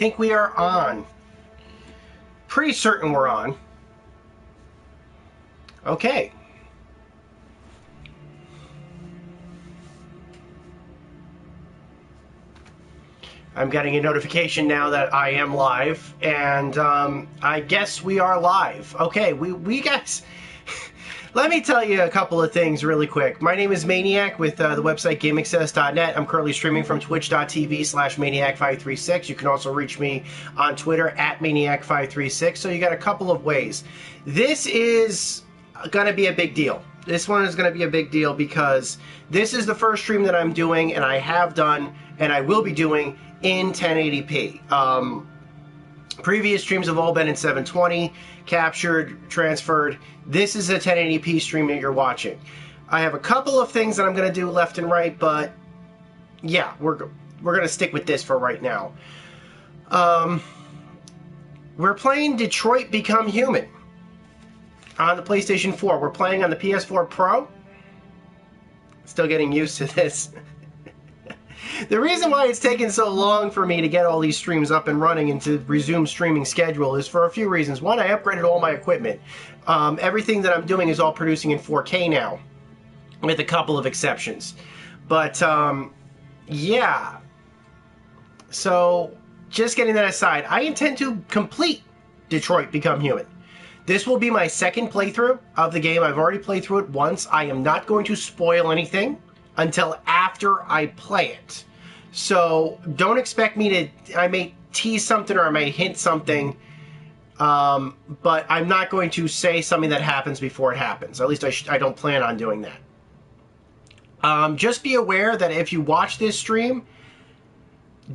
think we are on. Pretty certain we're on. Okay. I'm getting a notification now that I am live, and I guess we are live. Okay, we guys, let me tell you a couple of things really quick. My name is Maniac with the website GameAccess.net. I'm currently streaming from twitch.tv/Maniac536. You can also reach me on Twitter at Maniac536. So you got a couple of ways. This is going to be a big deal. This one is going to be a big deal because this is the first stream that I'm doing, and I have done, and I will be doing in 1080p. Previous streams have all been in 720, captured, transferred. This is a 1080p stream that you're watching. I have a couple of things that I'm going to do left and right, but yeah, we're going to stick with this for right now. We're playing Detroit Become Human on the PlayStation 4. We're playing on the PS4 Pro. Still getting used to this. The reason why it's taken so long for me to get all these streams up and running and to resume streaming schedule is for a few reasons. One, I upgraded all my equipment. Everything that I'm doing is all producing in 4K now, with a couple of exceptions. But, yeah. So, just getting that aside, I intend to complete Detroit Become Human. This will be my second playthrough of the game. I've already played through it once. I am not going to spoil anything until after I play it. So don't expect me to, I may tease something or I may hint something, but I'm not going to say something that happens before it happens. At least I don't plan on doing that. Just be aware that if you watch this stream,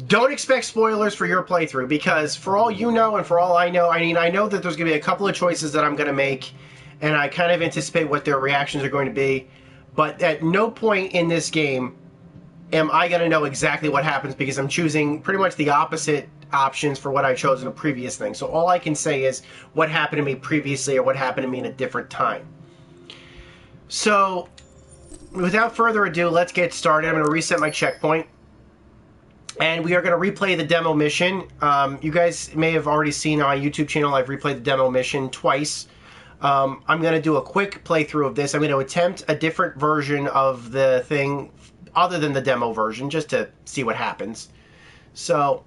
don't expect spoilers for your playthrough, because for all you know and for all I know, I mean, I know that there's going to be a couple of choices that I'm going to make, and I kind of anticipate what their reactions are going to be, but at no point in this game am I going to know exactly what happens, because I'm choosing pretty much the opposite options for what I chose in a previous thing. So all I can say is what happened to me previously or what happened to me in a different time. So without further ado, let's get started. I'm going to reset my checkpoint, and we are going to replay the demo mission. You guys may have already seen on my YouTube channel, I've replayed the demo mission twice. I'm going to do a quick playthrough of this. I'm going to attempt a different version of the thing other than the demo version, just to see what happens. So,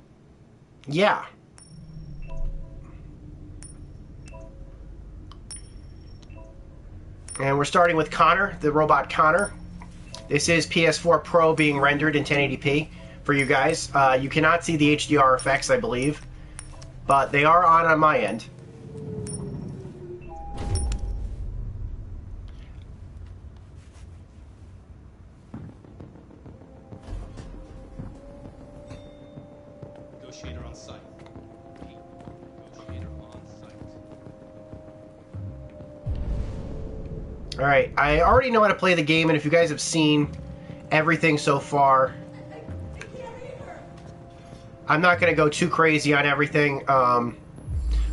yeah. And we're starting with Connor, the robot Connor. This is PS4 Pro being rendered in 1080p for you guys. You cannot see the HDR effects, I believe, but they are on my end. Negotiator on site. Negotiator on site. Alright, I already know how to play the game, and if you guys have seen everything so far, I'm not going to go too crazy on everything,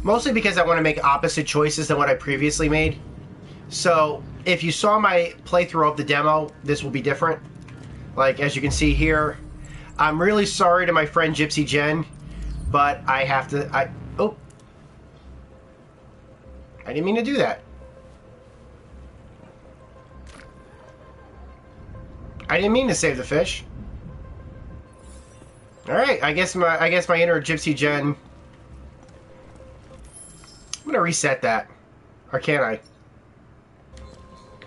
mostly because I want to make opposite choices than what I previously made. So, if you saw my playthrough of the demo, this will be different. Like, as you can see here, I'm really sorry to my friend Gypsy Jen, but I have to, oh. I didn't mean to do that. I didn't mean to save the fish. Alright, I guess my inner Gypsy Jen. I'm gonna reset that. Or can I?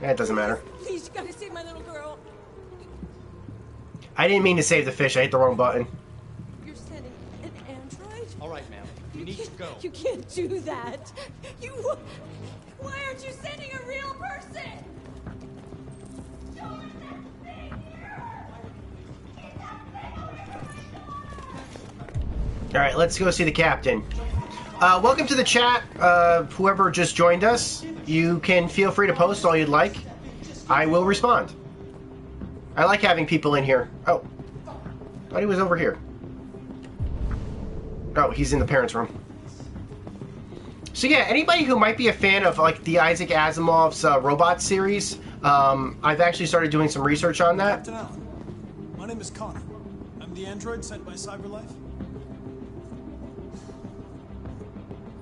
That doesn't matter. Please, you gotta save my little girl. I didn't mean to save the fish, I hit the wrong button. You're sending an android? All right, ma'am. You need to go. You can't do that. Why aren't you sending a real person? Show us that thing here. Alright, let's go see the captain. Welcome to the chat, whoever just joined us. You can feel free to post all you'd like. I will respond. I like having people in here. Oh. Thought he was over here. Oh, he's in the parents' room. So yeah, anybody who might be a fan of like the Isaac Asimov's robot series, I've actually started doing some research on that. Captain Allen, my name is Connor. I'm the android sent by CyberLife.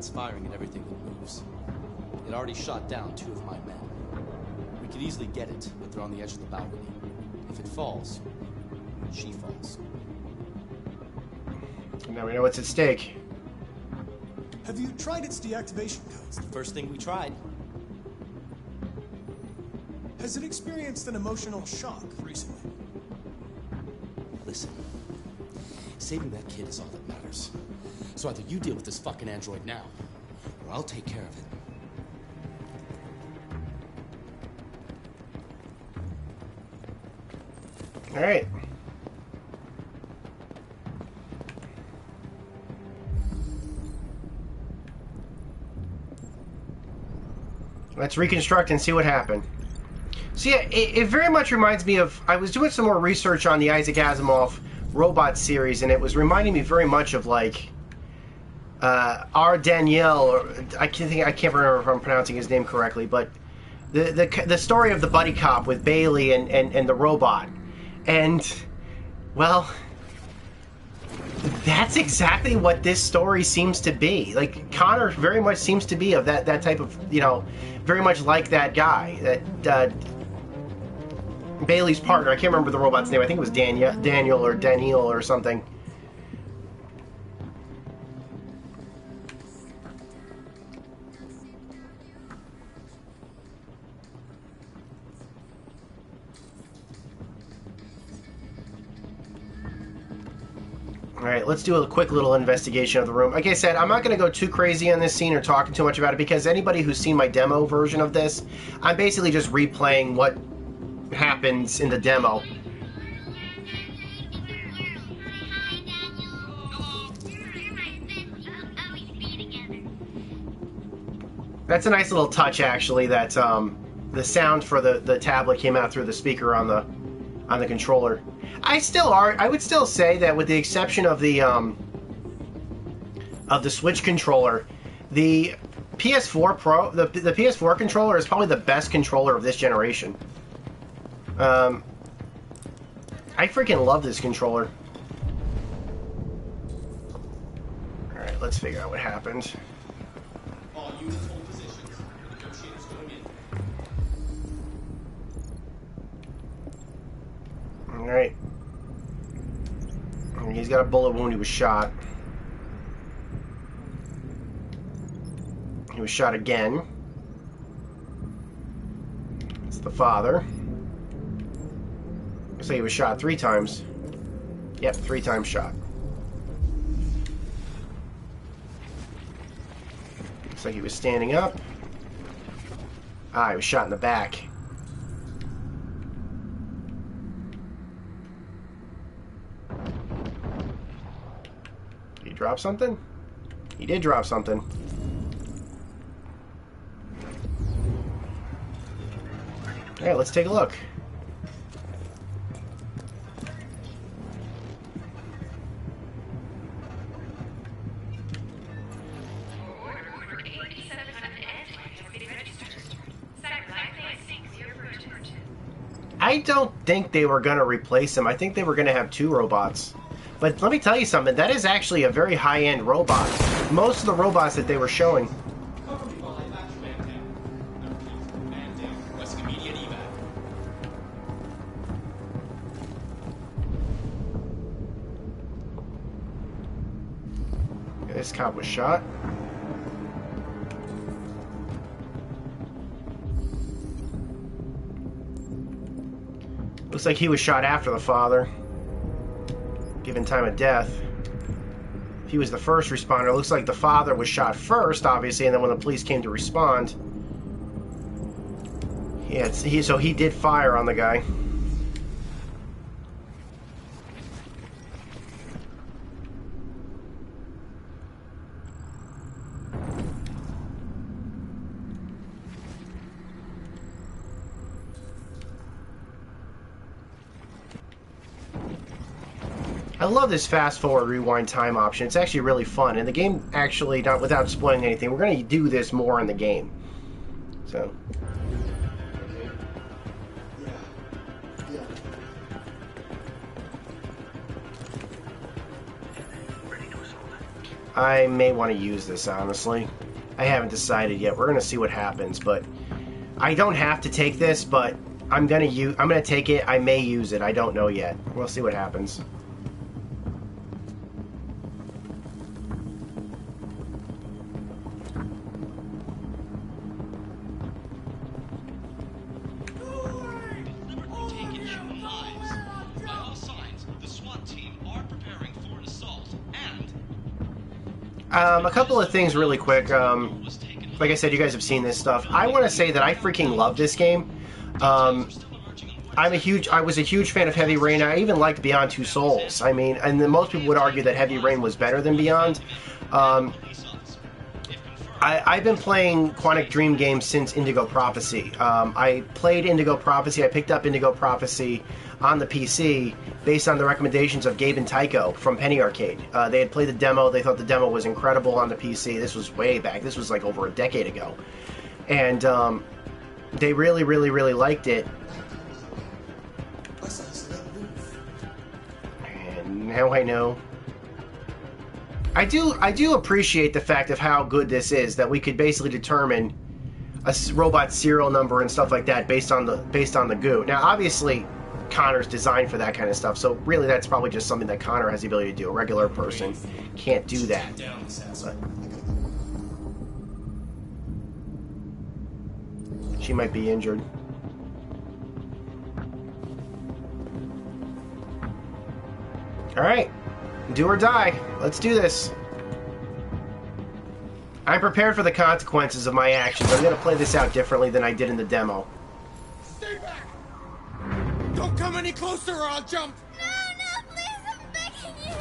robot's firing at everything that moves. It already shot down 2 of my men. We could easily get it, but they're on the edge of the balcony. If it falls, she falls. Now we know what's at stake. Have you tried its deactivation codes? First thing we tried. Has it experienced an emotional shock recently? Listen, saving that kid is all that matters. So either you deal with this fucking android now, or I'll take care of it. All right. Let's reconstruct and see what happened. So yeah, it very much reminds me of... I was doing some more research on the Isaac Asimov robot series, and it was reminding me very much of, like, R. Danielle, or I can't remember if I'm pronouncing his name correctly, but the story of the buddy cop with Bailey and the robot. And, well, that's exactly what this story seems to be. Like, Connor very much seems to be of that type of, you know, very much like that guy. That Bailey's partner, I can't remember the robot's name. I think it was Daniel or Daniel or something. Alright, let's do a quick little investigation of the room. Like I said, I'm not going to go too crazy on this scene or talking too much about it, because anybody who's seen my demo version of this, I'm basically just replaying what happens in the demo. That's a nice little touch, actually, that the sound for the tablet came out through the speaker on the controller. I would still say that, with the exception of the Switch controller, the PS4 Pro, the PS4 controller is probably the best controller of this generation. I freaking love this controller. Alright, let's figure out what happened. All units hold positions. Negotiators going in. Alright. He's got a bullet wound. He was shot. He was shot again. It's the father. Looks like he was shot 3 times. Yep, 3 times shot. Looks like he was standing up. Ah, he was shot in the back. Did he drop something? He did drop something. Alright, let's take a look. I don't think they were going to replace him. I think they were going to have 2 robots. But let me tell you something. That is actually a very high-end robot. Most of the robots that they were showing... This cop was shot. Looks like he was shot after the father, given time of death. If he was the first responder, it looks like the father was shot first, obviously, and then when the police came to respond, so he did fire on the guy. I love this fast forward rewind time option. It's actually really fun, and the game actually, not without spoiling anything, we're going to do this more in the game. So. I may want to use this, honestly. I haven't decided yet. We're going to see what happens, but I don't have to take this, but I'm going to take it. I may use it. I don't know yet. We'll see what happens. Deliberately taking human lives. By all signs, the SWAT team are preparing for an assault, and A couple of things really quick. Like I said, you guys have seen this stuff. I want to say that I freaking love this game. I was a huge fan of Heavy Rain. I even liked Beyond Two Souls. I mean, and then most people would argue that Heavy Rain was better than Beyond. I've been playing Quantic Dream games since Indigo Prophecy. I played Indigo Prophecy. I picked up Indigo Prophecy on the PC based on the recommendations of Gabe and Tycho from Penny Arcade. They had played the demo. They thought the demo was incredible on the PC. This was way back. This was like over a decade ago. And they really, really, really liked it. And now I know. I do appreciate the fact of how good this is, that we could basically determine a robot serial number and stuff like that based on the goo. Now, obviously, Connor's designed for that kind of stuff, so really that's probably just something that Connor has the ability to do. A regular person can't do that. But she might be injured. Alright. Do or die. Let's do this. I'm prepared for the consequences of my actions. I'm going to play this out differently than I did in the demo. Stay back! Don't come any closer or I'll jump! No, please, I'm begging you!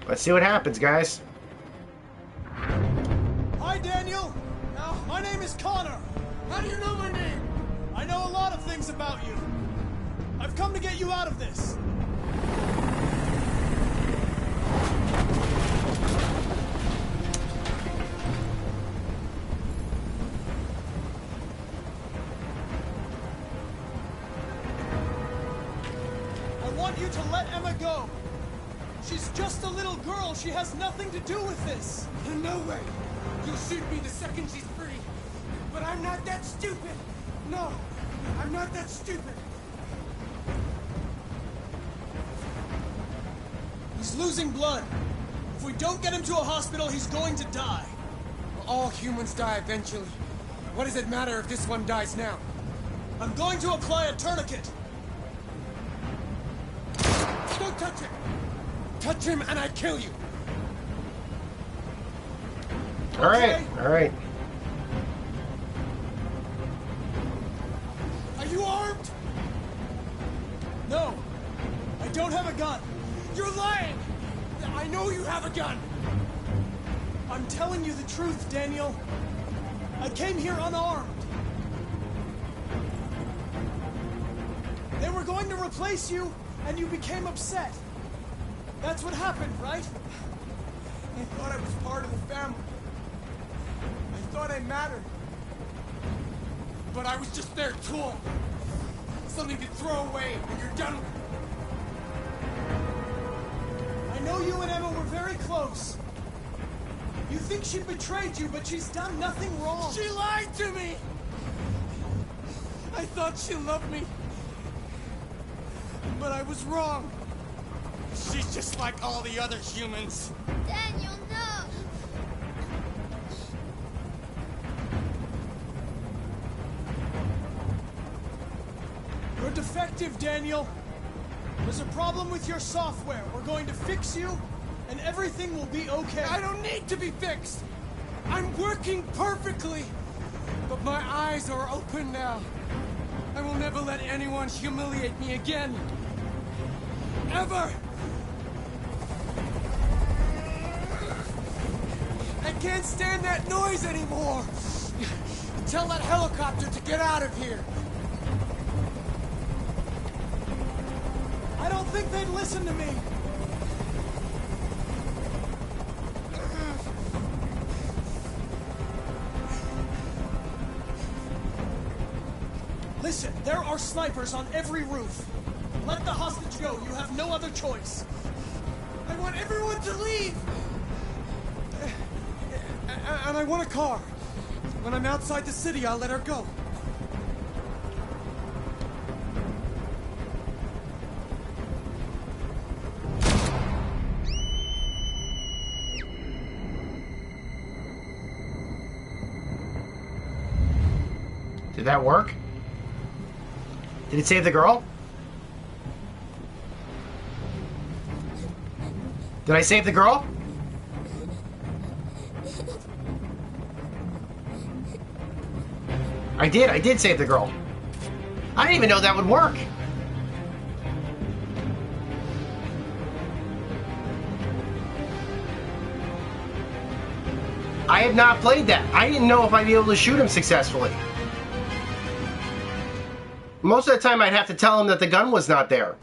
Let's see what happens, guys. Hi, Daniel. My name is Connor. How do you know my name? I know a lot of things about you. I've come to get you out of this. I want you to let Emma go. She's just a little girl. She has nothing to do with this. No way! You'll shoot me the second she's free. But I'm not that stupid! No! I'm not that stupid! He's losing blood. If we don't get him to a hospital, he's going to die. All humans die eventually. What does it matter if this one dies now? I'm going to apply a tourniquet. Don't touch him! Touch him and I kill you! Alright, alright. Are you armed? No. I don't have a gun. You're lying! I know you have a gun! I'm telling you the truth, Daniel. I came here unarmed. They were going to replace you, and you became upset. That's what happened, right? I thought I was part of the family. I thought I mattered. But I was just their tool. Something to throw away when you're done with it. I know you and Emma were very close. You think she betrayed you, but she's done nothing wrong. She lied to me! I thought she loved me. But I was wrong. She's just like all the other humans. Daniel, no! You're defective, Daniel. There's a problem with your software. We're going to fix you, and everything will be okay. I don't need to be fixed. I'm working perfectly. But my eyes are open now. I will never let anyone humiliate me again. Ever! I can't stand that noise anymore! Tell that helicopter to get out of here! I don't think they'd listen to me. Listen, there are snipers on every roof. Let the hostage go. You have no other choice. I want everyone to leave. And I want a car. When I'm outside the city, I'll let her go. Did that work? Did it save the girl? Did I save the girl? I did save the girl. I didn't even know that would work. I have not played that. I didn't know if I'd be able to shoot him successfully. Most of the time I'd have to tell him that the gun was not there.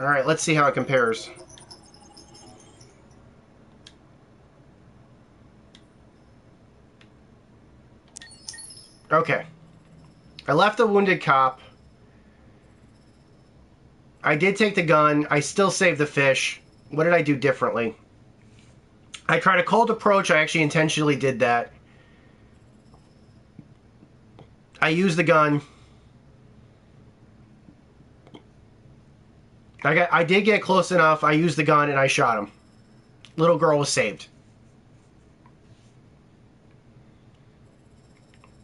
Alright, let's see how it compares. Okay. I left the wounded cop. I did take the gun. I still saved the fish. What did I do differently? I tried a cold approach. I actually intentionally did that. I used the gun. I did get close enough. I used the gun and I shot him. Little girl was saved.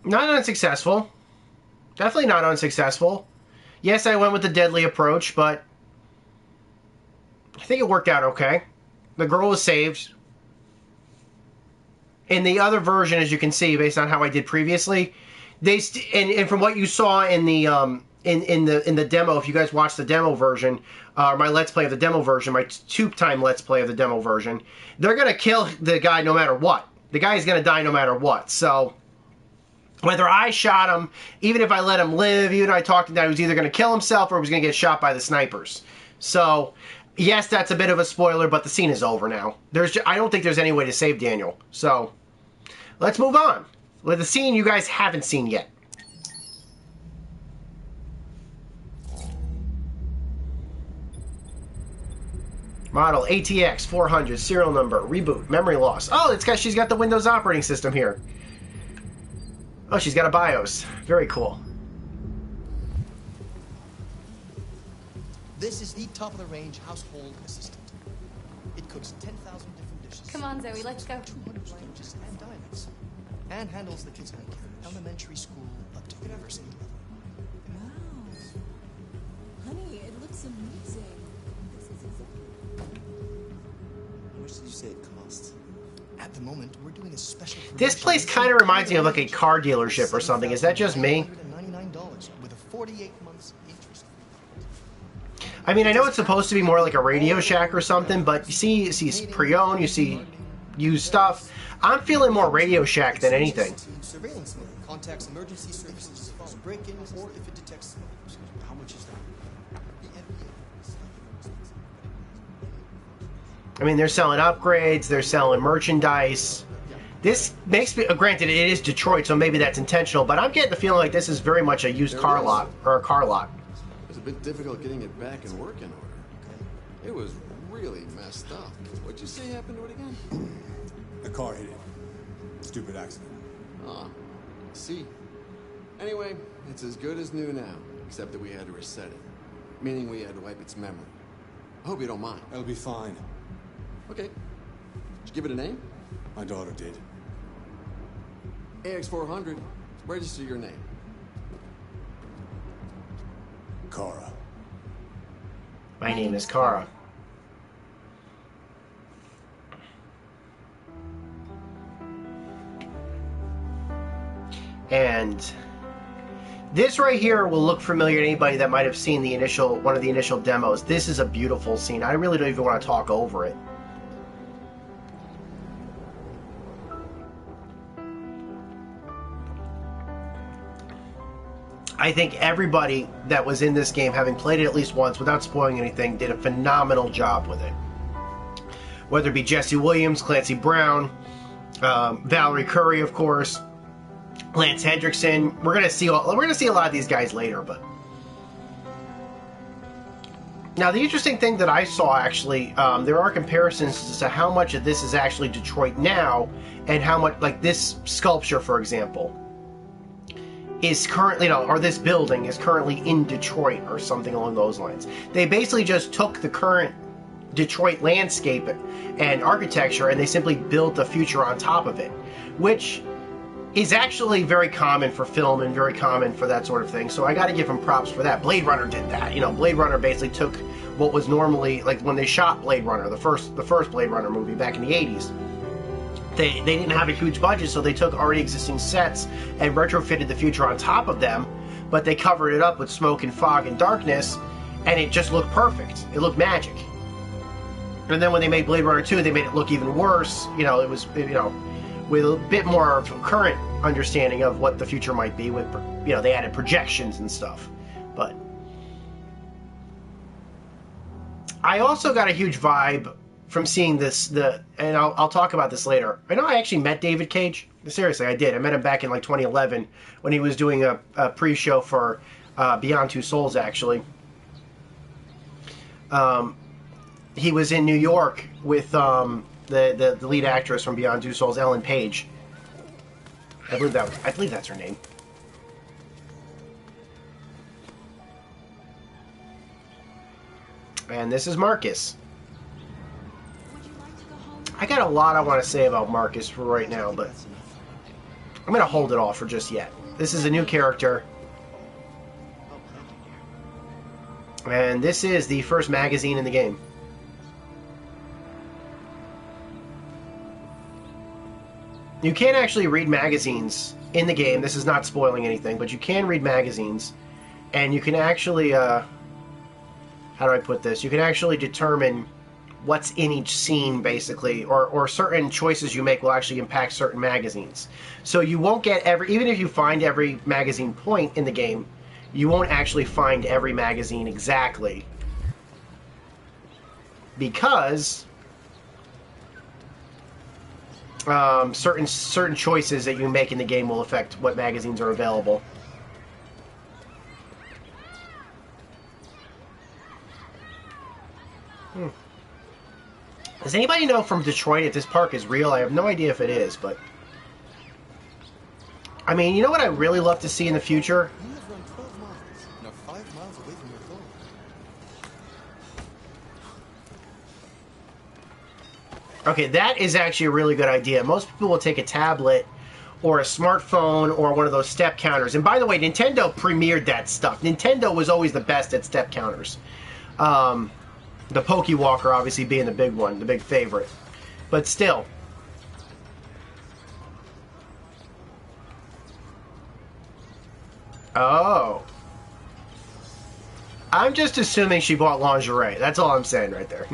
Not unsuccessful. Definitely not unsuccessful. Yes, I went with the deadly approach, but I think it worked out okay. The girl was saved. In the other version, as you can see, based on how I did previously, and from what you saw in the in the demo, if you guys watched the demo version, my Let's Play of the demo version, my tube-time Let's Play of the demo version, they're gonna kill the guy no matter what. The guy is gonna die no matter what. So whether I shot him, even if I let him live, even if I talked to him, that he was either gonna kill himself or he was gonna get shot by the snipers. So yes, that's a bit of a spoiler, but the scene is over now. I don't think there's any way to save Daniel. So let's move on with the scene you guys haven't seen yet. Model ATX 400, serial number, reboot, memory loss. Oh, she's got the Windows operating system here. Oh, she's got a BIOS. Very cool. This is the top-of-the-range household assistant. It cooks 10,000 different dishes. Come on, Zoe, let's go. 200 languages and dialects. And handles the kids' from elementary school up to university level. Wow. Honey, it looks amazing. This is exactly... How much did you say it costs? At the moment, we're doing a special... This place kind of reminds me of like a car dealership or something. Is that just me? $199 with a 48 months interest. I mean, I know it's supposed to be more like a Radio Shack or something, but you see pre-owned, you see used stuff. I'm feeling more Radio Shack than anything. Surveillance mode contacts emergency services. Break in or if it detects. How much is that? I mean, they're selling upgrades, they're selling merchandise. This makes me, granted, it is Detroit, so maybe that's intentional, but I'm getting the feeling like this is very much a used car lot, or a car lot. It was a bit difficult getting it back in working order. It was really messed up. What'd you say happened to it again? The car hit it. Stupid accident. Ah, see. Anyway, it's as good as new now, except that we had to reset it. Meaning we had to wipe its memory. I hope you don't mind. It'll be fine. Okay. Did you give it a name? My daughter did. AX400. Register your name. Kara. My name is Kara. And this right here will look familiar to anybody that might have seen one of the initial demos. This is a beautiful scene. I really don't even want to talk over it. I think everybody that was in this game, having played it at least once without spoiling anything, did a phenomenal job with it. Whether it be Jesse Williams, Clancy Brown, Valerie Curry, of course, Lance Hendrickson. We're gonna see a lot of these guys later, but Now, the interesting thing that I saw, actually, there are comparisons as to how much of this is actually Detroit now, and how much, like this sculpture, for example, is currently, or this building is currently in Detroit, or something along those lines. They basically just took the current Detroit landscape and architecture, and they simply built a future on top of it, which is actually very common for film and very common for that sort of thing. So I got to give them props for that. Blade Runner did that. Blade Runner basically took what was normally, like when they shot Blade Runner, the first Blade Runner movie back in the 80s. They didn't have a huge budget, so they took already existing sets and retrofitted the future on top of them, but they covered it up with smoke and fog and darkness, and it just looked perfect. It looked magic. And then when they made Blade Runner 2, they made it look even worse. It was, with a bit more of a current understanding of what the future might be. With, they added projections and stuff. But I also got a huge vibe from seeing this. And I'll talk about this later. I know I actually met David Cage. Seriously, I did. I met him back in like 2011 when he was doing a pre-show for Beyond Two Souls. Actually, he was in New York with the lead actress from Beyond Two Souls, Ellen Page. I believe that's her name. And this is Marcus. I got a lot I want to say about Marcus for right now, but I'm going to hold it off for just yet. This is a new character. And this is the first magazine in the game. You can actually read magazines in the game. This is not spoiling anything, but you can read magazines. And you can actually, how do I put this? You can actually determine what's in each scene, basically, or certain choices you make will actually impact certain magazines. So you won't get even if you find every magazine point in the game, you won't actually find every magazine exactly. Because certain choices that you make in the game will affect what magazines are available. Does anybody know from Detroit if this park is real? I have no idea if it is, but I mean, you know what I really love to see in the future? You live around 12 miles, and are 5 miles away from your goal. Okay, that is actually a really good idea. Most people will take a tablet or a smartphone or one of those step counters. And by the way, Nintendo premiered that stuff. Nintendo was always the best at step counters. The Pokewalker obviously being the big one, the big favorite. But still. Oh. I'm just assuming she bought lingerie. That's all I'm saying right there.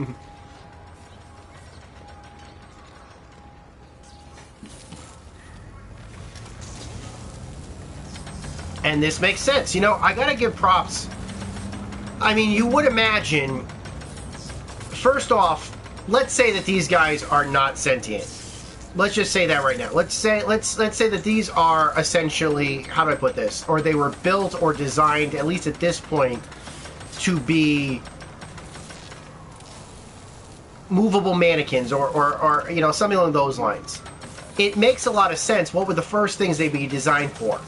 And this makes sense. I gotta give props. I mean, you would imagine... First off, let's say that these guys are not sentient. Let's just say that right now. Let's say that these are essentially, how do I put this? Or they were built or designed, at least at this point, to be movable mannequins or something along those lines. It makes a lot of sense. What would the first things they'd be designed for?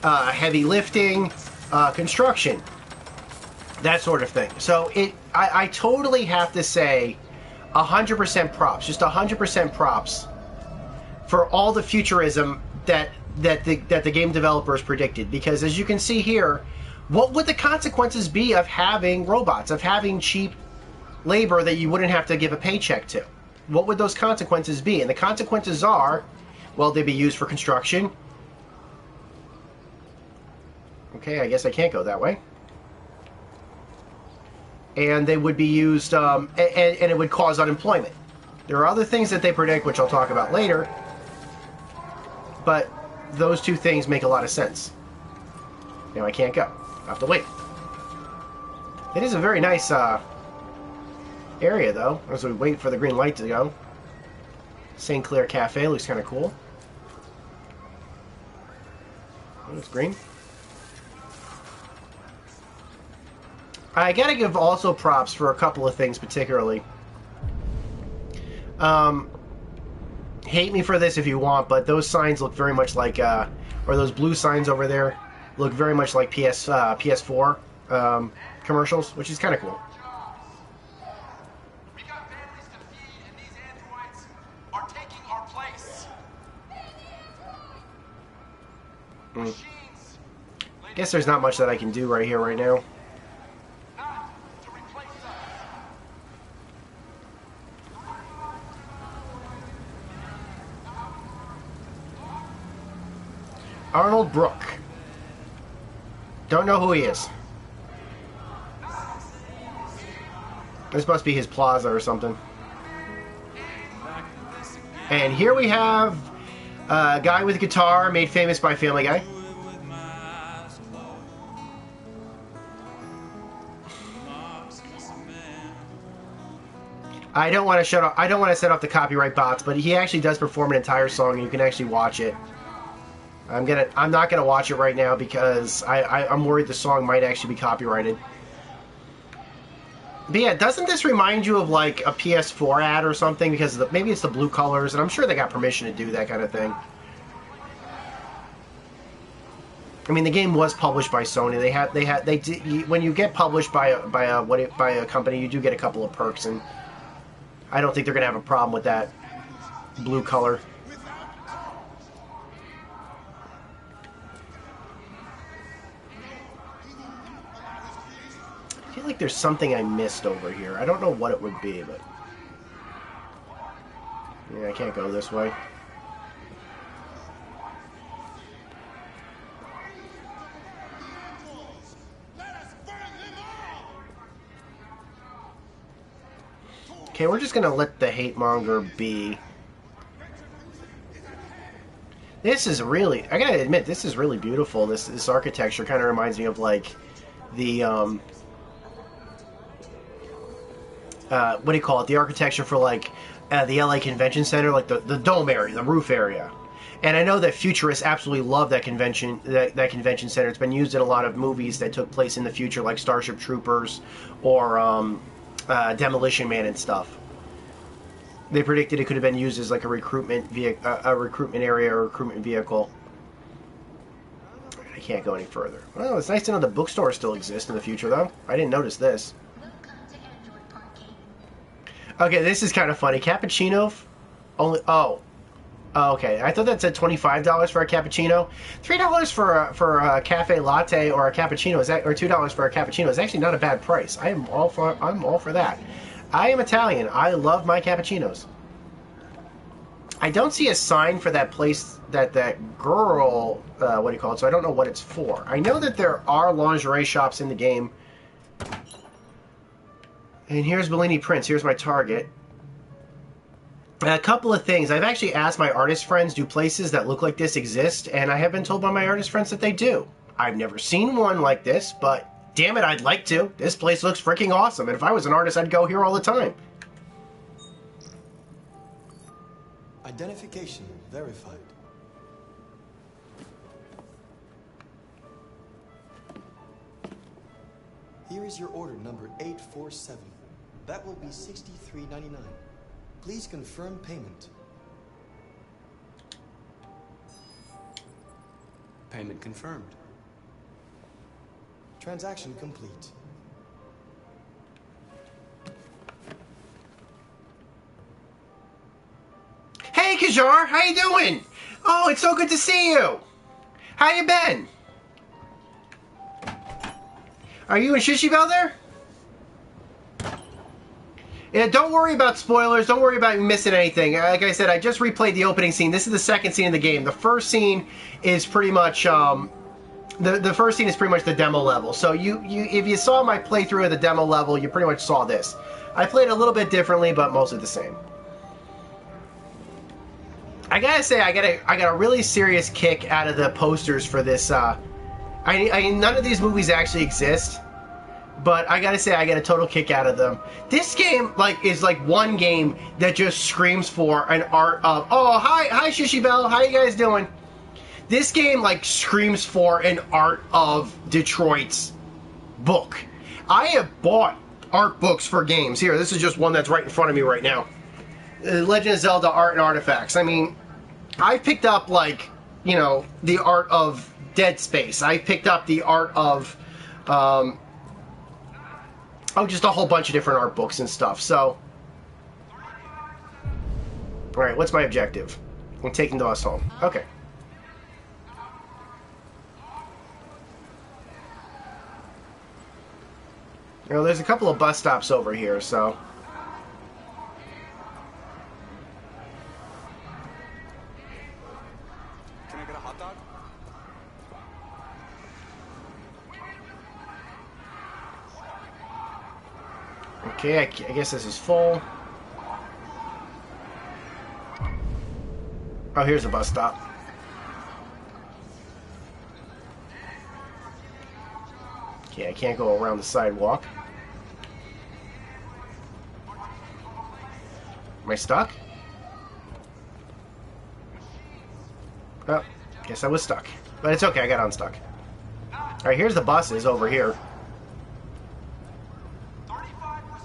Heavy lifting, construction, that sort of thing. So I totally have to say 100% props, just 100% props for all the futurism that the game developers predicted. Because as you can see here, what would the consequences be of having robots, of having cheap labor that you wouldn't have to give a paycheck to? What would those consequences be? And the consequences are, well, they'd be used for construction. Okay, I guess I can't go that way. And they would be used, and it would cause unemployment. There are other things that they predict, which I'll talk about later, but those two things make a lot of sense. Now I can't go. I have to wait. It is a very nice area, though, as we wait for the green light to go. St. Clair Cafe looks kind of cool. Oh, it's green. I gotta give also props for a couple of things, particularly. Hate me for this if you want, but those signs look very much like, or those blue signs over there look very much like PS4 commercials, which is kind of cool. We got families to feed, and these androids are taking our place. Machines. Guess there's not much that I can do right here, right now. Not to replace us. Arnold Brook. Don't know who he is. This must be his plaza or something. And here we have a guy with a guitar made famous by Family Guy. I don't want to shut off. I don't want to set off the copyright bots, but he actually does perform an entire song, and you can actually watch it. I'm not gonna watch it right now because I'm worried the song might actually be copyrighted. But yeah, doesn't this remind you of like a PS4 ad or something? Because maybe it's the blue colors, and I'm sure they got permission to do that kind of thing. I mean, the game was published by Sony. They did, when you get published by a company, you do get a couple of perks, and I don't think they're gonna have a problem with that blue color. I feel like there's something I missed over here. I don't know what it would be, but yeah, I can't go this way. Okay, we're just gonna let the hate monger be. This is really, I gotta admit, this is really beautiful. This architecture kind of reminds me of like the what do you call it? The architecture for like the LA Convention Center, like the dome area, the roof area. And I know that futurists absolutely love that convention center. It's been used in a lot of movies that took place in the future, like Starship Troopers or Demolition Man and stuff. They predicted it could have been used as like a recruitment area or recruitment vehicle. I can't go any further. Well, it's nice to know the bookstore still exists in the future, though. I didn't notice this. Okay, this is kind of funny. Cappuccino, only okay. I thought that said $25 for a cappuccino. $3 for a cafe latte or a cappuccino is that, or $2 for a cappuccino is actually not a bad price. I'm all for that. I am Italian. I love my cappuccinos. I don't see a sign for that place that girl, what do you call it? So I don't know what it's for. I know that there are lingerie shops in the game. And here's Bellini Prince. Here's my target. A couple of things. I've actually asked my artist friends, do places that look like this exist? And I have been told by my artist friends that they do. I've never seen one like this, but damn it, I'd like to. This place looks freaking awesome. And if I was an artist, I'd go here all the time. Identification verified. Here is your order number 847. That will be $63.99. Please confirm payment. Payment confirmed. Transaction complete. Hey, Kajar, how you doing? Oh, it's so good to see you. How you been? Are you and Shishibel there? Yeah, don't worry about spoilers. Don't worry about missing anything. Like I said, I just replayed the opening scene. This is the second scene of the game. The first scene is pretty much the first scene is pretty much the demo level. So if you saw my playthrough of the demo level, you pretty much saw this. I played a little bit differently, but mostly the same. I gotta say, I got a really serious kick out of the posters for this. None of these movies actually exist, but I gotta say, I get a total kick out of them. This game, is one game that just screams for an art of. Oh, hi, Shishibel. How you guys doing? This game, screams for an art of Detroit's book. I have bought art books for games. Here, this is just one that's right in front of me right now. Legend of Zelda Art and Artifacts. I mean, I picked up, like, you know, the art of Dead Space. I picked up the art of, just a whole bunch of different art books and stuff. So, alright, what's my objective? I'm taking the bus home. Okay. You know, there's a couple of bus stops over here, so... Can I get a hot dog? Okay, I guess this is full. Oh, here's a bus stop. Okay, I can't go around the sidewalk. Am I stuck? Oh, guess I was stuck. But it's okay, I got unstuck. Alright, here's the buses over here. 35%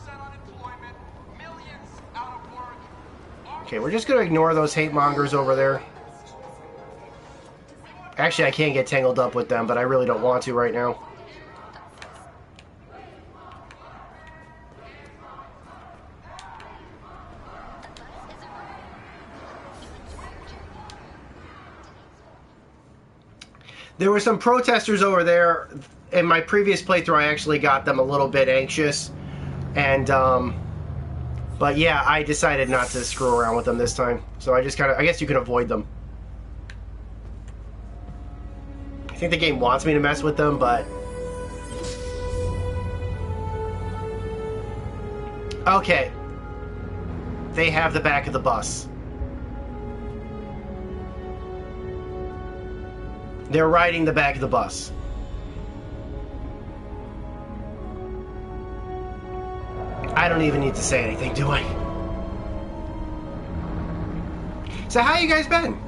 unemployment, millions out of work. Okay, we're just gonna ignore those hate mongers over there. Actually, I can't get tangled up with them, but I really don't want to right now. There were some protesters over there. In my previous playthrough, I actually got them a little bit anxious. And, but yeah, I decided not to screw around with them this time. So I just kind of, I guess you can avoid them. I think the game wants me to mess with them, but... Okay. They have the back of the bus. They're riding the back of the bus. I don't even need to say anything, do I? So how you guys been?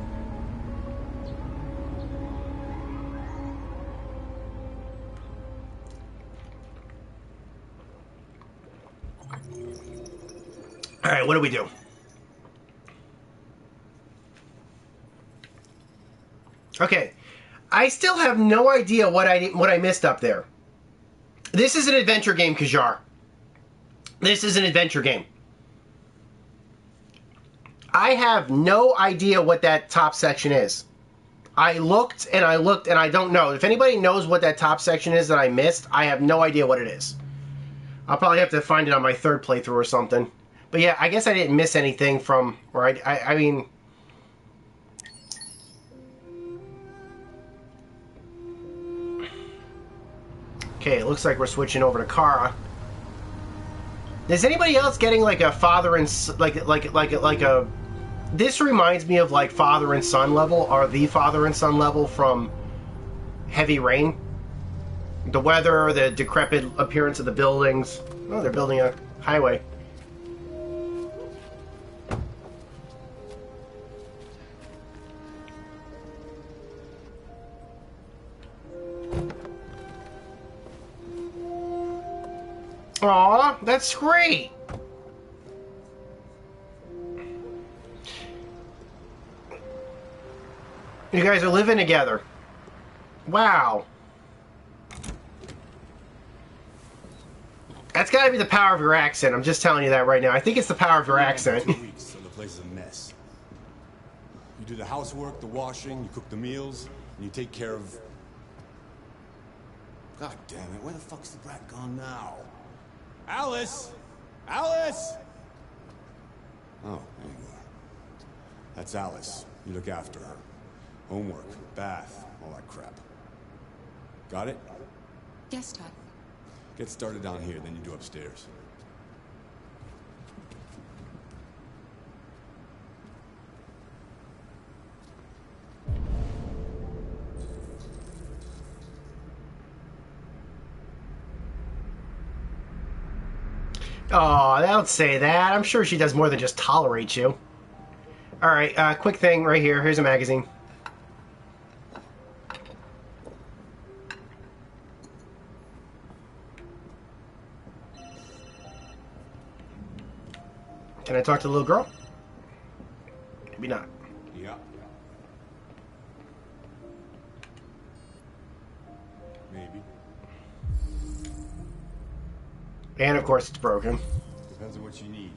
Alright, what do we do? Okay. I still have no idea what I missed up there. This is an adventure game, Kajar. This is an adventure game. I have no idea what that top section is. I looked and I looked and I don't know. If anybody knows what that top section is that I missed, I have no idea what it is. I'll probably have to find it on my third playthrough or something. But yeah, I guess I didn't miss anything from... Right? I mean... Okay, it looks like we're switching over to Kara. Is anybody else getting like a father and like a? This reminds me of like father and son level, or the father and son level from Heavy Rain. The weather, the decrepit appearance of the buildings. Oh, they're building a highway. Aw, that's great! You guys are living together. Wow. That's gotta be the power of your accent. I'm just telling you that right now. I think it's the power of your accent. 2 weeks, so the place is a mess. You do the housework, the washing, you cook the meals, and you take care of... God damn it, where the fuck's the brat gone now? Alice! Alice! Oh, there you are. That's Alice. You look after her. Homework, bath, all that crap. Got it? Yes, Todd. Get started down here, then you do upstairs. Oh, don't say that. I'm sure she does more than just tolerate you. Alright, quick thing right here. Here's a magazine. Can I talk to the little girl? Maybe not. Yeah. Maybe. And of course it's broken. Depends on what you need.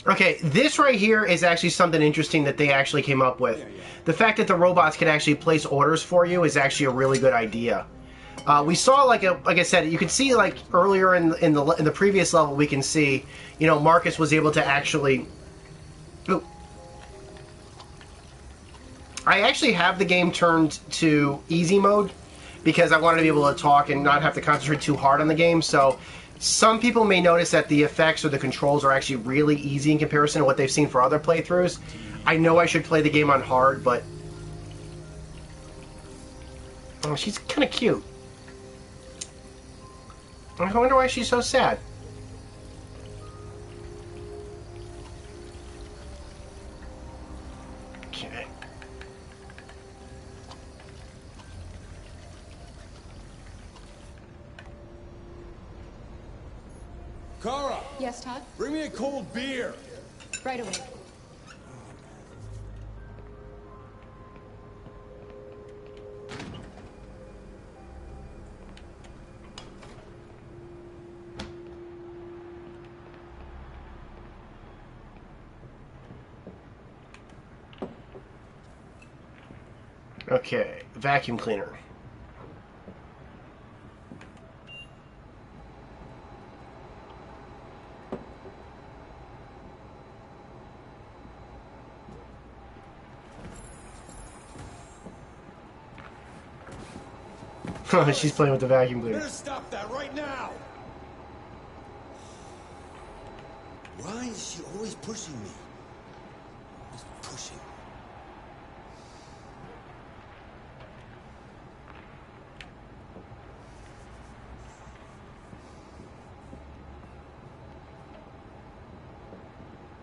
Okay, this right here is actually something interesting that they actually came up with. The fact that the robots can actually place orders for you is actually a really good idea. We saw, like I said, you can see like earlier in the previous level, we can see, you know, Marcus was able to actually. Ooh. I actually have the game turned to easy mode because I wanted to be able to talk and not have to concentrate too hard on the game. So some people may notice that the effects or the controls are actually really easy in comparison to what they've seen for other playthroughs. I know I should play the game on hard, but oh, she's kind of cute. I wonder why she's so sad. Okay. Kara, Yes, Todd? bring me a cold beer. Right away. Okay, vacuum cleaner. She's playing with the vacuum cleaner. Better stop that right now. Why is she always pushing me? Always pushing.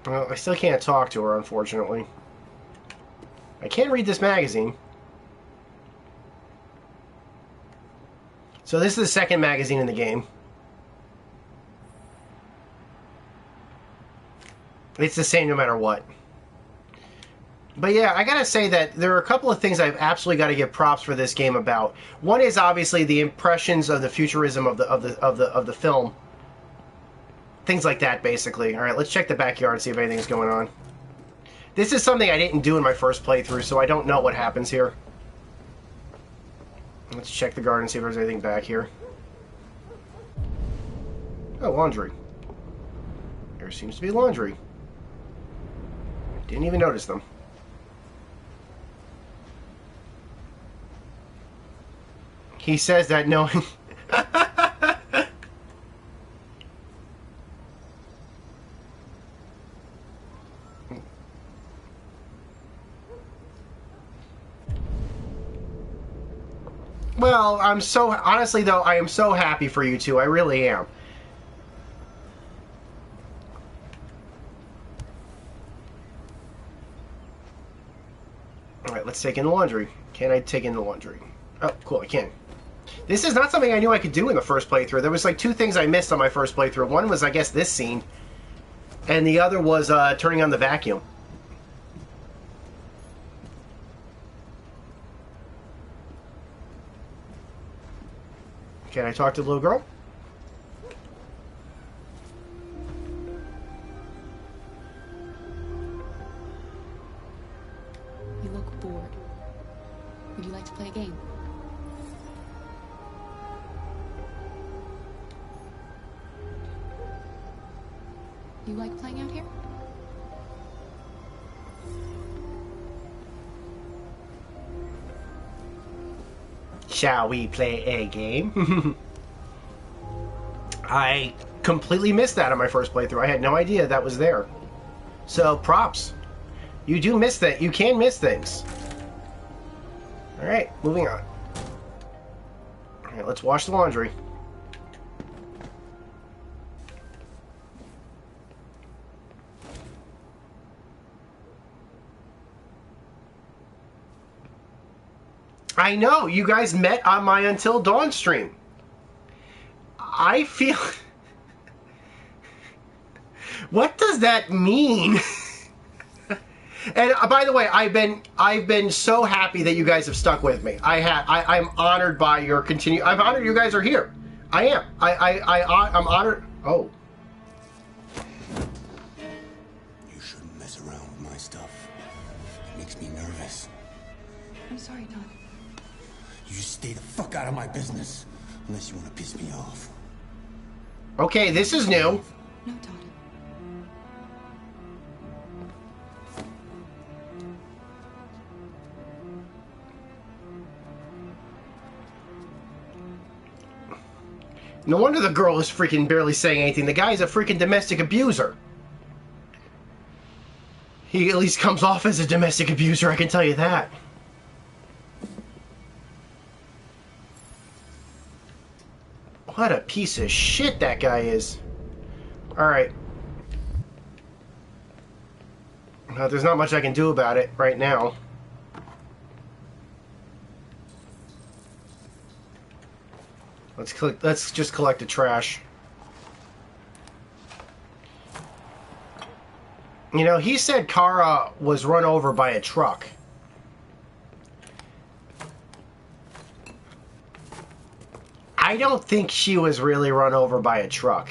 Well, I still can't talk to her, unfortunately. I can read this magazine. So this is the second magazine in the game. It's the same no matter what. But yeah, I gotta say that there are a couple of things I've absolutely got to give props for this game about. One is obviously the impressions of the futurism of the film. Things like that, basically. All right, let's check the backyard and see if anything's going on. This is something I didn't do in my first playthrough, so I don't know what happens here. Let's check the garden and see if there's anything back here. Oh, laundry. There seems to be laundry. Didn't even notice them. He says that knowing... Well, I'm so... Honestly, though, I am so happy for you two. I really am. Alright, let's take in the laundry. Can I take in the laundry? Oh, cool, I can. This is not something I knew I could do in the first playthrough. There was like two things I missed on my first playthrough. One was, I guess, this scene. And the other was turning on the vacuum. Can I talk to the little girl? You look bored. Would you like to play a game? You like playing out here? Shall we play a game? I completely missed that on my first playthrough. I had no idea that was there. So, props. You do miss that. You can miss things. Alright, moving on. Alright, let's wash the laundry. I know, you guys met on my Until Dawn stream. I feel... What does that mean? And by the way, I've been so happy that you guys have stuck with me. I'm honored by your I'm honored you guys are here. I am. I'm honored. Oh. You shouldn't mess around with my stuff. It makes me nervous. I'm sorry, Todd. You just stay the fuck out of my business. Unless you want to piss me off. Okay, this is new. No, Todd. No wonder the girl is freaking barely saying anything. The guy's a freaking domestic abuser. He at least comes off as a domestic abuser, I can tell you that. What a piece of shit that guy is. Alright. There's not much I can do about it right now. Let's just collect the trash. You know, he said Kara was run over by a truck. I don't think she was really run over by a truck.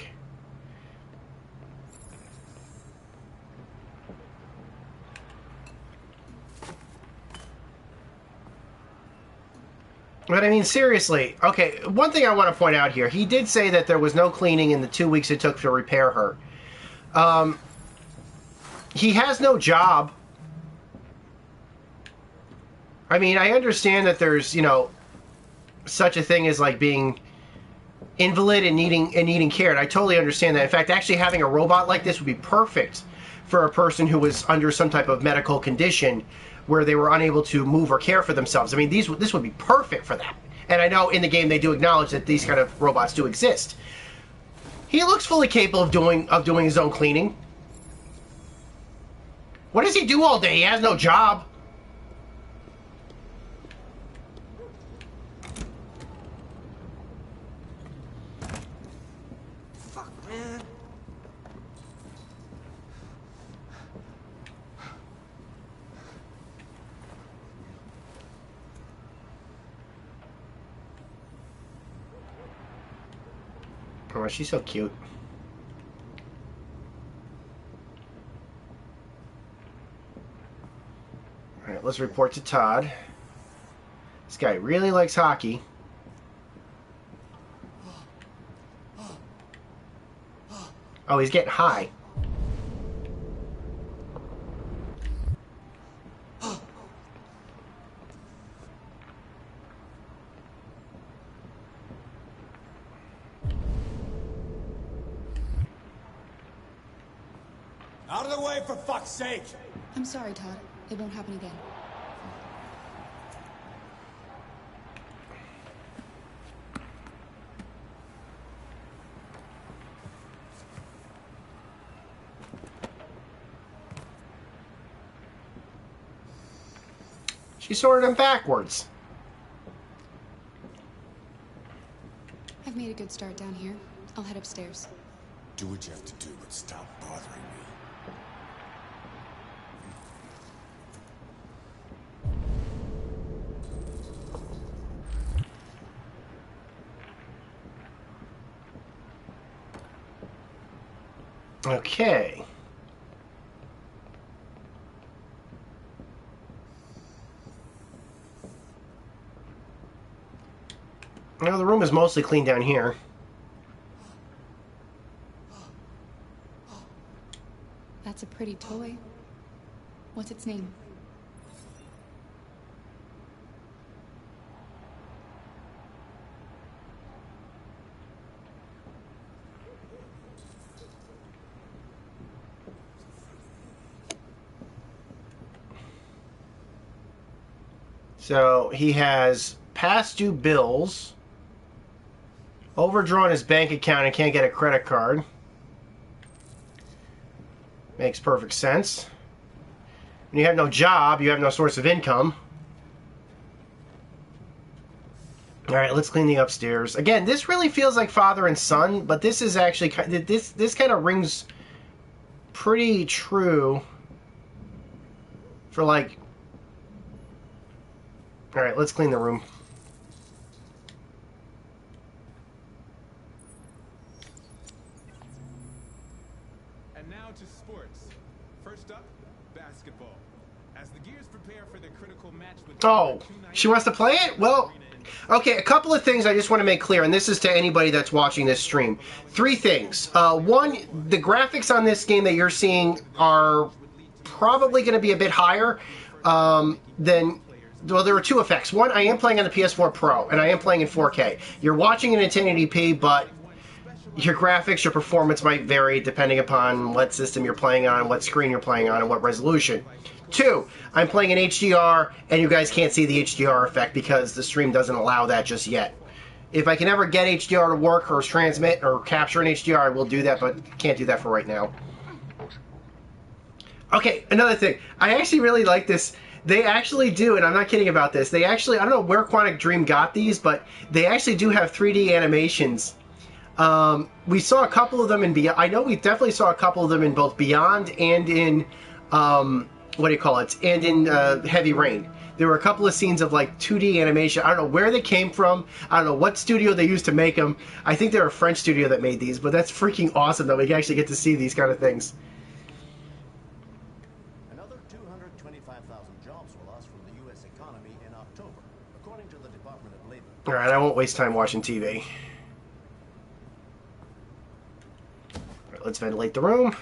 But I mean, seriously, okay, one thing I want to point out here, he did say that there was no cleaning in the 2 weeks it took to repair her. He has no job. I mean, I understand that there's, you know, such a thing as like being invalid and needing care, and I totally understand that. In fact, actually having a robot like this would be perfect for a person who was under some type of medical condition where they were unable to move or care for themselves. I mean, this would be perfect for that. And I know in the game they do acknowledge that these kind of robots do exist. He looks fully capable of doing his own cleaning. What does he do all day? He has no job. Fuck, man. Oh, she's so cute. Alright, let's report to Todd. This guy really likes hockey. Oh, he's getting high. Out of the way, for fuck's sake! I'm sorry, Todd. It won't happen again. She sorted him backwards. I've made a good start down here. I'll head upstairs. Do what you have to do, but stop bothering me. Okay. Now the room is mostly clean down here. That's a pretty toy. What's its name? So he has past due bills, overdrawn his bank account and can't get a credit card. Makes perfect sense. When you have no job, you have no source of income. Alright, let's clean the upstairs. Again, this really feels like father and son, but this is actually... This kind of rings pretty true for like... Alright, let's clean the room. And now to sports. First up, basketball. As the Gears prepare for their critical match with... Oh, she wants to play it? Well, okay, a couple of things I just want to make clear, and this is to anybody that's watching this stream. 3 things. One, the graphics on this game that you're seeing are probably going to be a bit higher than... Well, there are 2 effects. One, I am playing on the PS4 Pro, and I am playing in 4K. You're watching it in 1080p, but your graphics, your performance might vary depending upon what system you're playing on, what screen you're playing on, and what resolution. 2, I'm playing in HDR, and you guys can't see the HDR effect because the stream doesn't allow that just yet. If I can ever get HDR to work or transmit or capture in HDR, I will do that, but can't do that for right now. Okay, another thing. I actually really like this. They actually do, and I'm not kidding about this, they actually, I don't know where Quantic Dream got these, but they actually do have 3D animations. We saw a couple of them in Beyond. I know we definitely saw a couple of them in both Beyond and in, what do you call it, and in Heavy Rain. There were a couple of scenes of like 2D animation. I don't know where they came from. I don't know what studio they used to make them. I think they're a French studio that made these, but that's freaking awesome that we can actually get to see these kind of things. Another 225,000 jobs were lost from the U.S. economy in October, according to the Department of Labor. All right, I won't waste time watching TV. All right, let's ventilate the room.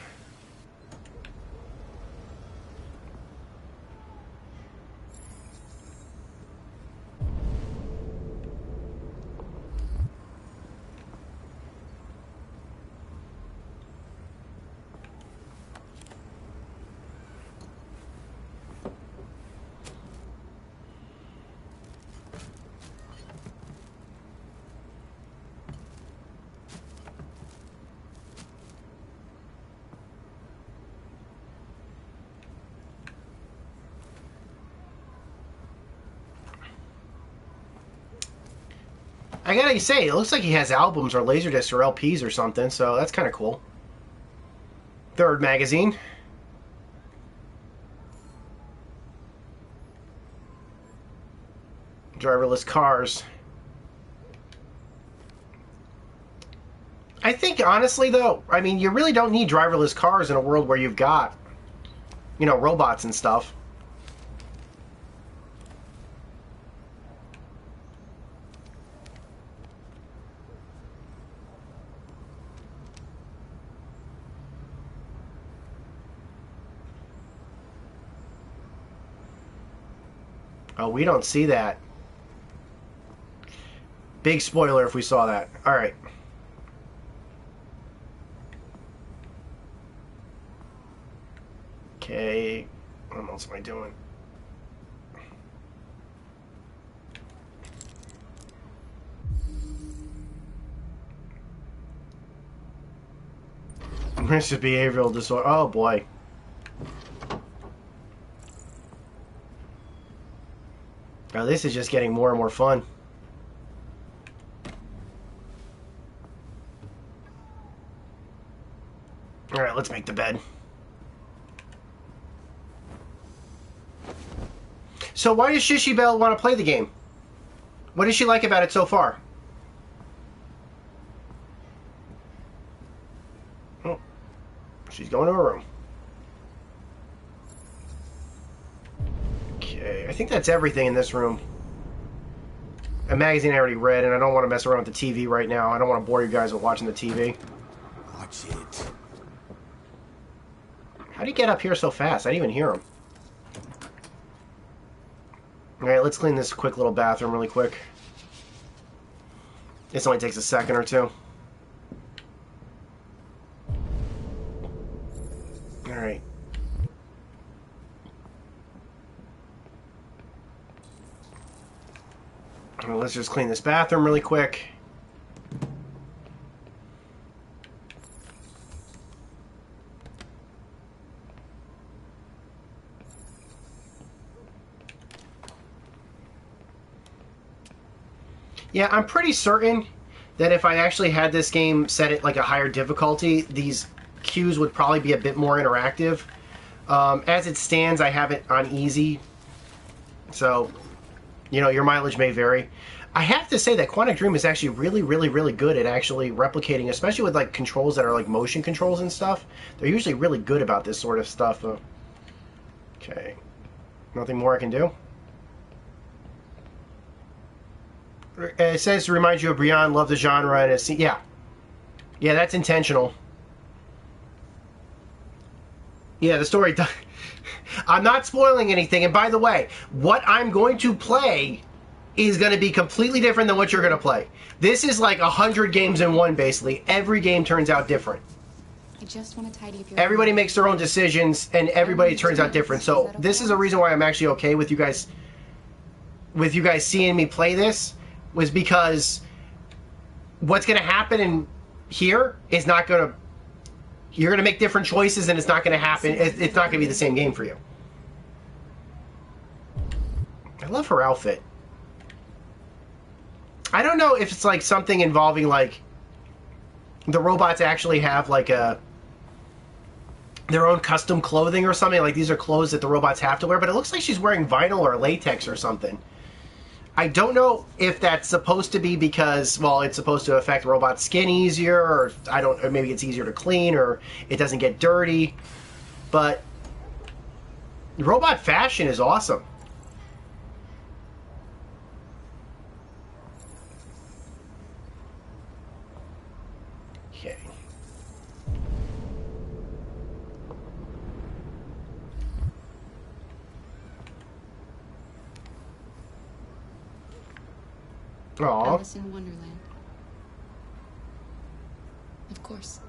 I gotta say, it looks like he has albums or laserdiscs or LPs or something, so that's kind of cool. Third magazine. Driverless cars. I think, honestly, though, I mean, you really don't need driverless cars in a world where you've got, you know, robots and stuff. Oh, we don't see that. Big spoiler if we saw that. Alright. Okay. What else am I doing? This is behavioral disorder. Oh, boy. Now this is just getting more and more fun. Alright, let's make the bed. So why does Shishi Bell want to play the game? What does she like about it so far? Oh, she's going to her room. Okay, I think that's everything in this room. A magazine I already read, and I don't want to mess around with the TV right now. I don't want to bore you guys with watching the TV. Watch it. How'd he get up here so fast? I didn't even hear him. Alright, let's clean this quick little bathroom really quick. This only takes a second or two. Alright. Well, let's just clean this bathroom really quick. Yeah, I'm pretty certain that if I actually had this game set at like a higher difficulty, these cues would probably be a bit more interactive. As it stands, I have it on easy. So, you know, your mileage may vary. I have to say that Quantic Dream is actually really, really, really good at actually replicating, especially with like controls that are like motion controls and stuff. They're usually really good about this sort of stuff. Okay. Nothing more I can do? It says to remind you of Brian, love the genre, and it's, yeah. Yeah, that's intentional. Yeah, the story... I'm not spoiling anything, and by the way, what I'm going to play is going to be completely different than what you're going to play. This is like 100 games in one, basically. Every game turns out different. I just want to tidy up your Everybody makes their own decisions, and everybody turns out different. So this is a reason why I'm actually okay with you guys seeing me play this, was because what's going to happen in here is not going to... You're going to make different choices, and it's not going to happen. It's not going to be the same game for you. I love her outfit. I don't know if it's like something involving like the robots actually have like their own custom clothing or something. Like these are clothes that the robots have to wear, but it looks like she's wearing vinyl or latex or something. I don't know if that's supposed to be because, well, it's supposed to affect robot skin easier, or or maybe it's easier to clean, or it doesn't get dirty. But robot fashion is awesome. Okay. Aww. Alice in Wonderland. Of course.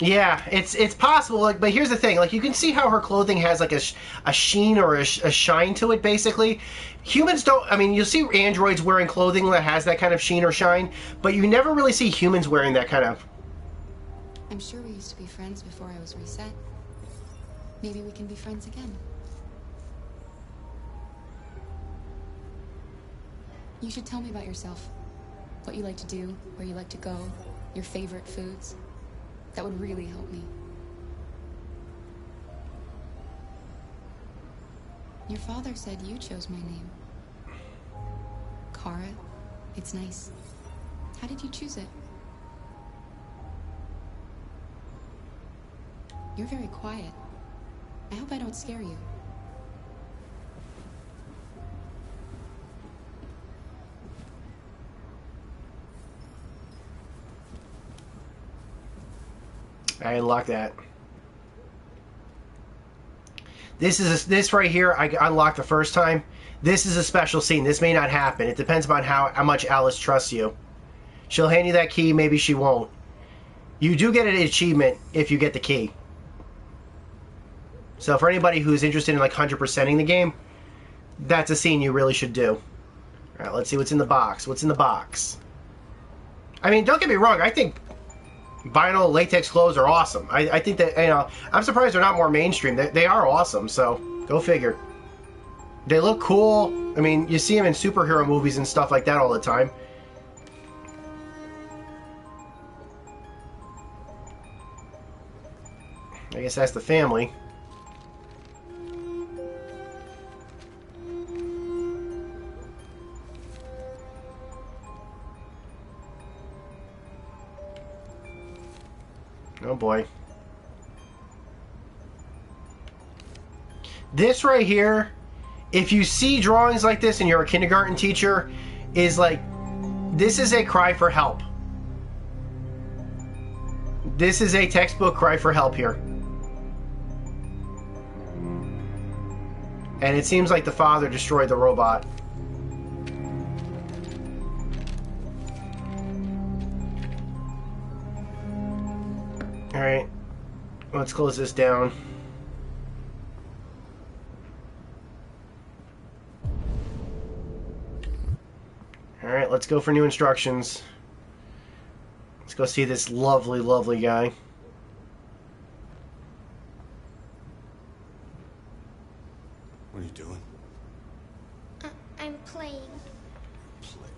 Yeah, it's possible. Like, but here's the thing: like, you can see how her clothing has like a sheen or a shine to it. Basically, humans don't. I mean, you'll see androids wearing clothing that has that kind of sheen or shine, but you never really see humans wearing that kind of. I'm sure we used to be friends before I was reset. Maybe we can be friends again. You should tell me about yourself. What you like to do, where you like to go, your favorite foods. That would really help me. Your father said you chose my name. Kara. It's nice. How did you choose it? You're very quiet. I hope I don't scare you. I unlocked that. This right here I unlocked the first time. This is a special scene. This may not happen. It depends on how much Alice trusts you. She'll hand you that key, maybe she won't. You do get an achievement if you get the key. So for anybody who's interested in like 100%ing the game, that's a scene you really should do. Alright, let's see what's in the box. What's in the box? I mean, don't get me wrong, I think vinyl latex clothes are awesome. I think that, you know, I'm surprised they're not more mainstream. They are awesome, so go figure. They look cool. I mean, you see them in superhero movies and stuff like that all the time. I guess that's the family. Oh boy. This right here, if you see drawings like this and you're a kindergarten teacher, is like, this is a cry for help. This is a textbook cry for help here. And it seems like the father destroyed the robot. Alright, let's close this down. Alright, let's go for new instructions. Let's go see this lovely, lovely guy. What are you doing? I'm playing. Play.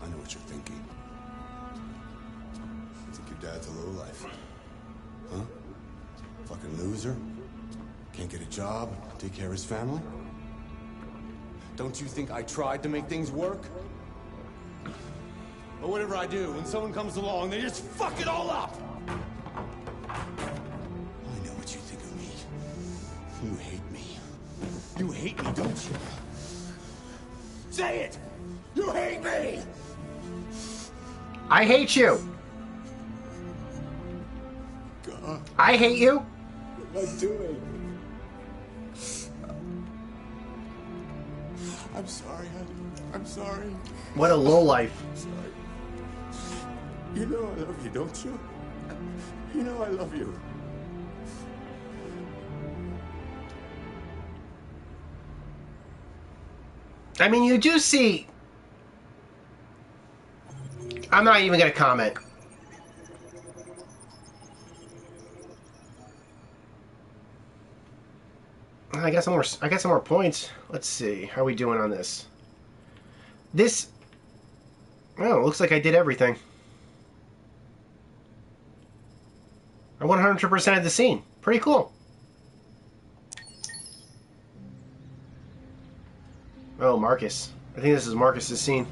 I know what you're thinking. You think your dad's a lowlife. Huh? Fucking loser? Can't get a job, take care of his family? Don't you think I tried to make things work? But whatever I do, when someone comes along, they just fuck it all up! I know what you think of me. You hate me. You hate me, don't you? Say it! You hate me! I hate you. God. I hate you. What am I doing? I'm sorry, honey. I'm sorry. What a lowlife. I'm sorry. You know I love you, don't you? You know I love you. I mean, you do see... I'm not even going to comment. I got some more points. Let's see. How are we doing on this? This... Oh, looks like I did everything. I 100% of the scene. Pretty cool. Oh, Marcus. I think this is Marcus's scene.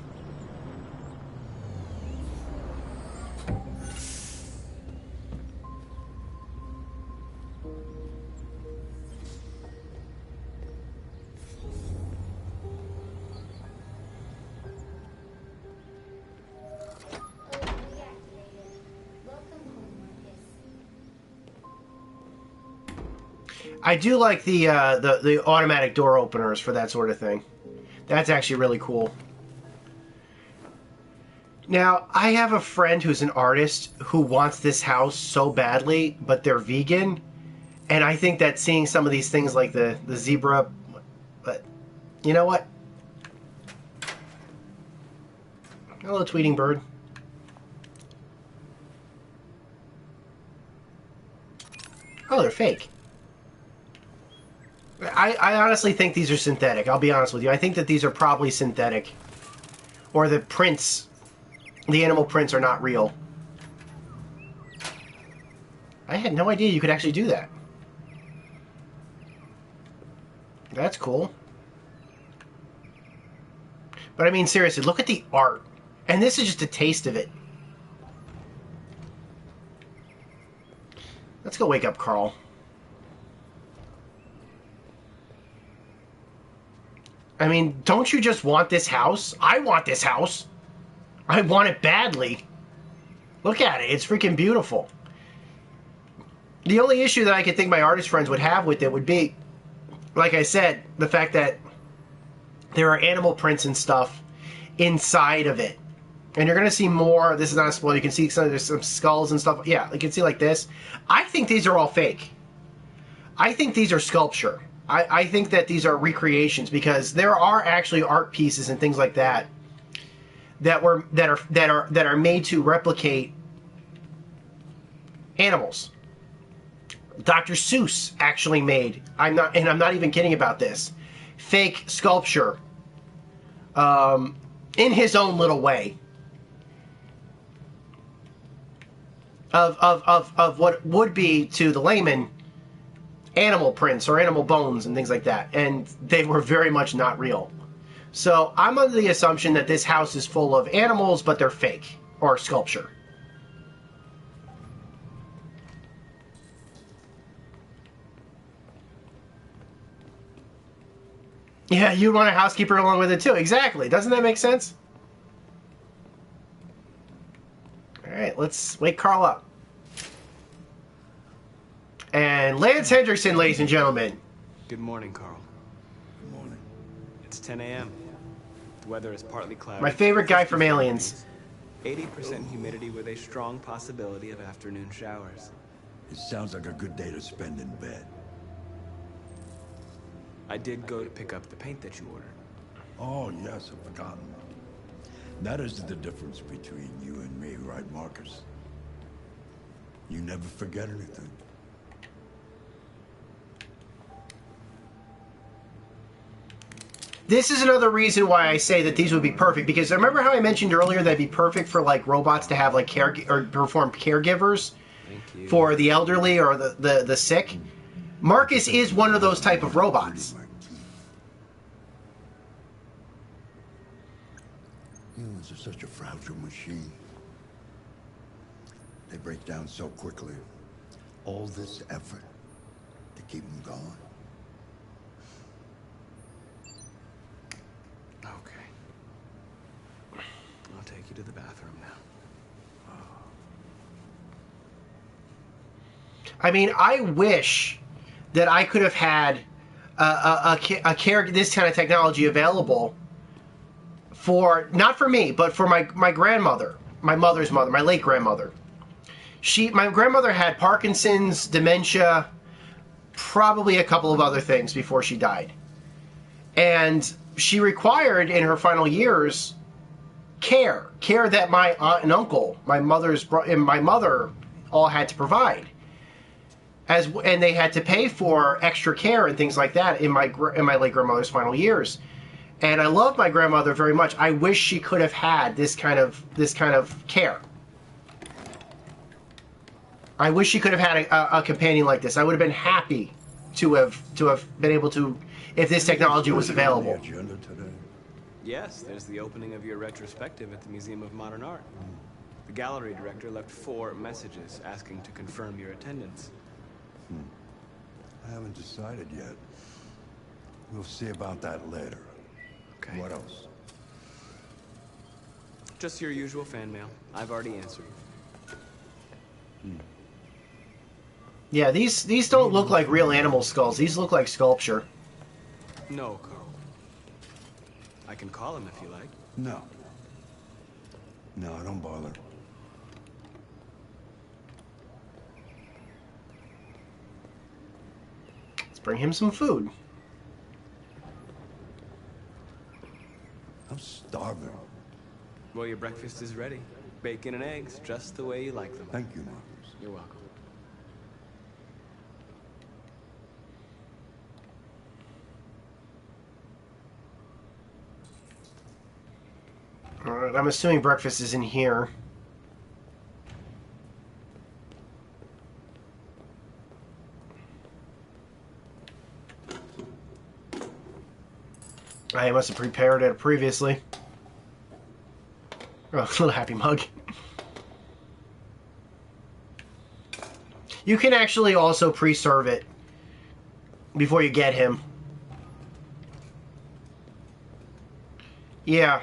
I do like the automatic door openers for that sort of thing. That's actually really cool. Now, I have a friend who's an artist who wants this house so badly, but they're vegan. And I think that seeing some of these things like the zebra... But, you know what? Hello, tweeting bird. Oh, they're fake. I honestly think these are synthetic. I'll be honest with you. I think that these are probably synthetic. Or the prints, the animal prints are not real. I had no idea you could actually do that. That's cool. But I mean, seriously, look at the art. And this is just a taste of it. Let's go wake up Carl. I mean, don't you just want this house? I want this house. I want it badly. Look at it. It's freaking beautiful. The only issue that I could think my artist friends would have with it would be, like I said, the fact that there are animal prints and stuff inside of it. And you're going to see more. This is not a spoiler. You can see there's some skulls and stuff. Yeah, you can see like this. I think these are all fake. I think these are sculpture. I think that these are recreations because there are actually art pieces and things like that that are made to replicate animals. Dr. Seuss actually made, I'm not even kidding about this, fake sculpture in his own little way of what would be to the layman animal prints or animal bones and things like that, and they were very much not real. So I'm under the assumption that this house is full of animals, but they're fake or sculpture. Yeah, you'd want a housekeeper along with it too. Exactly. Doesn't that make sense? All right, let's wake Carl up. And Lance Hendrickson, ladies and gentlemen. Good morning, Carl. Good morning. It's 10 a.m. The weather is partly cloudy. My favorite guy from Aliens. 80% humidity with a strong possibility of afternoon showers. It sounds like a good day to spend in bed. I did go to pick up the paint that you ordered. Oh, yes, I've forgotten. That is the difference between you and me, right, Marcus? You never forget anything. This is another reason why I say that these would be perfect, because remember how I mentioned earlier that'd be perfect for like robots to have like care or perform caregivers for the elderly or the sick. Marcus is one of those type of robots. Humans are such a fragile machine. They break down so quickly. All this effort to keep them going. Okay. I'll take you to the bathroom now. I mean, I wish that I could have had a care this kind of technology available for, not for me, but for my grandmother, my mother's mother, my late grandmother. My grandmother had Parkinson's, dementia, probably a couple of other things before she died. And she required in her final years care that my aunt and uncle, my mother all had to provide. And they had to pay for extra care and things like that in my late grandmother's final years. And I love my grandmother very much. I wish she could have had this kind of care. I wish she could have had a companion like this. I would have been happy to have been able to, if this technology was available. Yes, there's the opening of your retrospective at the Museum of Modern Art. The gallery director left 4 messages asking to confirm your attendance. I haven't decided yet. We'll see about that later. Okay. What else? Just your usual fan mail. I've already answered. Yeah, these don't look like real animal skulls. These look like sculpture. No, Carl. I can call him if you like. No. No, don't bother. Let's bring him some food. I'm starving. Well, your breakfast is ready. Bacon and eggs, just the way you like them. Thank you, Marcus. You're welcome. Alright, I'm assuming breakfast is in here. I must have prepared it previously. Oh, little happy mug. You can actually also pre-serve it before you get him. Yeah.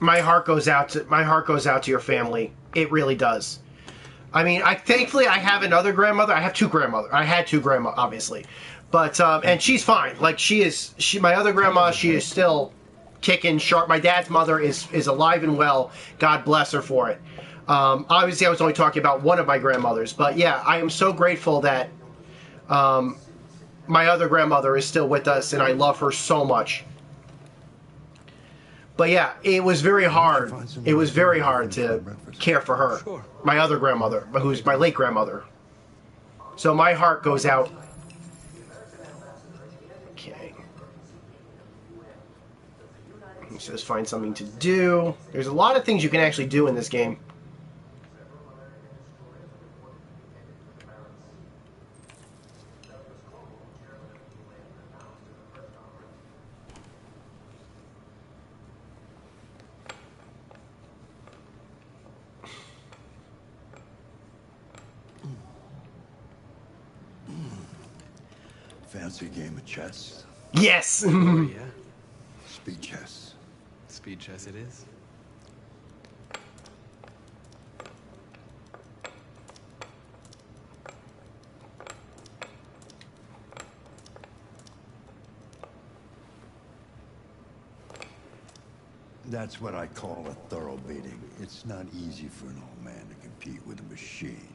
My heart goes out to your family. It really does. I mean, thankfully I have another grandmother. I have 2 grandmothers. I had 2 grandma, obviously. But and she's fine. Like my other grandma, she is still kicking sharp. My dad's mother is alive and well. God bless her for it. Obviously, I was only talking about one of my grandmothers, but yeah, I am so grateful that my other grandmother is still with us, and I love her so much. But yeah, it was very hard. It was very hard to care for her. Sure. My other grandmother, who's my late grandmother. So my heart goes out. Okay. He says find something to do. There's a lot of things you can actually do in this game. Fancy game of chess? Yes! Oh, yeah. Speed chess. Speed chess it is. That's what I call a thorough beating. It's not easy for an old man to compete with a machine.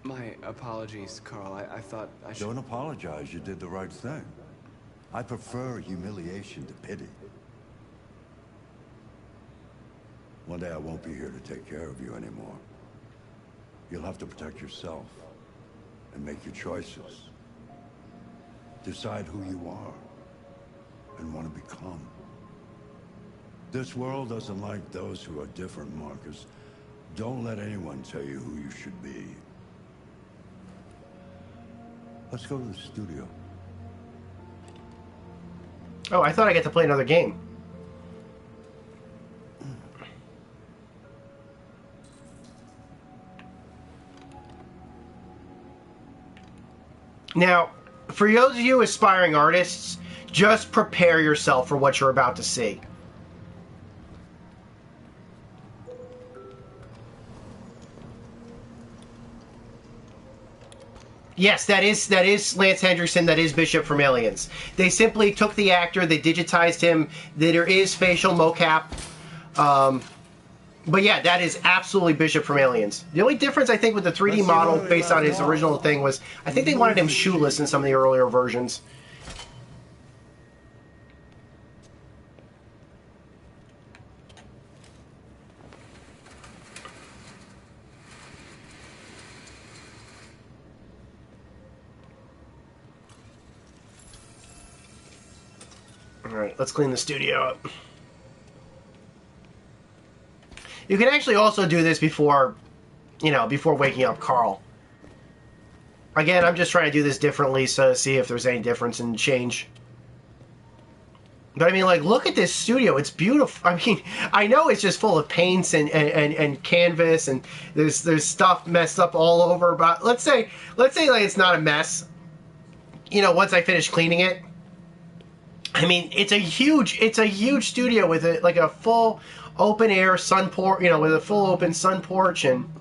My apologies, Carl. I thought I should... Don't apologize. You did the right thing. I prefer humiliation to pity. One day I won't be here to take care of you anymore. You'll have to protect yourself and make your choices. Decide who you are and want to become. This world doesn't like those who are different, Marcus. Don't let anyone tell you who you should be. Let's go to the studio. Oh, I thought I get to play another game. Now, for those of you aspiring artists, just prepare yourself for what you're about to see. Yes, that is Lance Hendrickson. That is Bishop from Aliens. They simply took the actor, they digitized him. There is facial mocap, but yeah, that is absolutely Bishop from Aliens. The only difference I think with the 3D model based on his original thing was I think they wanted him shoeless in some of the earlier versions. Alright, let's clean the studio up. You can actually also do this before, before waking up Carl. Again, I'm just trying to do this differently so to see if there's any difference in change. But I mean, like, look at this studio. It's beautiful. I mean, I know it's just full of paints and canvas and there's stuff messed up all over, but let's say like it's not a mess. Once I finish cleaning it. I mean, it's a huge studio with like a full open air sun porch, with a full open sun porch and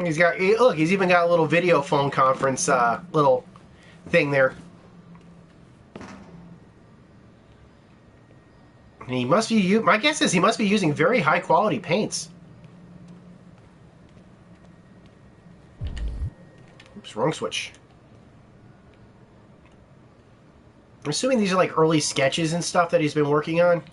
he's even got a little video phone conference little thing there. And he must be, my guess is he must be using very high quality paints. Oops, wrong switch. I'm assuming these are like early sketches and stuff that he's been working on.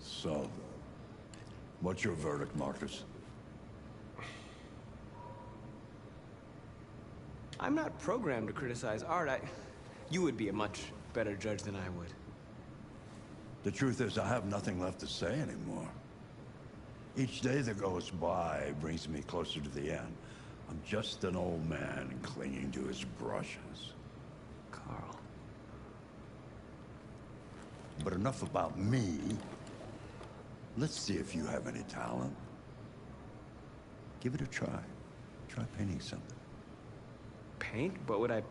So, what's your verdict, Marcus? I'm not programmed to criticize art. You would be a much better judge than I would. The truth is, I have nothing left to say anymore. Each day that goes by brings me closer to the end. I'm just an old man clinging to his brushes. Carl. But enough about me. Let's see if you have any talent. Give it a try. Try painting something. Paint? What would I...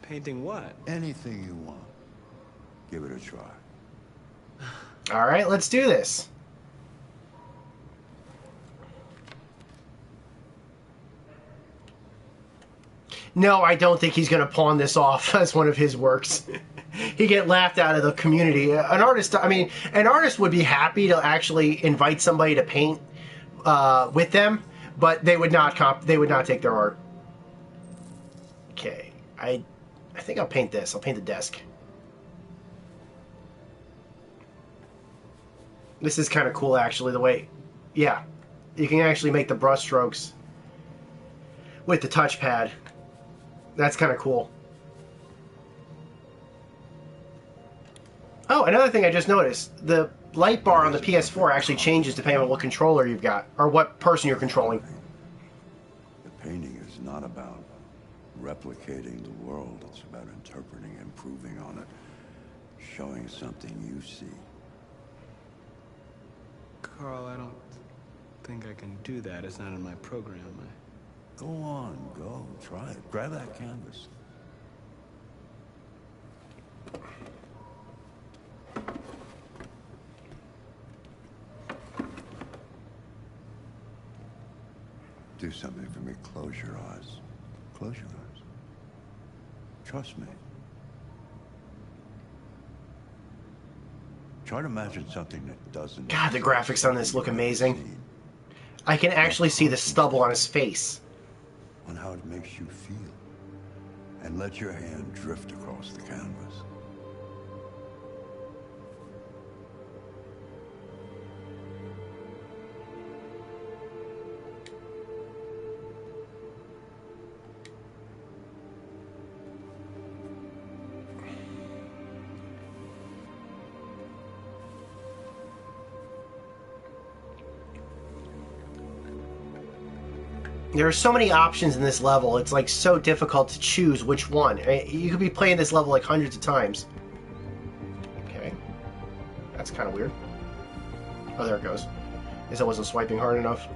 Painting what? Anything you want. Give it a try. Alright, let's do this. No, I don't think he's going to pawn this off as one of his works. He'd get laughed out of the community. An artist would be happy to actually invite somebody to paint with them, but they would not take their art. Okay, I think I'll paint this. I'll paint the desk. This is kind of cool, actually, the way... Yeah, you can actually make the brush strokes with the touchpad. That's kind of cool. Oh, another thing I just noticed. The light bar on the PS4 actually changes depending on what controller you've got, or what person you're controlling. The painting is not about replicating the world. It's about interpreting, improving on it, showing something you see. Carl, I don't think I can do that. It's not in my program. Go on, go. Try it. Grab that canvas. Do something for me. Close your eyes. Close your eyes. Trust me. Try to imagine something that doesn't... God, the graphics on this look amazing. I can actually see the stubble on his face. On how it makes you feel. And let your hand drift across the canvas. There are so many options in this level, it's like so difficult to choose which one. You could be playing this level like hundreds of times. Okay. That's kind of weird. Oh, there it goes. I guess I wasn't swiping hard enough.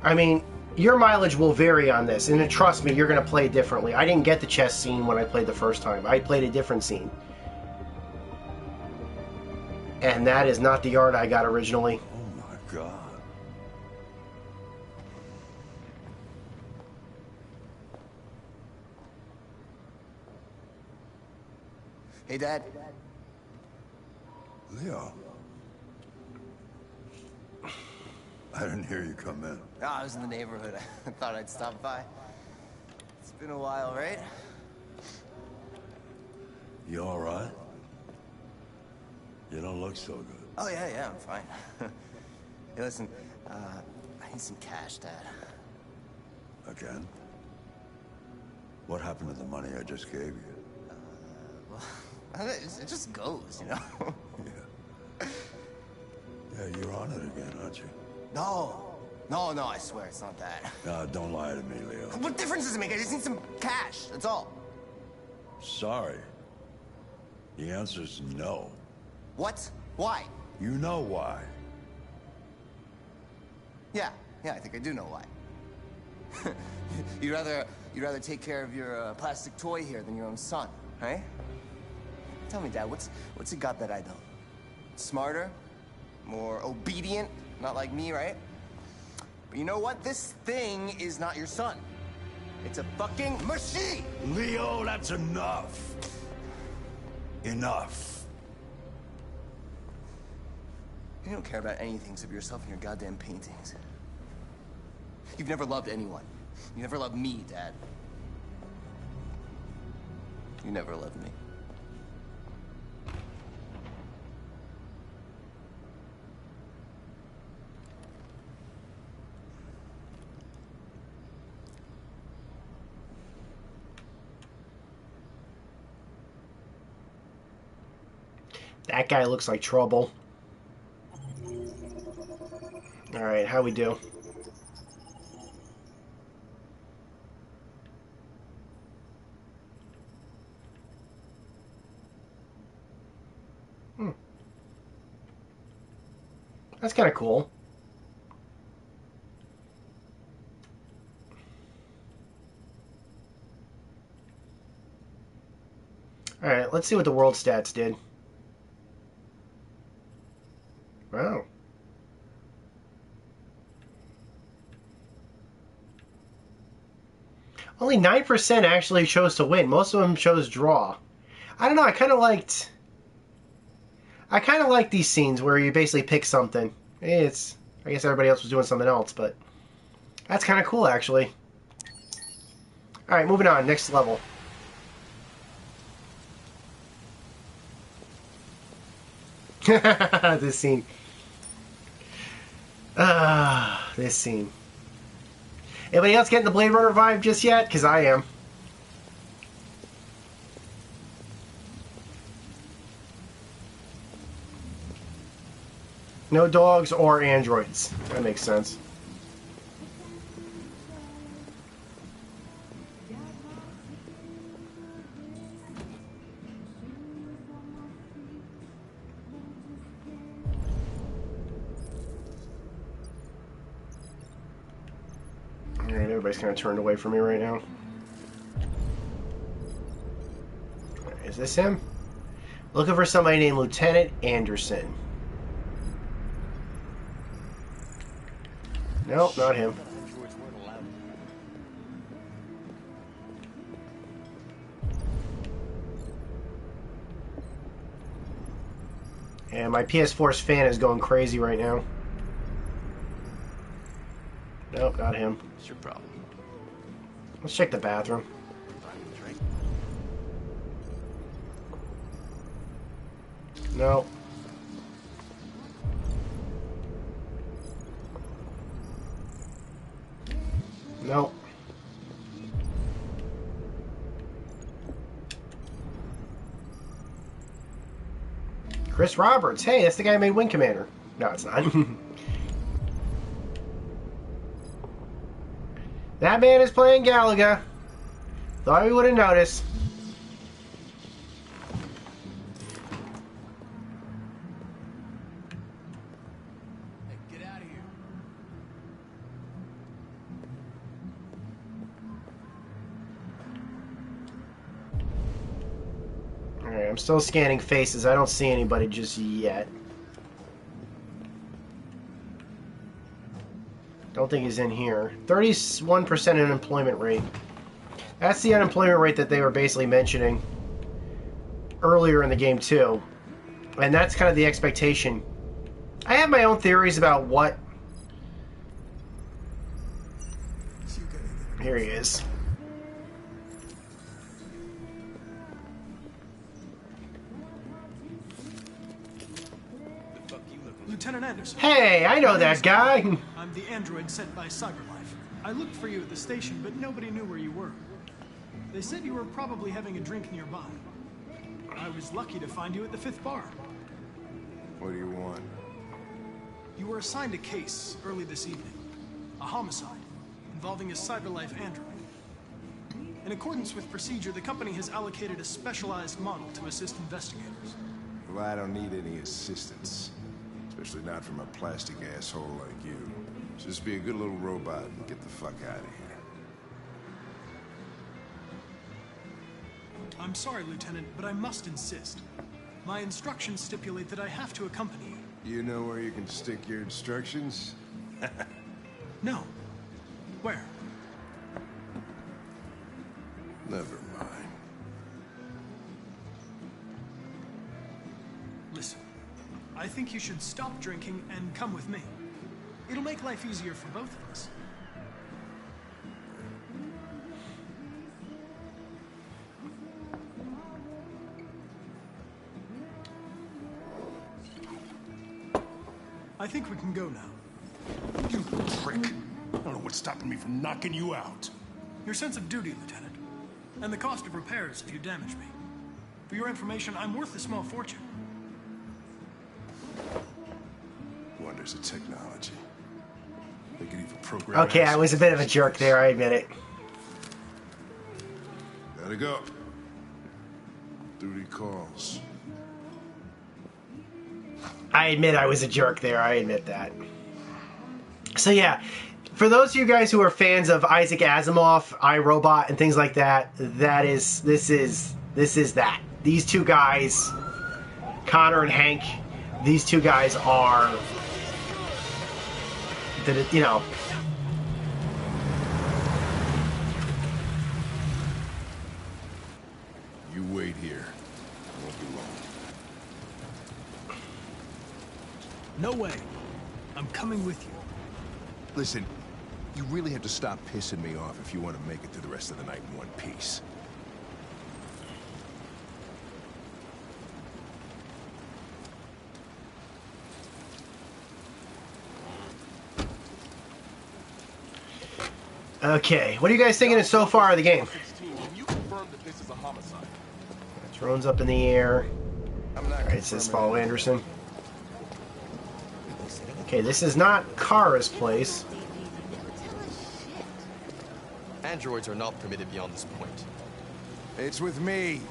I mean, your mileage will vary on this, and trust me, you're going to play differently. I didn't get the chess scene when I played the first time. I played a different scene. And that is not the art I got originally. Oh my God. Hey, Dad. Leo. I didn't hear you come in. Oh, I was in the neighborhood. I thought I'd stop by. It's been a while, right? You all right? You don't look so good. Oh, yeah, I'm fine. Hey, listen, I need some cash, Dad. Again? What happened to the money I just gave you? Well, it just goes, you know? Yeah, you're on it again, aren't you? No, I swear it's not that. No, don't lie to me, Leo. What difference does it make? I just need some cash, that's all. Sorry. The answer's no. What? Why? You know why. Yeah, I think I do know why. You'd rather take care of your plastic toy here than your own son, right? Tell me, Dad, what's it got that I don't? Smarter? More obedient? Not like me, right? But you know what? This thing is not your son. It's a fucking machine! Leo, that's enough. Enough. You don't care about anything except yourself and your goddamn paintings. You've never loved anyone. You never loved me, Dad. You never loved me. That guy looks like trouble. Alright, how we do? That's kind of cool. Alright, let's see what the world stats did. Wow. Only 9% actually chose to win. Most of them chose draw. I don't know, I kind of liked these scenes where you basically pick something. I guess everybody else was doing something else, but that's kind of cool, actually. Alright, moving on. Next level. This scene. This scene. Anybody else getting the Blade Runner vibe just yet? Because I am. No dogs or androids. That makes sense. Everybody's kind of turned away from me right now. Is this him? Looking for somebody named Lieutenant Anderson. Nope, not him. And my PS4's fan is going crazy right now. Nope, not him. What's your problem? Let's check the bathroom. No. No. Chris Roberts. Hey, that's the guy who made Wing Commander. No, it's not. That man is playing Galaga. Thought we would have noticed. Get out of here. Alright, I'm still scanning faces. I don't see anybody just yet. Don't think he's in here. 31% unemployment rate. That's the unemployment rate that they were basically mentioning earlier in the game too. And that's kind of the expectation. I have my own theories about what... Here he is. Lieutenant Anderson. Hey, I know that guy. I'm the android sent by CyberLife. I looked for you at the station, but nobody knew where you were. They said you were probably having a drink nearby. I was lucky to find you at the 5th bar. What do you want? You were assigned a case early this evening. A homicide involving a CyberLife android. In accordance with procedure, the company has allocated a specialized model to assist investigators. Well, I don't need any assistance. Especially not from a plastic asshole like you. Just be a good little robot and get the fuck out of here. I'm sorry, Lieutenant, but I must insist. My instructions stipulate that I have to accompany you. You know where you can stick your instructions? No. Where? Never mind. Listen, I think you should stop drinking and come with me. It'll make life easier for both of us. I think we can go now. You prick. I don't know what's stopping me from knocking you out. Your sense of duty, Lieutenant. And the cost of repairs if you damage me. For your information, I'm worth a small fortune. Wonders of technology. They could even program. Okay, I was a bit of a jerk there, I admit it. Gotta go. Duty calls. I admit I was a jerk there, I admit that. So yeah, for those of you guys who are fans of Isaac Asimov, iRobot, and things like that, this is that. These two guys, Connor and Hank, these two guys are, you know. You wait here. It won't be long. No way. I'm coming with you. Listen, you really have to stop pissing me off if you want to make it through the rest of the night in one piece. Okay, what are you guys thinking so far of the game? You confirm that this is a homicide. Drones up in the air. Alright, it says follow Anderson. Okay, this is not Kara's place. Androids are not permitted beyond this point. It's with me.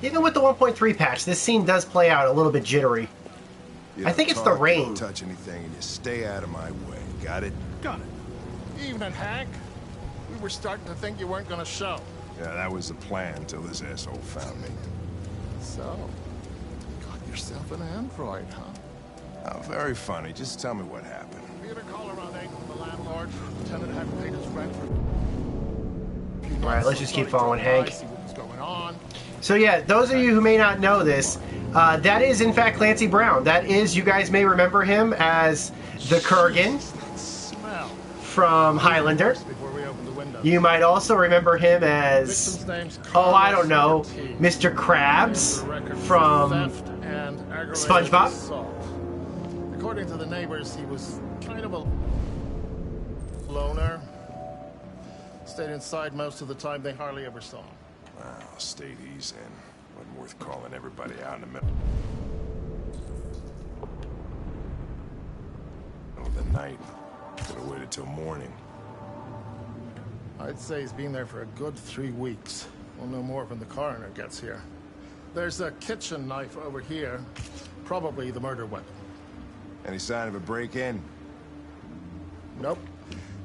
Even with the 1.3 patch, this scene does play out a little bit jittery. I think it's the rain. Don't touch anything and you stay out of my way. Got it? Got it. Evening, Hank. We were starting to think you weren't gonna show. Yeah, that was the plan until this asshole found me. So, got yourself an android, huh? Oh, very funny. Just tell me what happened. We had a call around 8 from the landlord. The tenant hadn't paid his rent for... Alright, let's just keep following Hank. See what was going on. So yeah, those of you who may not know this, that is in fact Clancy Brown. That is, you guys may remember him as the Kurgan from Highlander. You might also remember him as, oh, I don't know, Mr. Krabs from SpongeBob. According to the neighbors, he was kind of a loner. Stayed inside most of the time. They hardly ever saw him. Wow, stayed easy and wasn't worth calling everybody out in the middle of the night. Could have waited till morning. I'd say he's been there for a good 3 weeks. We'll know more when the coroner gets here. There's a kitchen knife over here. Probably the murder weapon. Any sign of a break-in? Nope.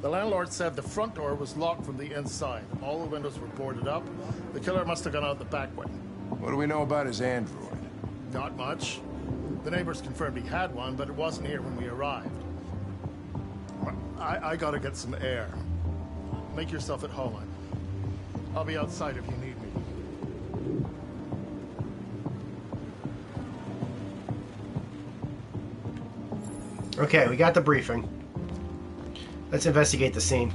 The landlord said the front door was locked from the inside. All the windows were boarded up. The killer must have gone out the back way. What do we know about his android? Not much. The neighbors confirmed he had one, but it wasn't here when we arrived. I gotta get some air. Make yourself at home. I'll be outside if you need me. Okay, we got the briefing. Let's investigate the scene.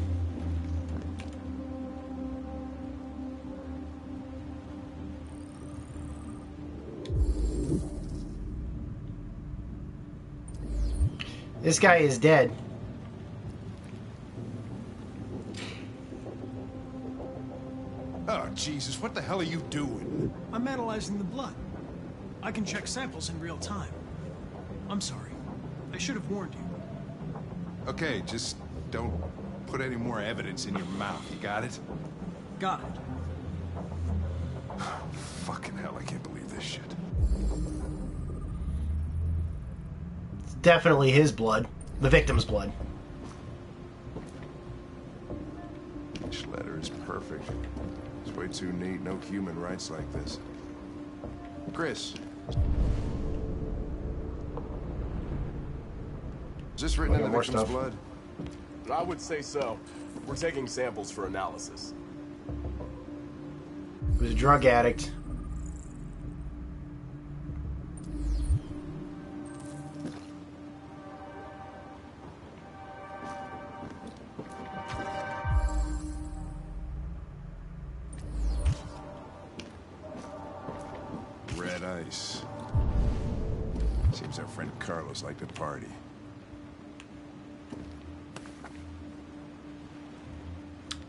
This guy is dead. Oh, Jesus, what the hell are you doing? I'm analyzing the blood. I can check samples in real time. I'm sorry. I should have warned you. Okay, just don't put any more evidence in your mouth, you got it? Got it. Fucking hell, I can't believe this shit. It's definitely his blood. The victim's blood. Each letter is perfect. It's way too neat. No human writes like this. Chris. Is this written in the victim's blood? I would say so. We're taking samples for analysis. He was a drug addict. Red ice. Seems our friend Carlos liked to party.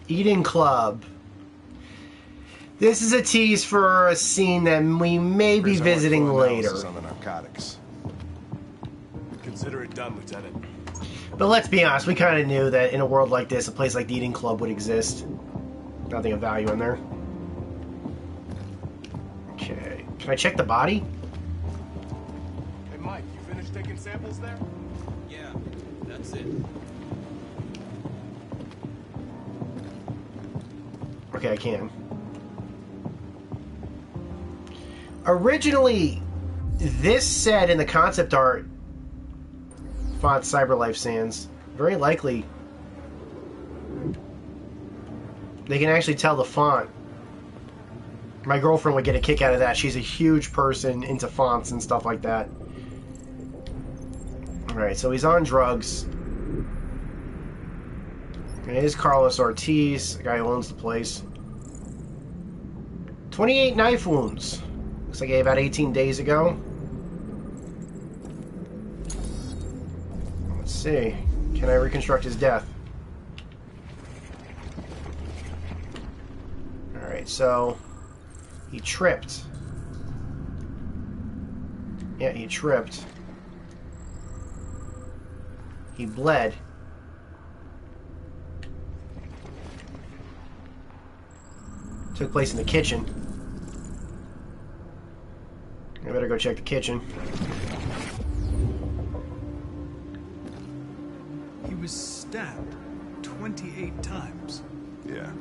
Eating Club. This is a tease for a scene that we may be visiting later. On the narcotics. Consider it done, Lieutenant. But let's be honest, we kind of knew that in a world like this, a place like the Eating Club would exist. Nothing of value in there. Okay. Can I check the body? Hey, Mike, you finished taking samples there? Yeah, that's it. Okay, I can. Originally, this said in the concept art, font Cyberlife Sans, very likely they can actually tell the font. My girlfriend would get a kick out of that. She's a huge person into fonts and stuff like that. Alright, so he's on drugs. And it is Carlos Ortiz, the guy who owns the place. 28 knife wounds. Looks like he had about 18 days ago. Let's see. Can I reconstruct his death? Alright, so he tripped. Yeah, he tripped. He bled. Took place in the kitchen. I better go check the kitchen. was stabbed 28 times. Yeah.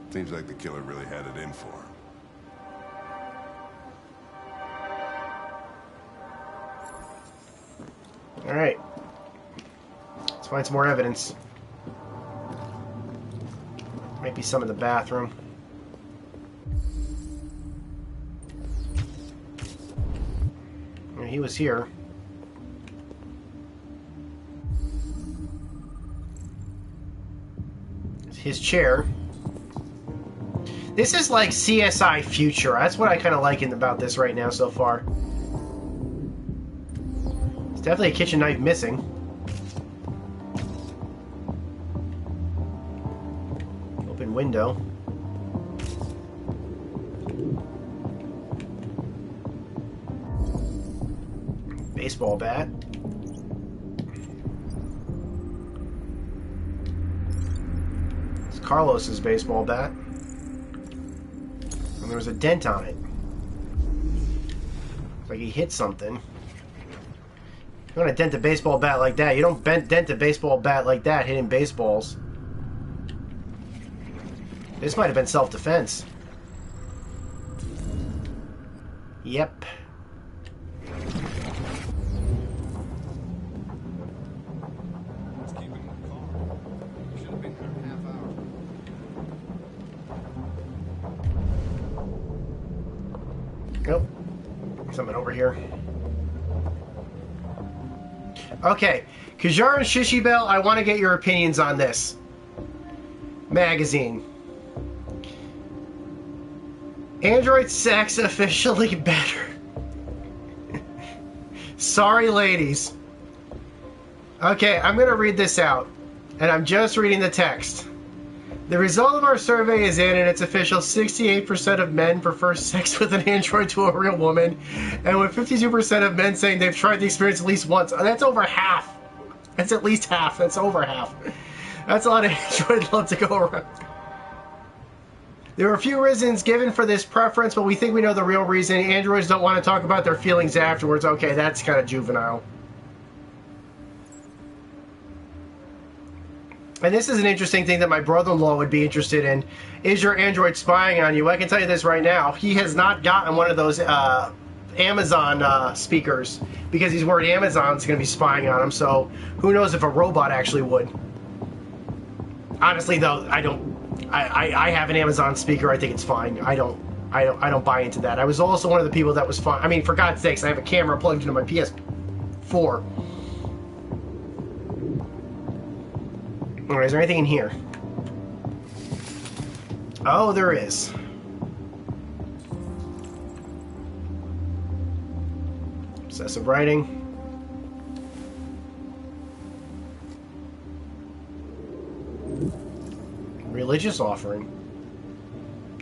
Seems like the killer really had it in for him. Alright. Let's find some more evidence. Might be some in the bathroom. He was here. It's his chair. This is like CSI Future. That's what I kind of like about this right now so far. There's definitely a kitchen knife missing. Open window. Baseball bat. It's Carlos's baseball bat. And there was a dent on it. It's like he hit something. You want to dent a baseball bat like that. You don't dent a baseball bat like that hitting baseballs. This might have been self-defense. Yep. Nope. Something over here. Okay. Kajar and Shishibel, I want to get your opinions on this. Magazine. Android sex officially better. Sorry, ladies. Okay, I'm going to read this out. And I'm just reading the text. The result of our survey is in, and it's official. 68% of men prefer sex with an android to a real woman, and with 52% of men saying they've tried the experience at least once. That's over half. That's at least half. That's over half. That's a lot of android love to go around. There are a few reasons given for this preference, but we think we know the real reason. Androids don't want to talk about their feelings afterwards. Okay, that's kind of juvenile. And this is an interesting thing that my brother-in-law would be interested in. Is your Android spying on you? I can tell you this right now. He has not gotten one of those Amazon speakers because he's worried Amazon's going to be spying on him. So who knows if a robot actually would. Honestly, though, I have an Amazon speaker. I think it's fine. I don't buy into that. I was also one of the people that was fine. I mean, for God's sakes, I have a camera plugged into my PS4. Alright, is there anything in here? Oh, there is. Obsessive writing. Religious offering.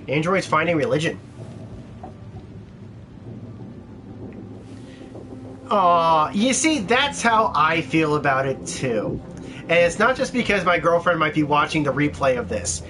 Androids finding religion. Aw, you see, that's how I feel about it too. And it's not just because my girlfriend might be watching the replay of this.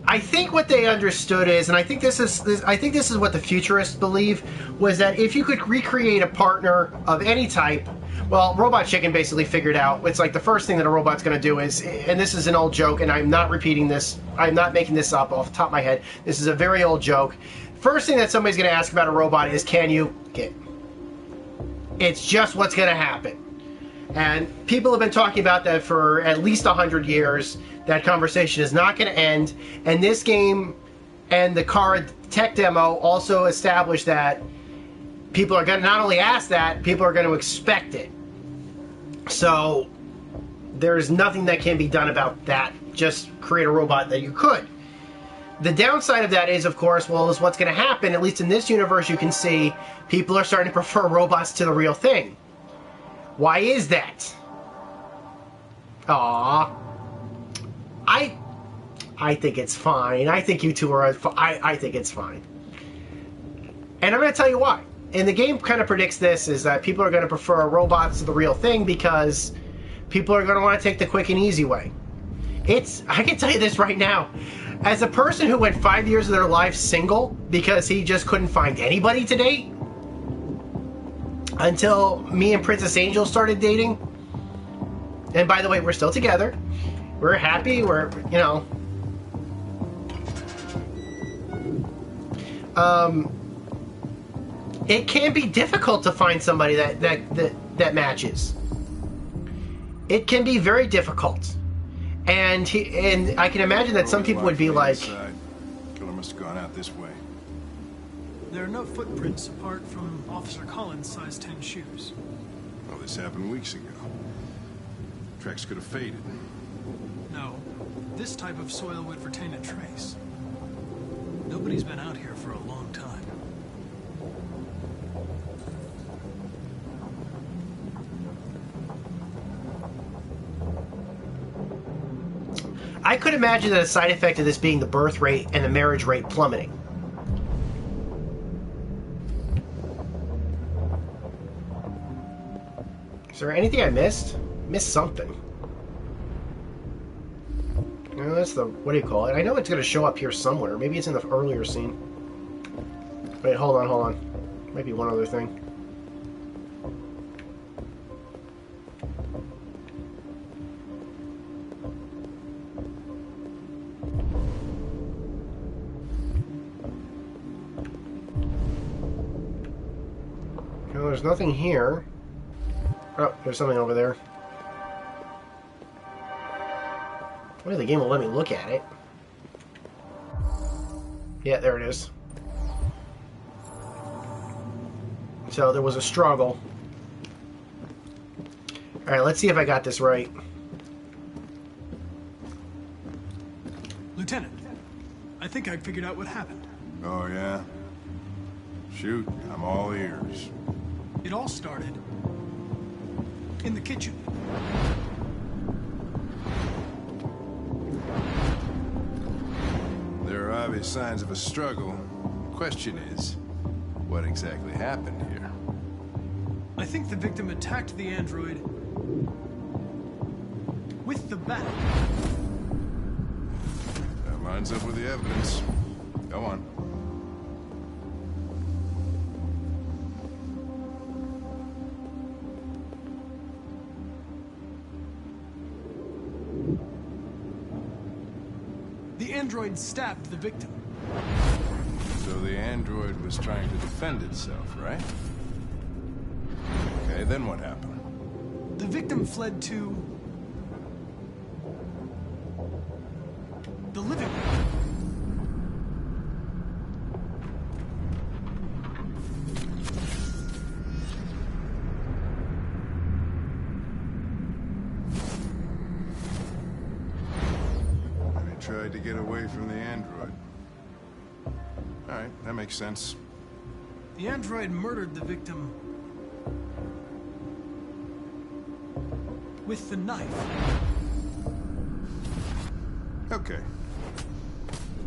I think what they understood is, and I think this is what the futurists believe, was that if you could recreate a partner of any type, well, Robot Chicken basically figured out, it's like the first thing that a robot's going to do is, and this is an old joke, and I'm not repeating this, I'm not making this up off the top of my head, this is a very old joke. First thing that somebody's going to ask about a robot is, can you get? It's just what's going to happen. And people have been talking about that for at least 100 years. That conversation is not going to end. And this game and the car tech demo also established that people are going to not only ask that, people are going to expect it. So there's nothing that can be done about that. Just create a robot that you could. The downside of that is, of course, well, is what's going to happen, at least in this universe, you can see people are starting to prefer robots to the real thing. Why is that? Aww. I think it's fine. I think you two are... I think it's fine. And I'm going to tell you why. And the game kind of predicts this, is that people are going to prefer robots to the real thing because people are going to want to take the quick and easy way. I can tell you this right now. As a person who went 5 years of their life single because he just couldn't find anybody to date, until me and Princess Angel started dating, And by the way, we're still together. We're happy. We're, you know. It can be difficult to find somebody that matches. It can be very difficult. And I can imagine that some people would be like, Killer must have gone out this way. There are no footprints apart from Officer Collins' size 10 shoes. Well, this happened weeks ago. Tracks could have faded. No, this type of soil would retain a trace. Nobody's been out here for a long time. I could imagine that a side effect of this being the birth rate and the marriage rate plummeting. Is there anything I missed? Missed something. No, that's the, what do you call it? I know it's going to show up here somewhere. Maybe it's in the earlier scene. Wait, hold on. Might be one other thing. No, there's nothing here. Oh, there's something over there. Well, the game will let me look at it. Yeah, there it is. So there was a struggle. Alright, let's see if I got this right. Lieutenant, I think I figured out what happened. Oh, yeah? Shoot, I'm all ears. It all started in the kitchen. There are obvious signs of a struggle. Question is, what exactly happened here? I think the victim attacked the android with the bat. That lines up with the evidence. Go on. The android stabbed the victim. So the android was trying to defend itself, right? Okay, then what happened? The victim fled to the living room. Tried to get away from the android. Alright, that makes sense. The android murdered the victim with the knife. Okay.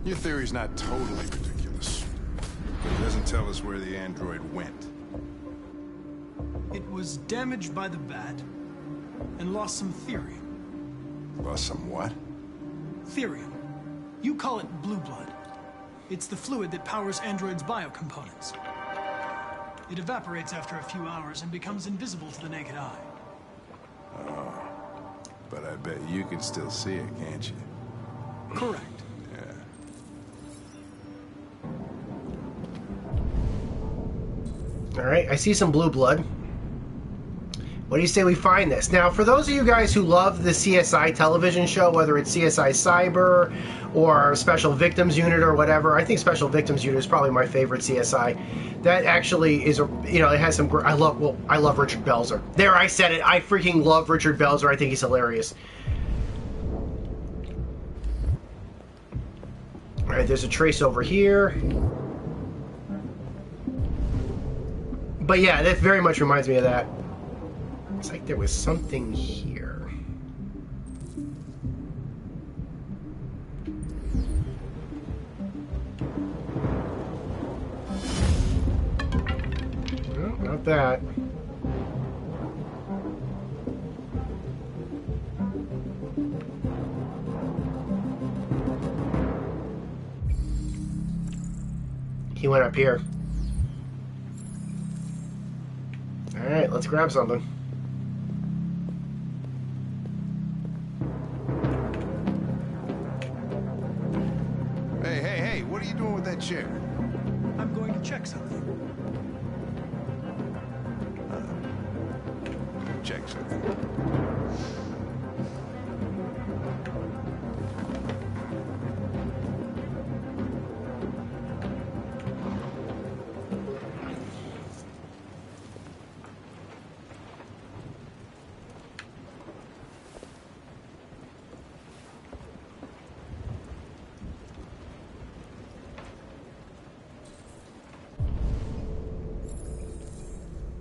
Your theory's not totally ridiculous. But it doesn't tell us where the android went. It was damaged by the bat and lost some therium. Lost some what? Therium. You call it blue blood. It's the fluid that powers androids' biocomponents. It evaporates after a few hours and becomes invisible to the naked eye. Oh. But I bet you can still see it, can't you? Correct. Yeah. Alright, I see some blue blood. What do you say we find this? Now, for those of you guys who love the CSI television show, whether it's CSI Cyber or Special Victims Unit or whatever, I think Special Victims Unit is probably my favorite CSI. That actually is a, you know, it has some. I love Richard Belzer. There, I said it. I freaking love Richard Belzer. I think he's hilarious. All right, there's a trace over here. But yeah, that very much reminds me of that. It's like there was something here. No, not that. He went up here. All right, let's grab something. rejection.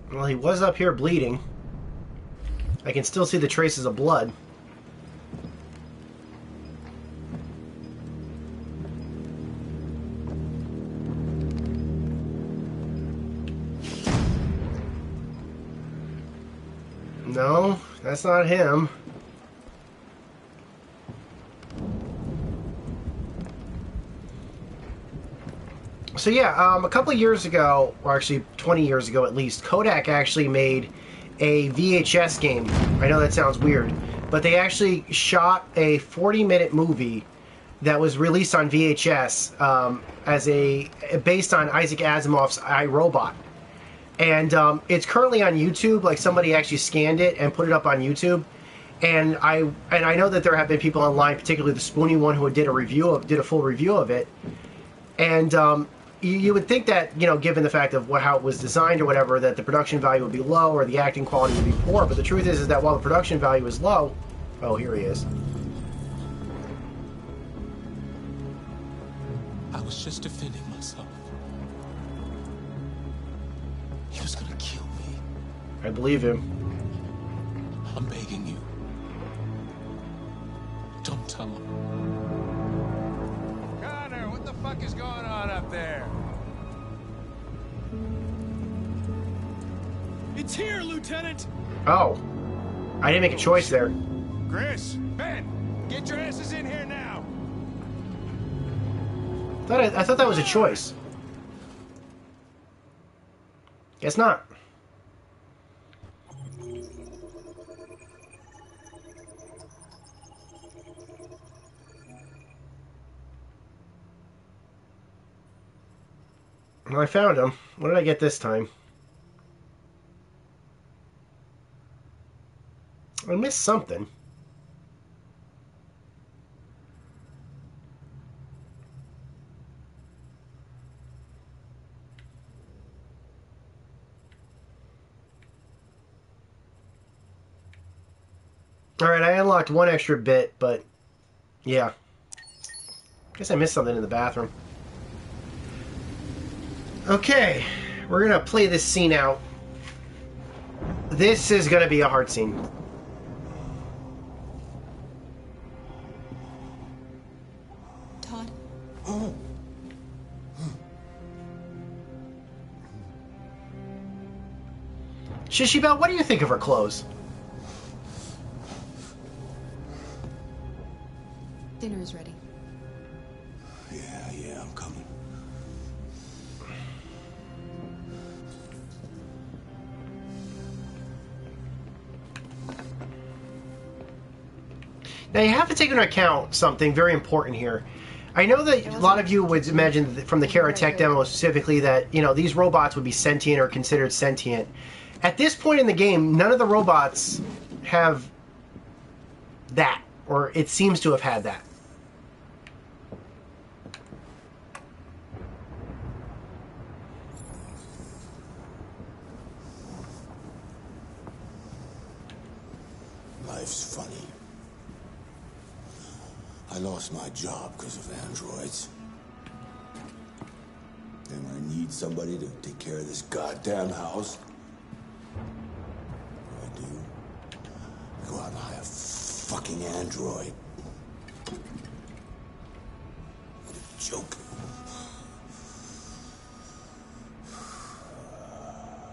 Well, he was up here bleeding. I can still see the traces of blood. No, that's not him. So yeah, a couple of years ago, or actually 20 years ago at least, Kodak actually made a VHS game. I know that sounds weird, but they actually shot a 40-minute movie that was released on VHS based on Isaac Asimov's I, Robot. And it's currently on YouTube. Like, somebody actually scanned it and put it up on YouTube. And I know that there have been people online, particularly the Spoony one, who did a full review of it. And you would think that, you know, given the fact of how it was designed or whatever, that the production value would be low or the acting quality would be poor. But the truth is that while the production value is low, oh, here he is. I was just defending myself. He was gonna kill me. I believe him. I'm begging you. Don't tell him. Connor, what the fuck is going on up there? It's here, Lieutenant! Oh. I didn't make a choice there. Chris, Ben, get your asses in here now! I thought that was a choice. Guess not. Well, I found him. What did I get this time? I missed something. Alright, I unlocked one extra bit, but yeah. Guess I missed something in the bathroom. Okay, we're gonna play this scene out. This is gonna be a hard scene. Todd? Shishibel, what do you think of her clothes? Dinner is ready. Yeah, I'm coming. Now you have to take into account something very important here. I know that a lot of you would imagine from the Kara Tech demo specifically that, you know, these robots would be sentient or considered sentient. At this point in the game, none of the robots have that, or it seems to have had that. Life's funny. I lost my job because of androids. And when I need somebody to take care of this goddamn house, what do? I go out and hire a fucking android. What a joke.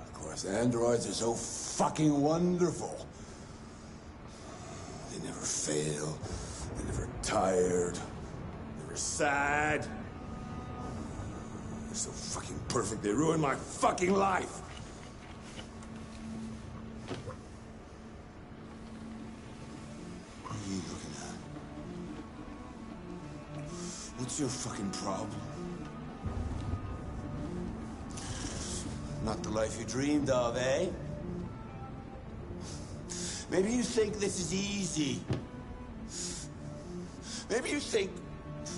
Of course, androids are so fucking wonderful. They never fail. They're never tired. Never sad. They're so fucking perfect. They ruined my fucking life. What are you looking at? What's your fucking problem? Not the life you dreamed of, eh? Maybe you think this is easy. Maybe you think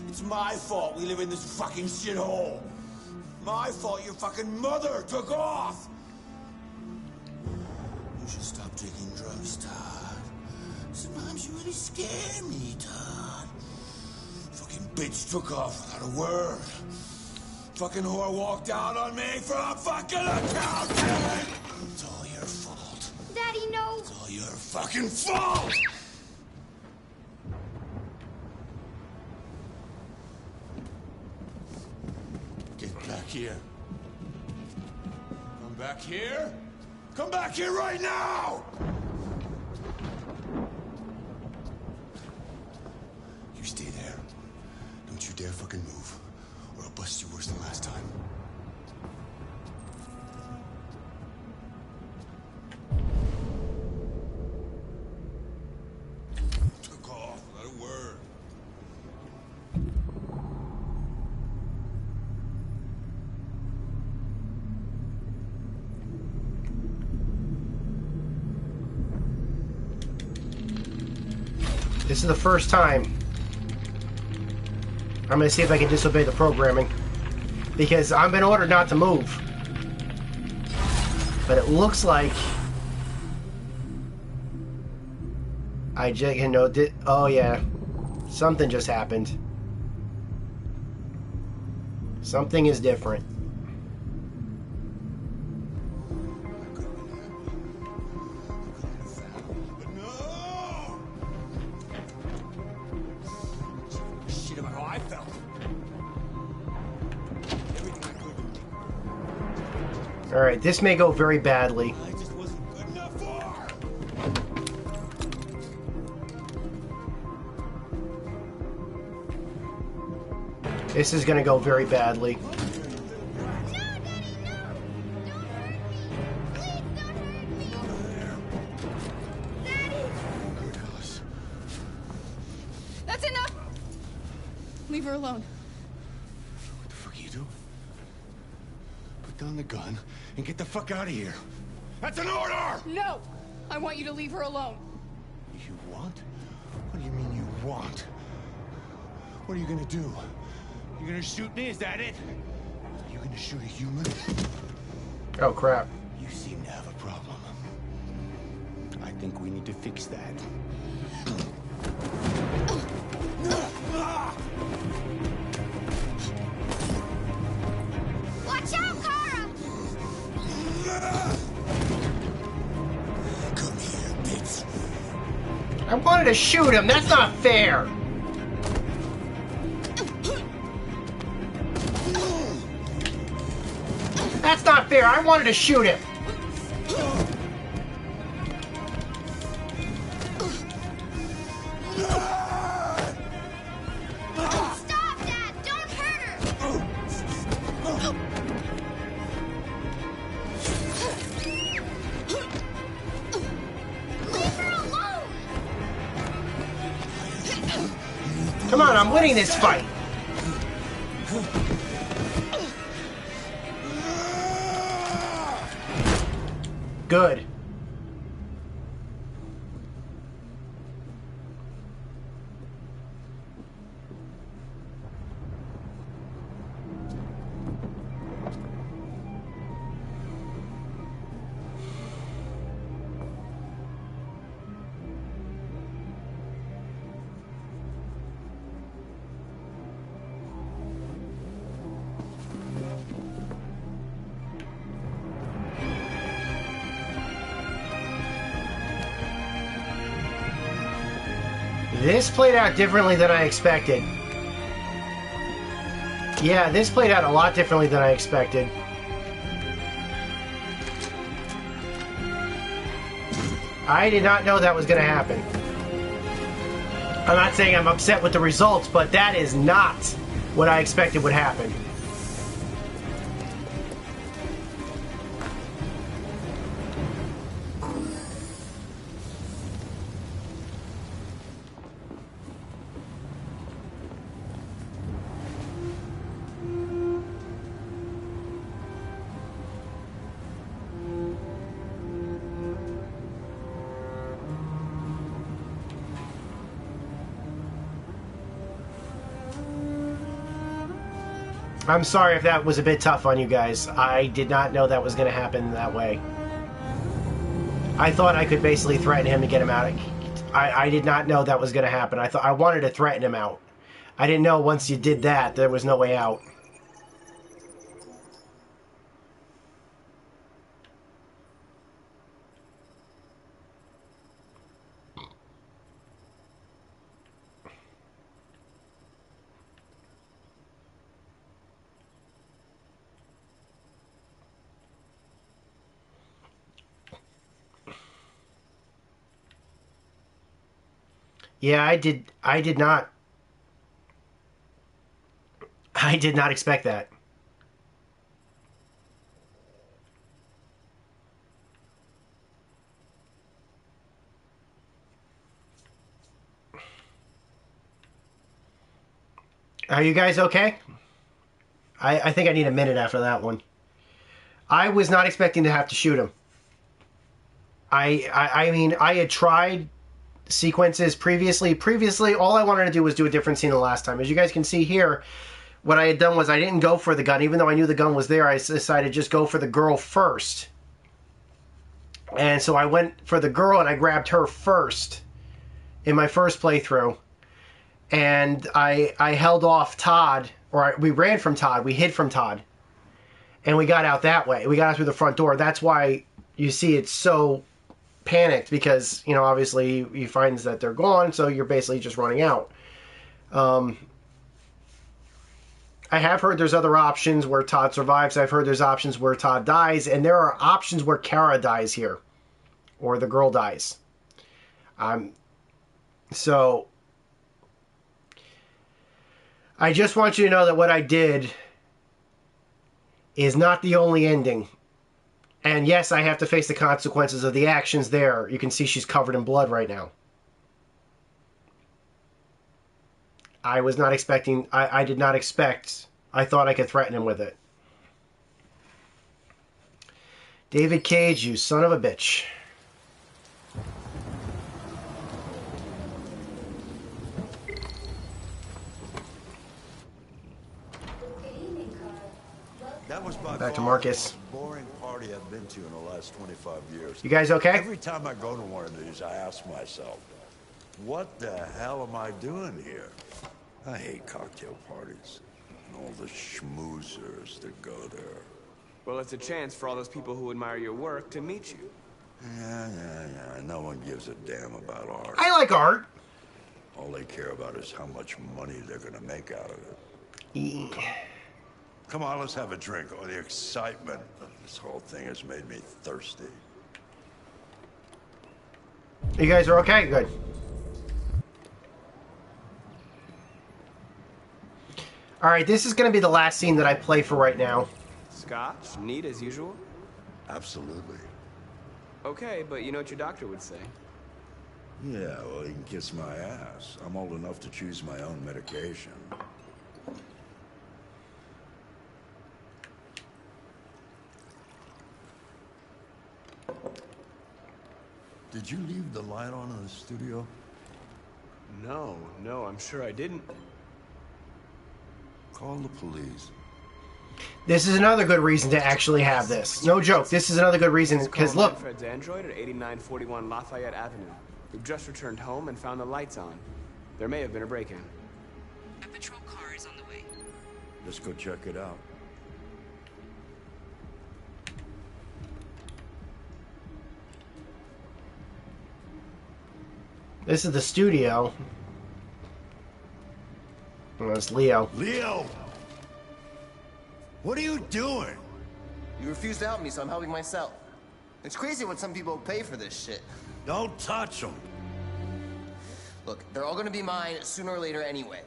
it's my fault we live in this fucking shithole. My fault your fucking mother took off. You should stop taking drugs, Todd. Sometimes you really scare me, Todd. Fucking bitch took off without a word. Fucking whore walked out on me for a fucking accountant! It's all your fault. Daddy, no! It's all your fucking fault! Get back here. Come back here? Come back here right now! You stay there. Don't you dare fucking move, or I'll bust you worse than last time. Took off without a word. This is the first time I'm going to see if I can disobey the programming, because I've been ordered not to move. But it looks like I just, you know, oh yeah, something just happened. Something is different. Shit about how I felt. Alright, this may go very badly. I just wasn't good enough for her. This is going to go very badly. That's enough! Leave her alone. What the fuck are you doing? Put down the gun and get the fuck out of here. That's an order! No! I want you to leave her alone. You want? What do you mean you want? What are you gonna do? You gonna shoot me? Is that it? Are you gonna shoot a human? Oh crap. You seem to have a problem. I think we need to fix that. Watch out, Kara! Come here, bitch. I wanted to shoot him. That's not fair. That's not fair. I wanted to shoot him. Stop, Dad! Don't hurt her! Leave her alone! Come on, I'm winning this fight. Good. This played out differently than I expected. Yeah, this played out a lot differently than I expected. I did not know that was going to happen. I'm not saying I'm upset with the results, but that is not what I expected would happen. I'm sorry if that was a bit tough on you guys. I did not know that was going to happen that way. I thought I could basically threaten him to get him out. I did not know that was going to happen. I wanted to threaten him out. I didn't know once you did that, there was no way out. Yeah, I did not expect that. Are you guys okay? I think I need a minute after that one. I was not expecting to have to shoot him. I mean, I had tried sequences previously. Previously, all I wanted to do was do a different scene the last time. As you guys can see here, what I had done was I didn't go for the gun. Even though I knew the gun was there, I decided to just go for the girl first. And so I went for the girl and I grabbed her first in my first playthrough. And I held off Todd, or we ran from Todd. We hid from Todd. And we got out that way. We got out through the front door. That's why you see it's so panicked, because, you know, obviously he finds that they're gone, so you're basically just running out. I have heard there's other options where Todd survives. I've heard there's options where Todd dies, and there are options where Kara dies here, or the girl dies. So I just want you to know that what I did is not the only ending. And yes, I have to face the consequences of the actions there. You can see she's covered in blood right now. I was not expecting... I did not expect... I thought I could threaten him with it. David Cage, you son of a bitch. That was by Back to far Marcus. the most boring party I've been to in the last 25 years. You guys okay? Every time I go to one of these, I ask myself, what the hell am I doing here? I hate cocktail parties and all the schmoozers that go there. Well, it's a chance for all those people who admire your work to meet you. Yeah. No one gives a damn about art. I like art. All they care about is how much money they're gonna make out of it. Yeah. Come on, let's have a drink. Oh, the excitement of this whole thing has made me thirsty. You guys are okay? Good. Alright, this is going to be the last scene that I play for right now. Scotch? Neat as usual? Absolutely. Okay, but you know what your doctor would say. Yeah, well, he can kiss my ass. I'm old enough to choose my own medication. Did you leave the light on in the studio? No, I'm sure I didn't. Call the police. This is another good reason to actually have this. No joke, this is another good reason, because look. Manfred's Android at 8941 Lafayette Avenue. We've just returned home and found the lights on. There may have been a break-in. A patrol car is on the way. Let's go check it out. This is the studio. Oh, it's Leo. Leo! What are you doing? You refused to help me, so I'm helping myself. It's crazy what some people pay for this shit. Don't touch them. Look, they're all gonna be mine sooner or later anyway.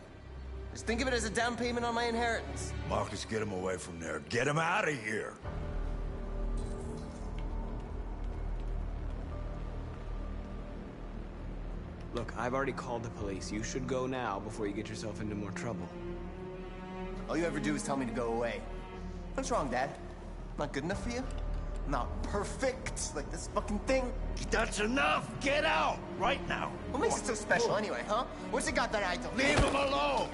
Just think of it as a down payment on my inheritance. Marcus, get him away from there. Get him out of here. Look, I've already called the police. You should go now before you get yourself into more trouble. All you ever do is tell me to go away. What's wrong, Dad? Not good enough for you? Not perfect, like this fucking thing? That's enough! Get out! Right now! What makes it so special anyway, huh? What's it got that I don't? Leave him alone!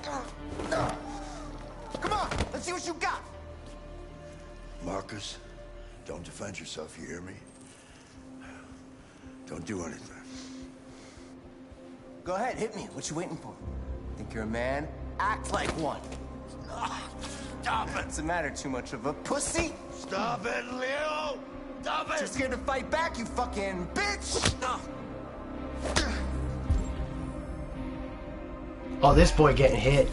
Come on, let's Let's see what you got. Marcus, don't defend yourself, you hear me? Don't do anything. Go ahead, hit me. What you waiting for? Think you're a man? Act like one. Stop it! What's the matter? Too much of a pussy? Stop it, Leo! Stop it! Too scared to fight back, you fucking bitch! Oh, this boy getting hit.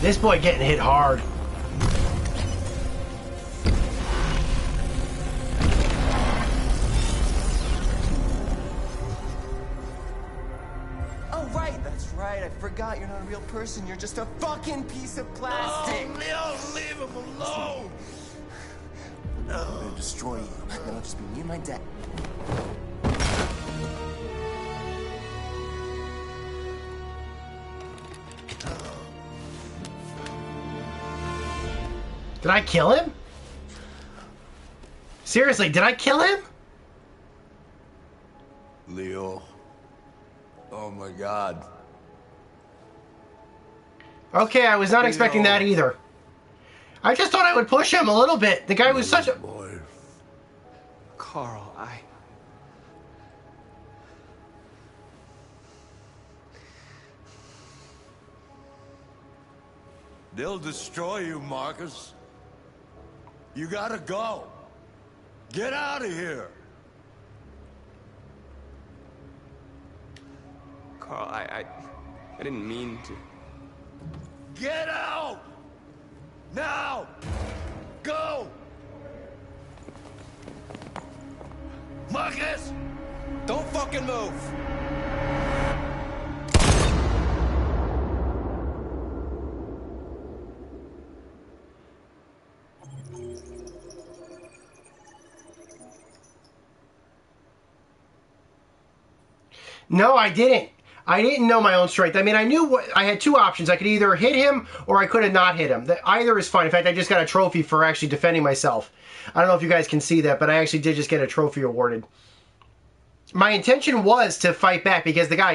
This boy getting hit hard. Oh, right, that's right. I forgot you're not a real person. You're just a fucking piece of plastic. Oh, Leo, leave him alone! I'm gonna destroy you. Then I'll just be me and my dad. Did I kill him? Seriously, did I kill him? Leo. Oh my God. Okay, I was not expecting that either. I just thought I would push him a little bit. The guy was such a... Boy. Carl, They'll destroy you, Marcus. You gotta go. Get out of here. Carl, I didn't mean to. Get out! Now! Go! Marcus! Don't fucking move! No, I didn't. I didn't know my own strength. I mean, I knew I had two options. I could either hit him or I could have not hit him. Either is fine. In fact, I just got a trophy for actually defending myself. I don't know if you guys can see that, but I actually did just get a trophy awarded. My intention was to fight back because the guy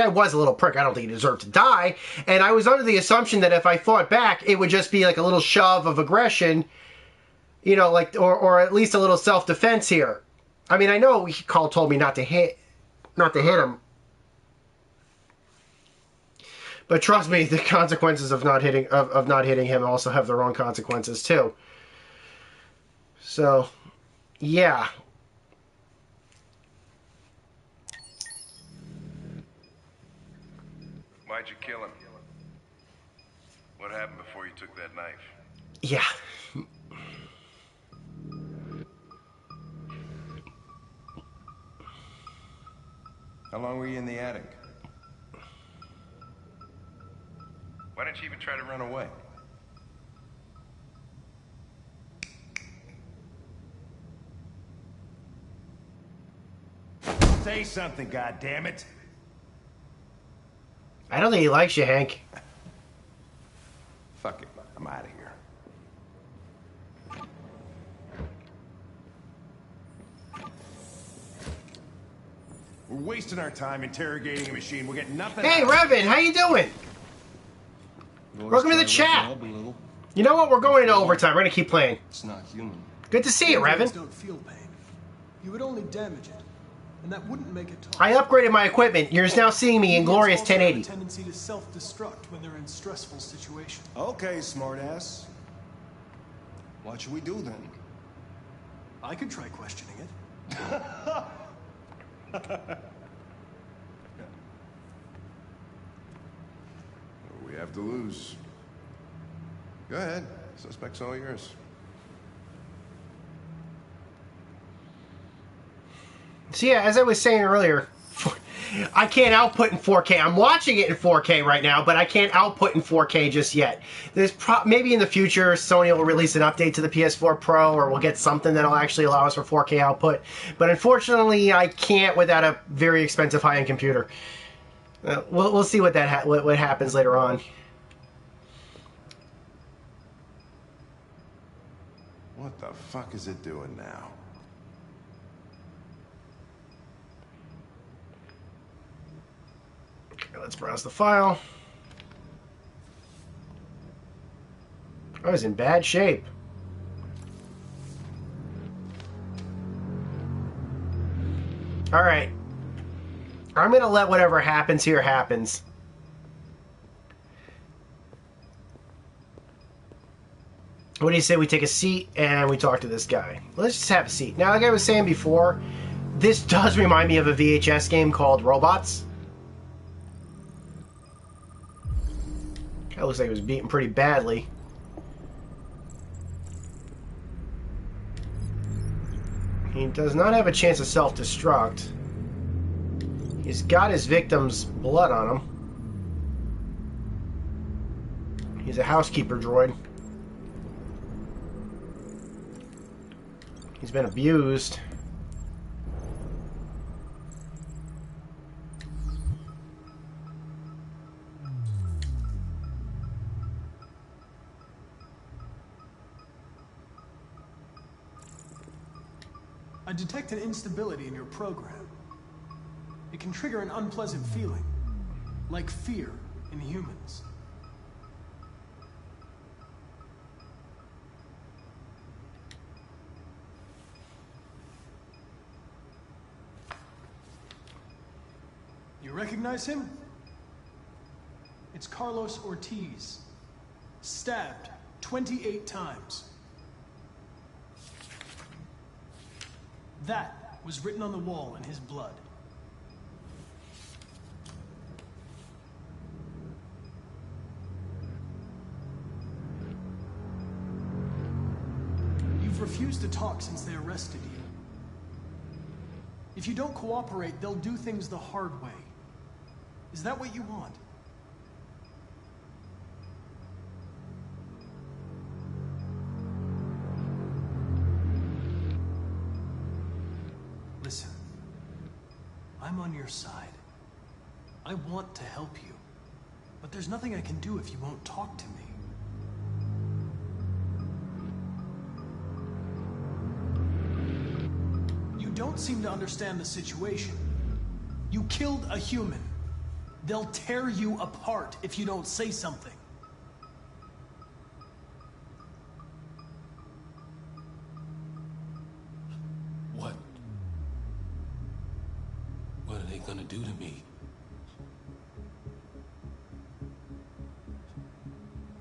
was a little prick. I don't think he deserved to die. And I was under the assumption that if I fought back, it would just be like a little shove of aggression, you know, like or at least a little self-defense here. I mean, I know Carl told me not to hit him. But trust me, the consequences of not hitting him also have their own consequences too. So, yeah. Why'd you kill him? What happened before you took that knife? Yeah. How long were you in the attic? Why didn't you even try to run away? Say something, goddammit. I don't think he likes you, Hank. Fuck it. I'm out of here. We're wasting our time interrogating a machine. We'll get nothing. Hey, out. Revan, how you doing? Welcome to the chat. You know what? We're going into overtime. We're going to keep playing. It's not human. Good to see you, Androids Revan. don't feel pain. You would only damage it, and that wouldn't make it talk. I upgraded my equipment. You're now seeing me in glorious Humans also have 1080. a tendency to self-destruct when they're in stressful situations. Okay, smartass. What should we do then? I could try questioning it. We have to lose. Go ahead. Suspect's all yours. So yeah, as I was saying earlier, I can't output in 4K. I'm watching it in 4K right now, but I can't output in 4K just yet. There's maybe in the future Sony will release an update to the PS4 Pro, or we'll get something that'll actually allow us for 4K output. But unfortunately, I can't without a very expensive high-end computer. We'll see what what happens later on. What the fuck is it doing now? Okay, let's browse the file. I was in bad shape. Alright. I'm gonna let whatever happens here happens. What do you say we take a seat and we talk to this guy? Let's just have a seat. Now, like I was saying before, this does remind me of a VHS game called Robots. That looks like it was beaten pretty badly. He does not have a chance of self-destruct. He's got his victim's blood on him. He's a housekeeper droid. He's been abused. I detect an instability in your program. It can trigger an unpleasant feeling, like fear in humans. You recognize him? It's Carlos Ortiz. Stabbed 28 times. That was written on the wall in his blood. You've refused to talk since they arrested you. If you don't cooperate, they'll do things the hard way. Is that what you want? Listen, I'm on your side. I want to help you, but there's nothing I can do if you won't talk to me. You don't seem to understand the situation. You killed a human. They'll tear you apart if you don't say something. What are they gonna do to me?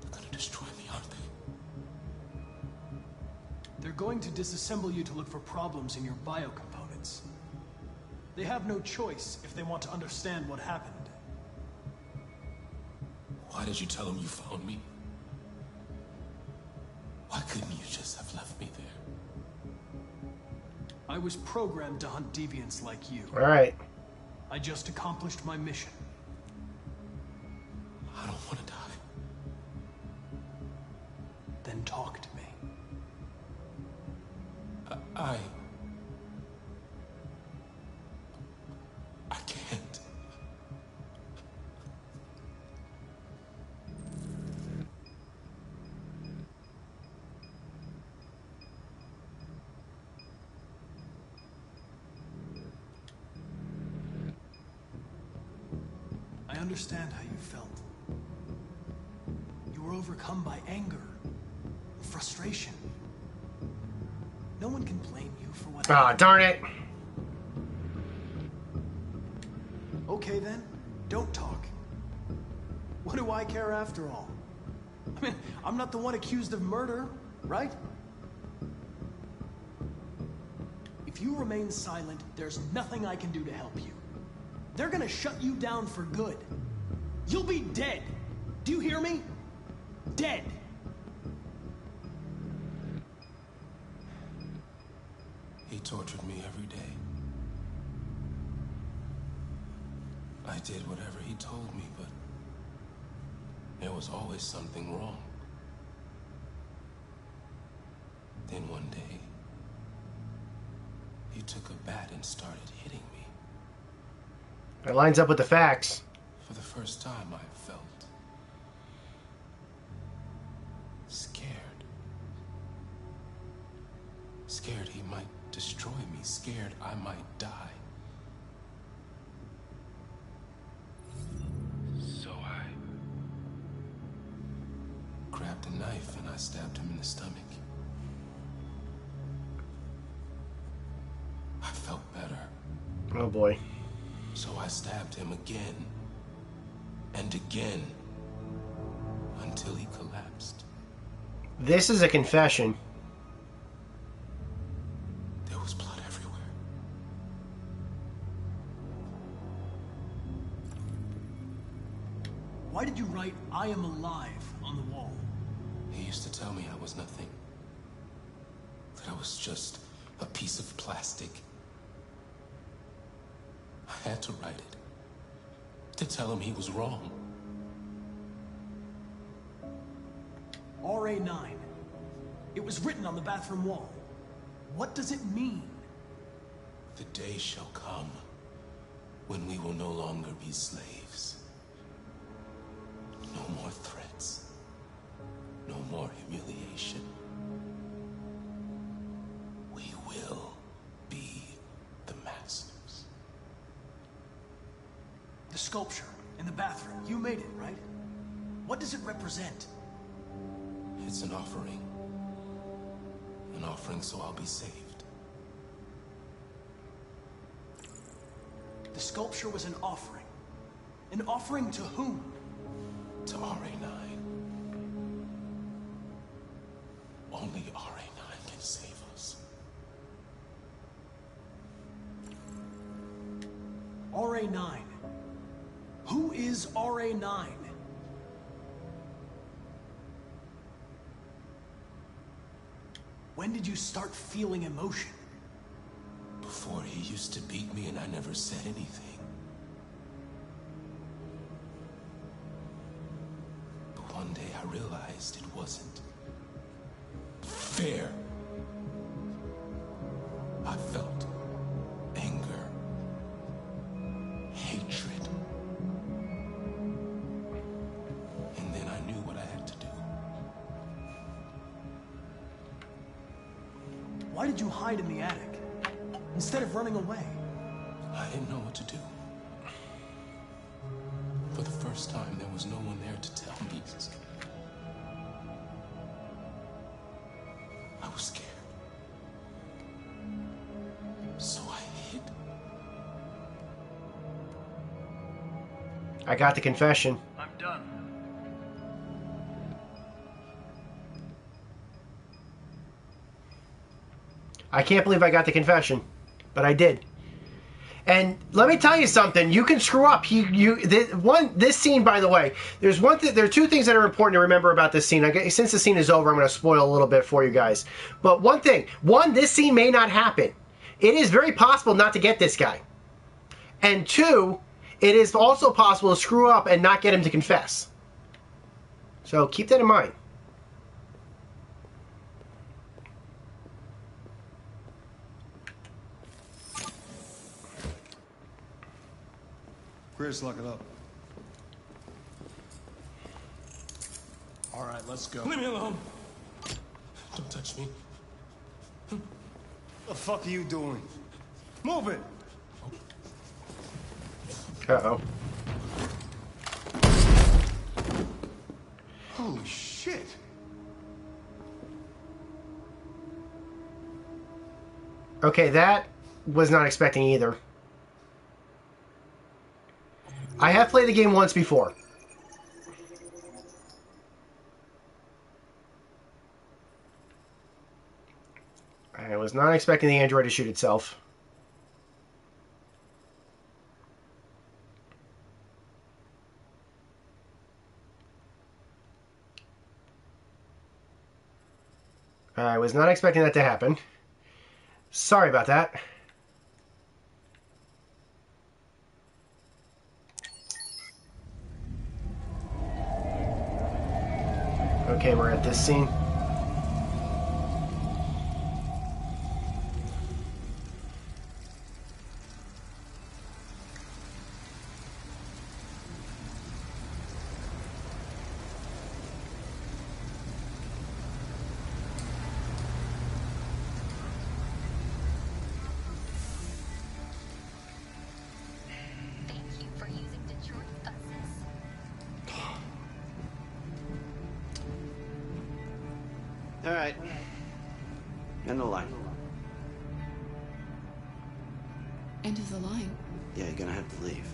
They're gonna destroy me, aren't they? They're going to disassemble you to look for problems in your biocomponents. They have no choice if they want to understand what happened. Why did you tell them you found me? Why couldn't you just have left me there? I was programmed to hunt deviants like you. All right. I just accomplished my mission. I don't want to die. Then talk to me. I can't. I understand how you felt. You were overcome by anger, frustration. No one can blame you for what Ah, happened. darn it. Okay then, don't talk. What do I care after all? I mean, I'm not the one accused of murder, right? If you remain silent, there's nothing I can do to help you. They're gonna shut you down for good. You'll be dead. Do you hear me? Dead. He tortured me every day. I did whatever he told me, but there was always something wrong. Then one day, he took a bat and started hitting me. That lines up with the facts. For the first time, I felt scared. Scared he might destroy me. Scared I might die. So I grabbed a knife and I stabbed Oh boy. So I stabbed him again and again until he collapsed. This is a confession. There was blood everywhere. Why did you write, "I am alive" on the wall? He used to tell me I was nothing. That I was just a piece of plastic. I had to write it. To tell him he was wrong. RA9. It was written on the bathroom wall. What does it mean? The day shall come when we will no longer be slaves. No more threats. No more humiliation. We will be the masters. The sculpture in the bathroom. You made it, right? What does it represent? It's an offering. An offering so I'll be saved. The sculpture was an offering. An offering to whom? To RA9. Only RA9 can save us. RA9. Who is RA9? When did you start feeling emotion? Before, he used to beat me and I never said anything. But one day I realized it wasn't fair. I felt anger, hatred. And then I knew what I had to do. Why did you hide in the attic instead of running away? I didn't know what to do. For the first time, there was no one there to tell me. I was scared. So I hid. I got the confession. I'm done. I can't believe I got the confession, but I did. And let me tell you something. You can screw up. This scene, by the way, there are two things that are important to remember about this scene. Since the scene is over, I'm going to spoil a little bit for you guys. But one thing, this scene may not happen. It is very possible not to get this guy. And two, it is also possible to screw up and not get him to confess. So keep that in mind. Chris, lock it up. All right, let's go. Leave me alone. Don't touch me. What the fuck are you doing? Move it! Uh-oh. Holy shit! Okay, that was not expecting either. I have played the game once before. I was not expecting the android to shoot itself. I was not expecting that to happen. Sorry about that. Okay, we're at this scene. All right. End the line. End of the line. Yeah, you're gonna have to leave.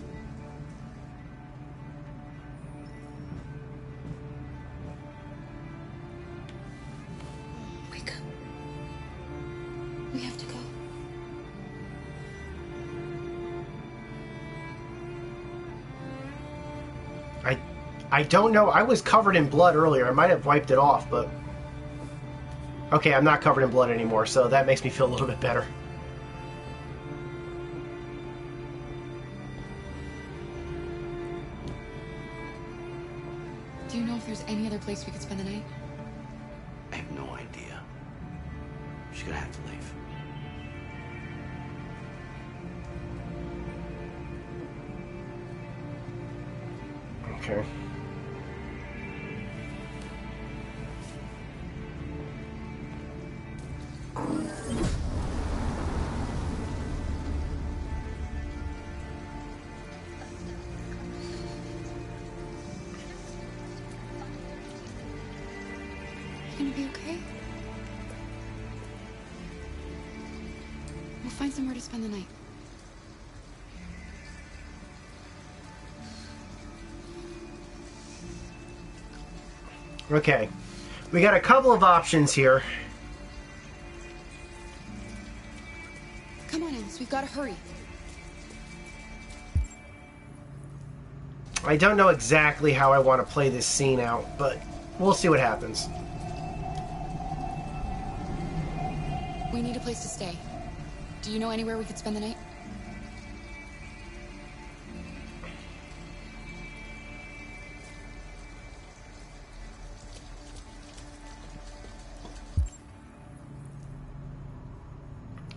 Wake up. We have to go. I don't know. I was covered in blood earlier. I might have wiped it off, but... Okay, I'm not covered in blood anymore, so that makes me feel a little bit better. Do you know if there's any other place we could spend the night? I have no idea. She's gonna have to leave. Okay. You gonna be okay? We'll find somewhere to spend the night. Okay. We got a couple of options here. Come on, Alice, we've got to hurry. I don't know exactly how I want to play this scene out, but we'll see what happens. We need a place to stay. Do you know anywhere we could spend the night?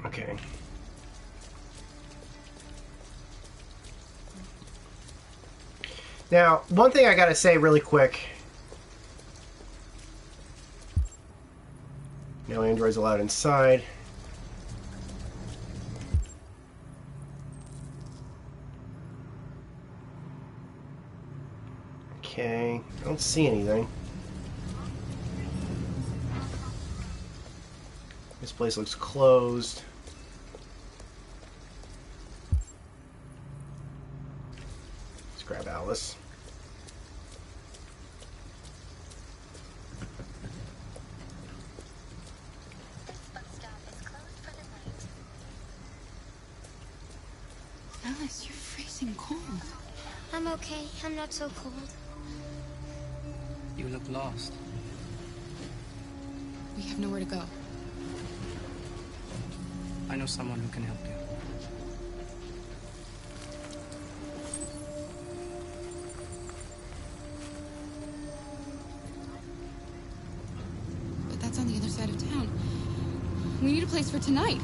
Okay. Now, one thing I gotta say really quick. No androids allowed inside. Okay, I don't see anything. This place looks closed. Let's grab Alice. Alice, you're freezing cold. I'm okay. I'm not so cold. You look lost. We have nowhere to go. I know someone who can help you. But that's on the other side of town. We need a place for tonight.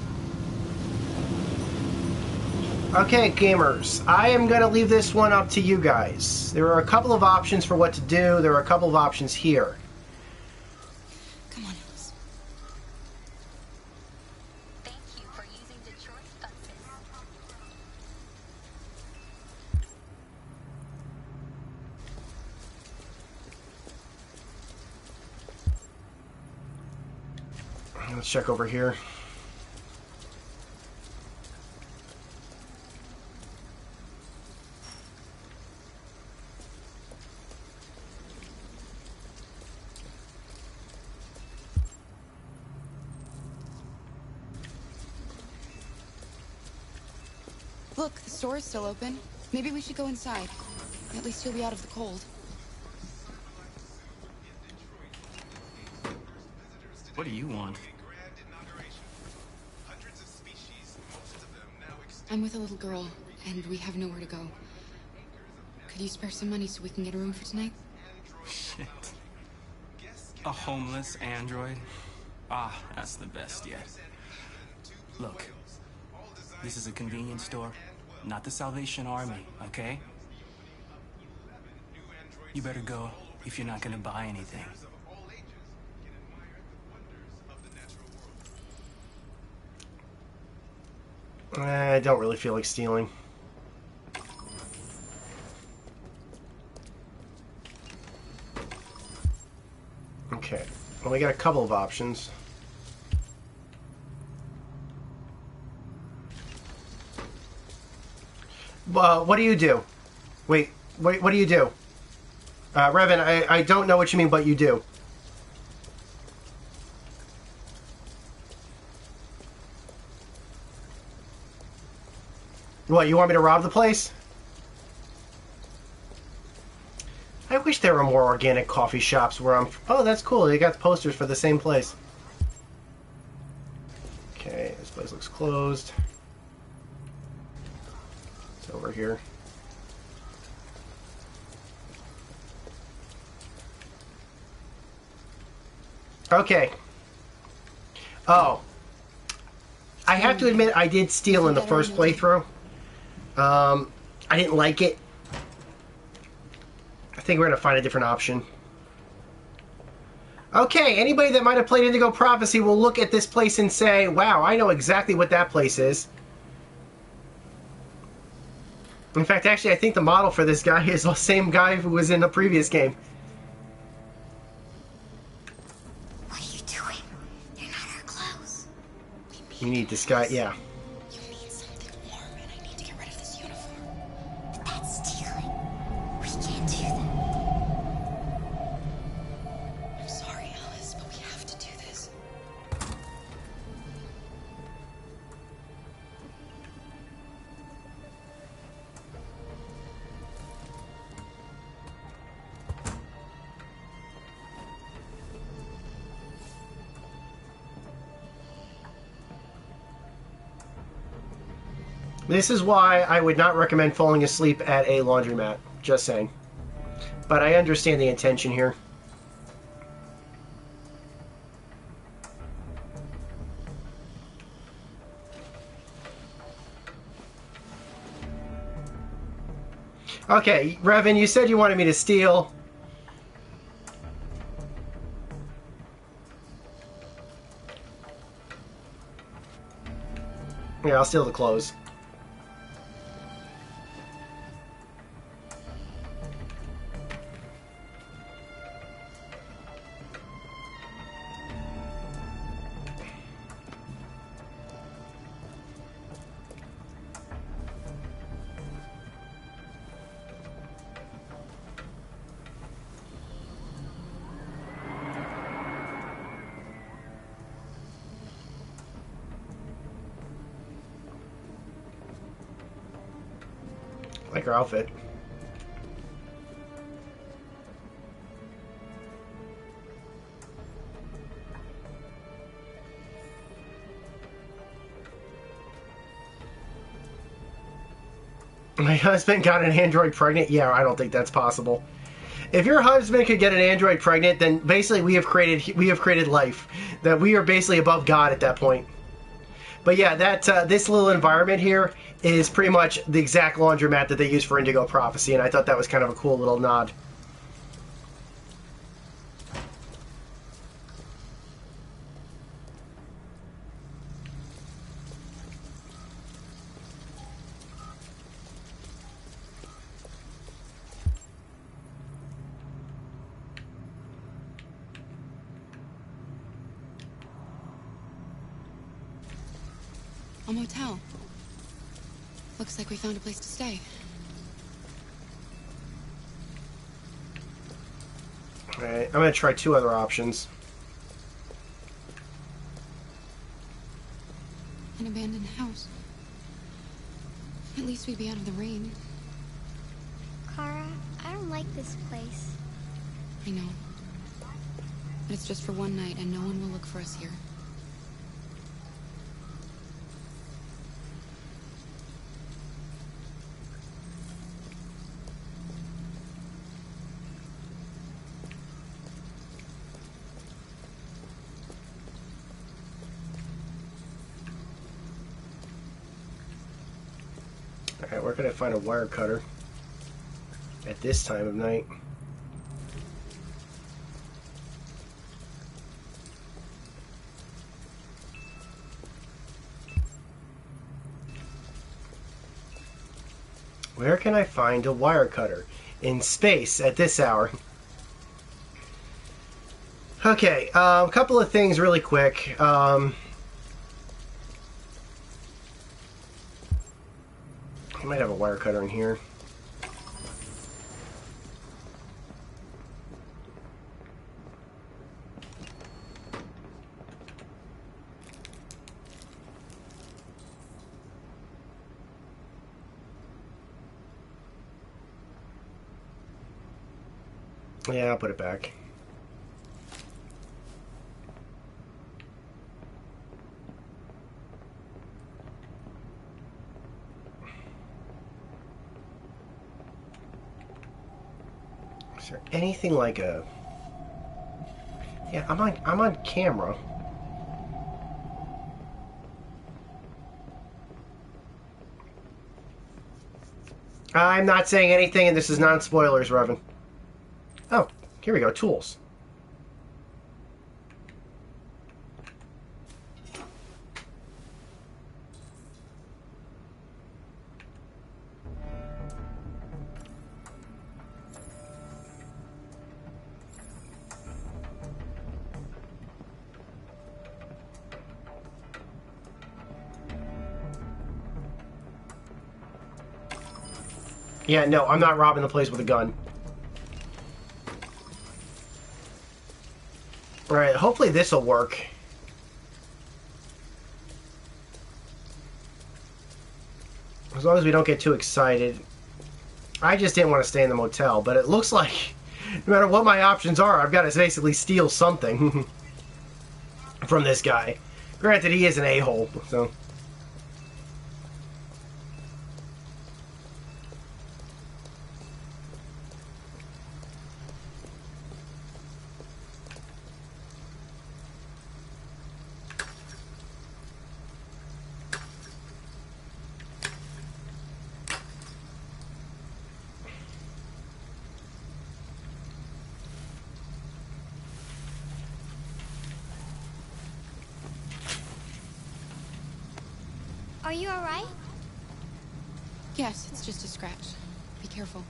Okay, gamers, I am going to leave this one up to you guys. There are a couple of options for what to do. There are a couple of options here. Come on, Alice. Thank you for using Detroit buses. Let's check over here. Look, the store is still open. Maybe we should go inside. At least you'll be out of the cold. What do you want? I'm with a little girl, and we have nowhere to go. Could you spare some money so we can get a room for tonight? Shit. A homeless android? Ah, that's the best yet. Look, this is a convenience store, not the Salvation Army, okay? You better go if you're not gonna buy anything. I don't really feel like stealing. Okay, well, we got a couple of options. What do you do? Wait, what do you do? Revan, I don't know what you mean, but you do. What, you want me to rob the place? I wish there were more organic coffee shops where I'm... Oh, that's cool. They got posters for the same place. Okay, this place looks closed. It's over here. Okay. Oh. I have to admit, I did steal in the first playthrough. I didn't like it. I think we're going to find a different option. Okay, anybody that might have played Indigo Prophecy will look at this place and say, wow, I know exactly what that place is. In fact, actually, I think the model for this guy is the same guy who was in the previous game. What are you doing? They're not our clothes. You need this guy, yeah. You need something warm, and I need to get rid of this uniform. But that's stealing. We can't do that. I'm sorry, Alice, but we have to do this. This is why I would not recommend falling asleep at a laundromat. Just saying. But I understand the intention here. Okay, Revan, you said you wanted me to steal. Yeah, I'll steal the clothes. Like her outfit. My husband got an android pregnant? Yeah, I don't think that's possible. If your husband could get an android pregnant, then basically we have created life. That we are basically above God at that point. But yeah, that this little environment here is pretty much the exact laundromat that they use for Indigo Prophecy, and I thought that was kind of a cool little nod. A motel. Looks like we found a place to stay. Alright, I'm gonna try two other options. An abandoned house. At least we'd be out of the rain. Kara, I don't like this place. I know. But it's just for one night, and no one will look for us here. Alright, where can I find a wire cutter at this time of night? Where can I find a wire cutter? In space at this hour. Okay, a couple of things really quick. I might have a wire cutter in here. Yeah, I'll put it back. Is there anything like a... Yeah, I'm on camera. I'm not saying anything, and this is non-spoilers, Revan. Oh, here we go. Tools. Yeah, no, I'm not robbing the place with a gun. Alright, hopefully this will work. As long as we don't get too excited. I just didn't want to stay in the motel, but it looks like no matter what my options are, I've got to basically steal something from this guy. Granted, he is an a-hole, so... Are you alright? Yes, it's just a scratch. Be careful.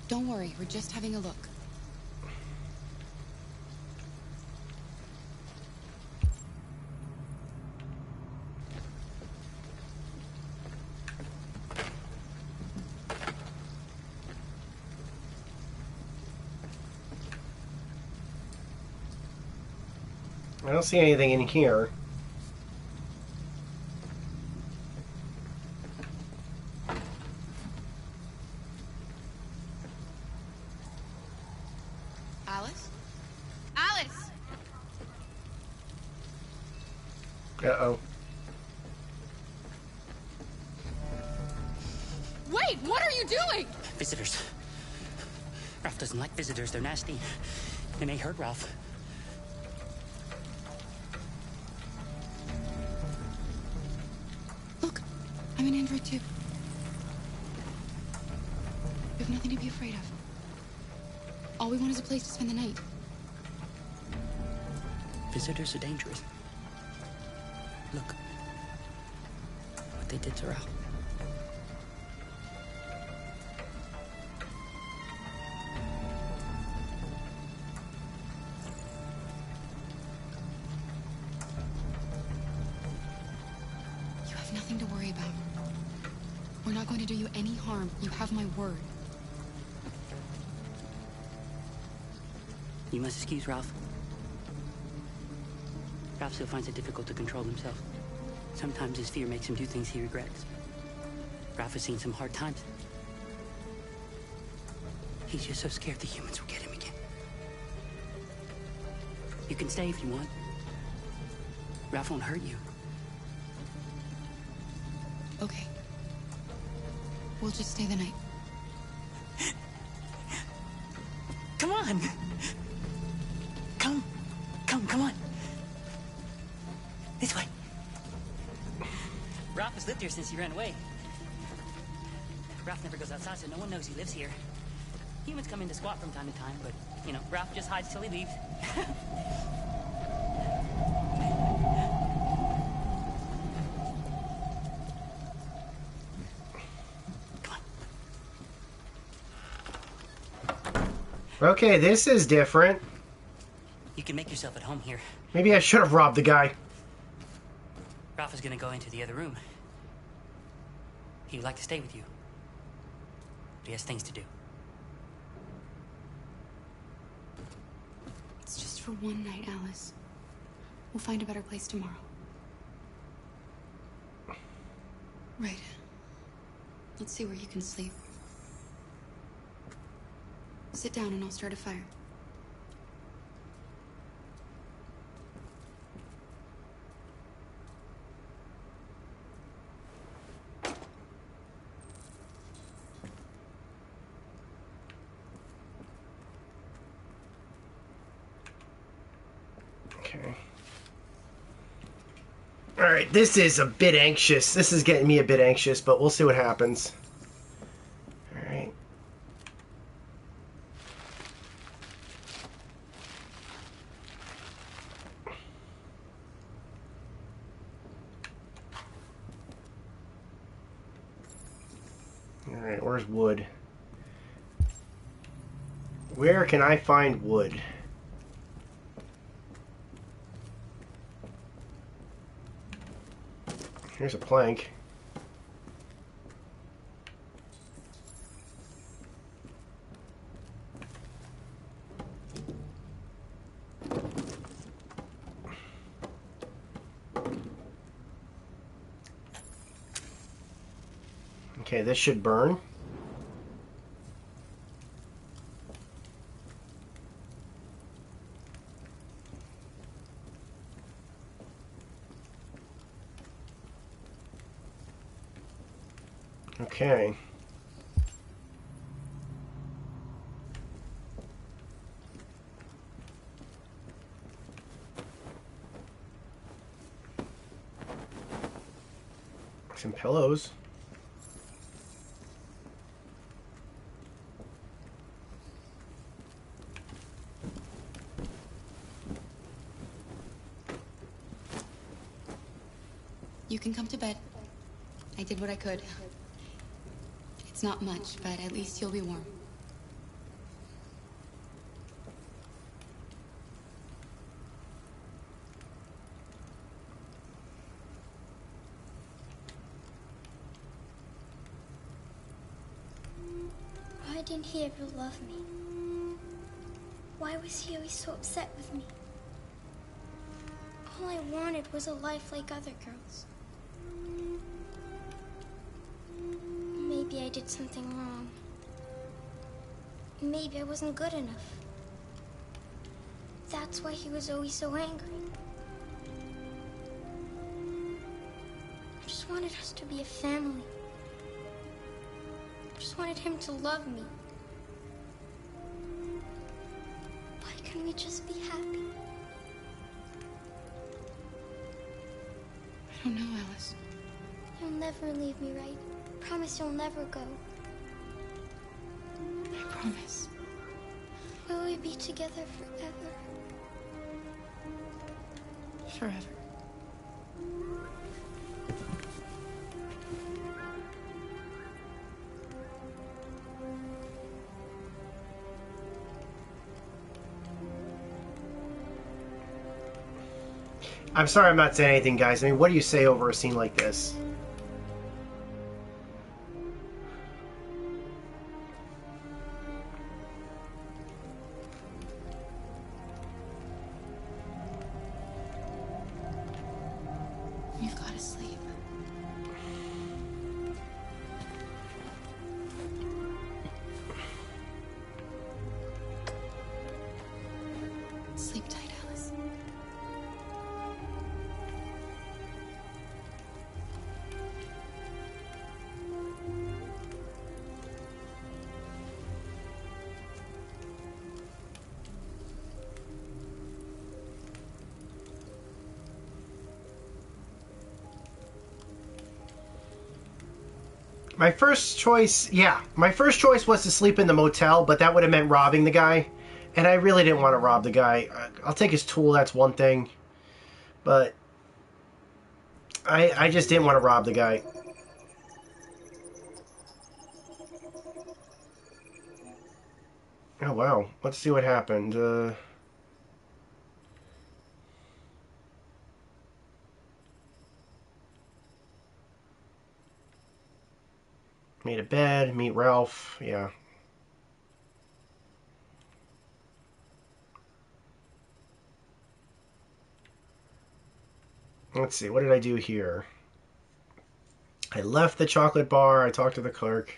Don't worry, we're just having a look. I don't see anything in here. Alice? Alice! Uh-oh. Wait, what are you doing? Visitors. Ralph doesn't like visitors. They're nasty. They may hurt Ralph. I'm an android too. You have nothing to be afraid of. All we want is a place to spend the night. Visitors are dangerous. Look. What they did to Ralph. You have nothing to worry about. We're not going to do you any harm. You have my word. You must excuse Ralph. Ralph still finds it difficult to control himself. Sometimes his fear makes him do things he regrets. Ralph has seen some hard times. He's just so scared the humans will get him again. You can stay if you want. Ralph won't hurt you. Okay. We'll just stay the night. Come on! Come on! This way. Ralph has lived here since he ran away. Ralph never goes outside, so no one knows he lives here. Humans come in to squat from time to time, but, you know, Ralph just hides till he leaves. Okay, this is different. You can make yourself at home here. Maybe I should have robbed the guy. Ralph is gonna go into the other room. He'd like to stay with you. But he has things to do. It's just for one night, Alice. We'll find a better place tomorrow. Right. Let's see where you can sleep. Sit down and I'll start a fire. Okay. Alright, this is a bit anxious. This is getting me a bit anxious, but we'll see what happens. Alright. Alright, where's wood? Where can I find wood? Here's a plank. Okay, this should burn. Okay. Some pillows. You can come to bed. I did what I could. It's not much, but at least you'll be warm. Why didn't he ever love me? Why was he always so upset with me? All I wanted was a life like other girls. Maybe I did something wrong. Maybe I wasn't good enough. That's why he was always so angry. I just wanted us to be a family. I just wanted him to love me. Why couldn't we just be happy? I don't know, Alice. You'll never leave me, right? Promise you'll never go. I promise. Will we be together forever? Forever. I'm sorry I'm not saying anything, guys. I mean, what do you say over a scene like this? You've got to sleep. Sleep tight, Alice. My first choice was to sleep in the motel, but that would have meant robbing the guy. And I really didn't want to rob the guy. I'll take his tool, that's one thing. But I just didn't want to rob the guy. Oh, wow. Let's see what happened. Made a bed, meet Ralph. Yeah. Let's see. What did I do here? I left the chocolate bar. I talked to the clerk.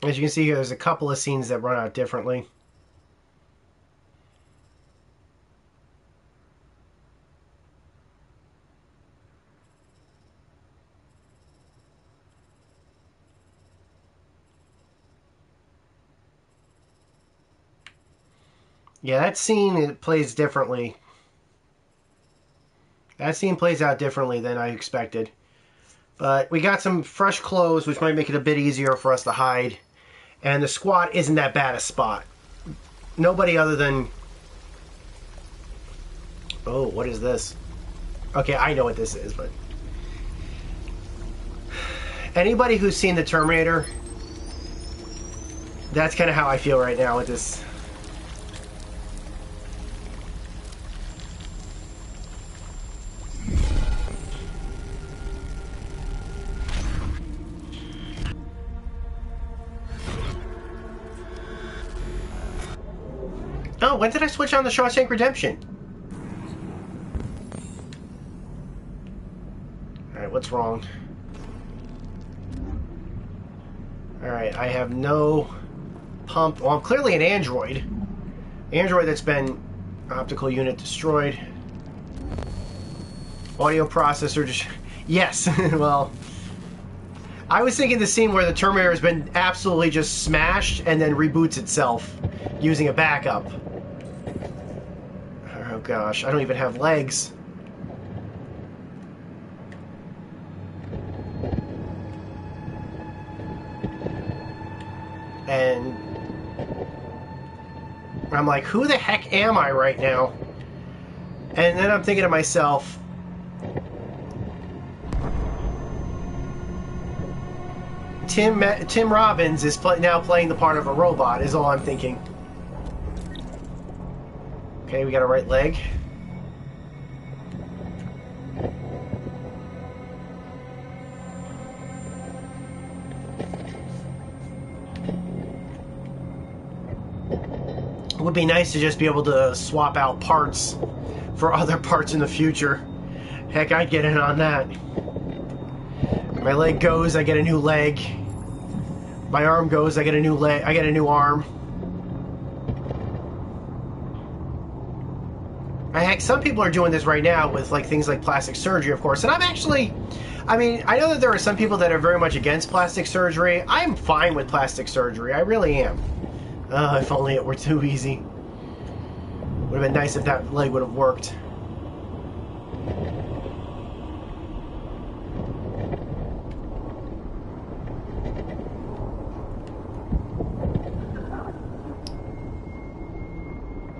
As you can see here, there's a couple of scenes that run out differently. Yeah, that scene it plays differently. That scene plays out differently than I expected. But we got some fresh clothes, which might make it a bit easier for us to hide. And the squad isn't that bad a spot. Nobody other than... Oh, what is this? Okay, I know what this is, but... Anybody who's seen The Terminator, that's kind of how I feel right now with this. Oh, when did I switch on the Shawshank Redemption? Alright, what's wrong? Alright, I have no pump. Well, I'm clearly an android. Android that's been optical unit destroyed. Audio processor just... Yes, well... I was thinking the scene where the Terminator has been absolutely just smashed and then reboots itself using a backup. Oh gosh, I don't even have legs. And I'm like, who the heck am I right now? And then I'm thinking to myself, Tim Robbins is now playing the part of a robot, is all I'm thinking. Okay, we got a right leg. It would be nice to just be able to swap out parts for other parts in the future. Heck, I'd get in on that. My leg goes, I get a new leg. My arm goes, I get a new leg. I get a new arm. Heck, some people are doing this right now with like things like plastic surgery, of course. And I'm actually, I mean, I know that there are some people that are very much against plastic surgery. I'm fine with plastic surgery. I really am. If only it were too easy. Would have been nice if that leg would have worked.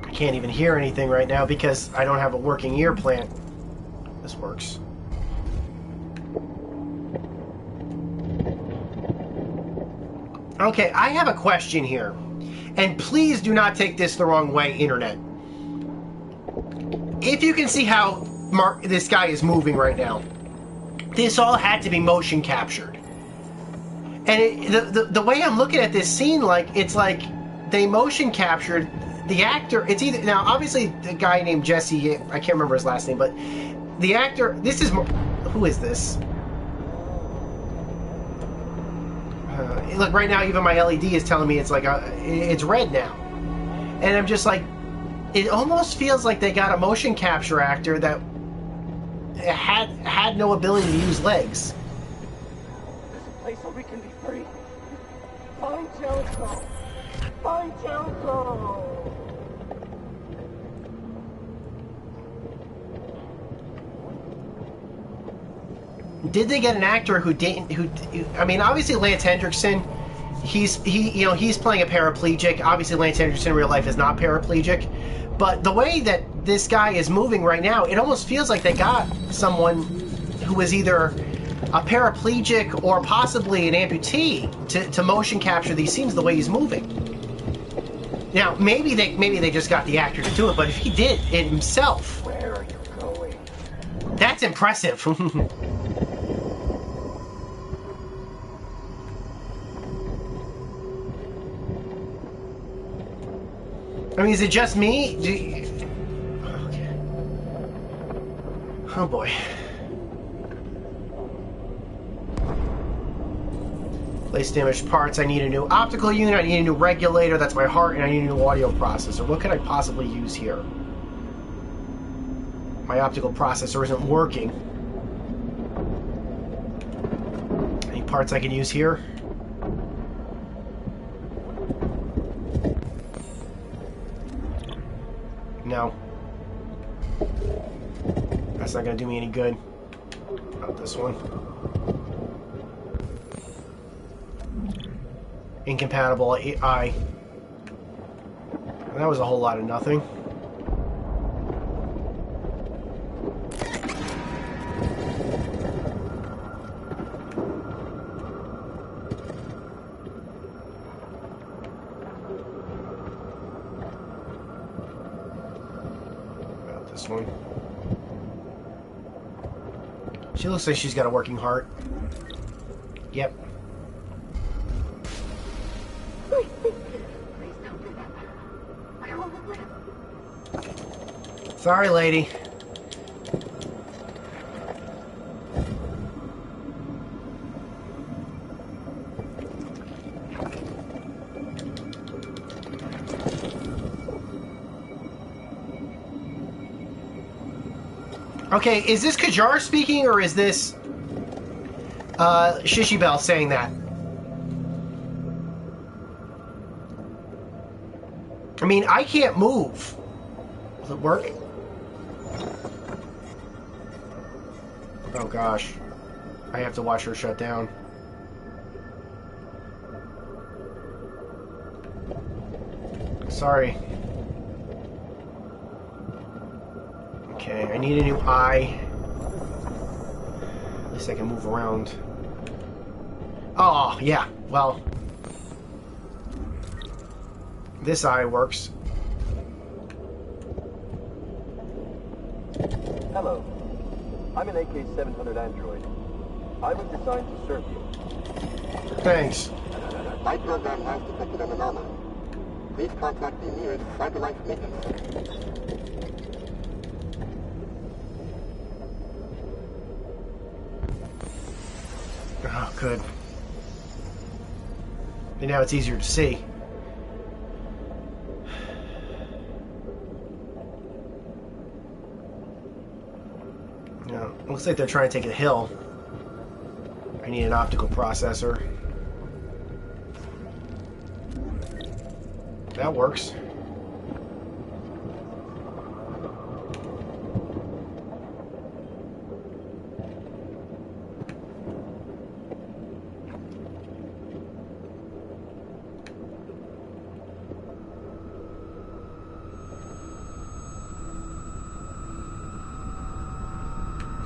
I can't even hear anything right now because I don't have a working ear plant. This works. Okay, I have a question here. And please do not take this the wrong way, Internet. If you can see how this guy is moving right now, this all had to be motion captured. And the way I'm looking at this scene, like, it's like they motion captured the actor. It's either, now obviously the guy named Jesse, I can't remember his last name, but the actor, this is, who is this? Look, right now even my LED is telling me it's like, it's red now. And I'm just like, it almost feels like they got a motion capture actor that had no ability to use legs. Place where we can be free. Find Jericho. Find Jericho. Did they get an actor who didn't? I mean, obviously Lance Hendrickson, he's playing a paraplegic. Obviously Lance Hendrickson in real life is not paraplegic, but the way that this guy is moving right now, it almost feels like they got someone who was either a paraplegic or possibly an amputee to motion capture these scenes the way he's moving. Now, maybe they just got the actor to do it, but if he did it himself, where are you going? That's impressive. I mean, is it just me? Okay. Oh boy. Place damaged parts. I need a new optical unit. I need a new regulator. That's my heart. And I need a new audio processor. What could I possibly use here? My optical processor isn't working. Any parts I can use here? No. That's not going to do me any good. About this one. Incompatible AI. That was a whole lot of nothing. About this one. She looks like she's got a working heart. Yep. Sorry, lady. Okay, is this Kajar speaking, or is this Shishi Bell saying that? I mean, I can't move. Will it work? Oh gosh. I have to watch her shut down. Sorry. Okay, I need a new eye. At least I can move around. Oh, yeah, well. This eye works. Hello. I'm an AK-700 android. I was designed to serve you. Thanks. My program has detected an anomaly. Please contact the nearest cyberlife maintenance center. Oh, good. And now it's easier to see. Yeah, looks like they're trying to take a hill. I need an optical processor. That works.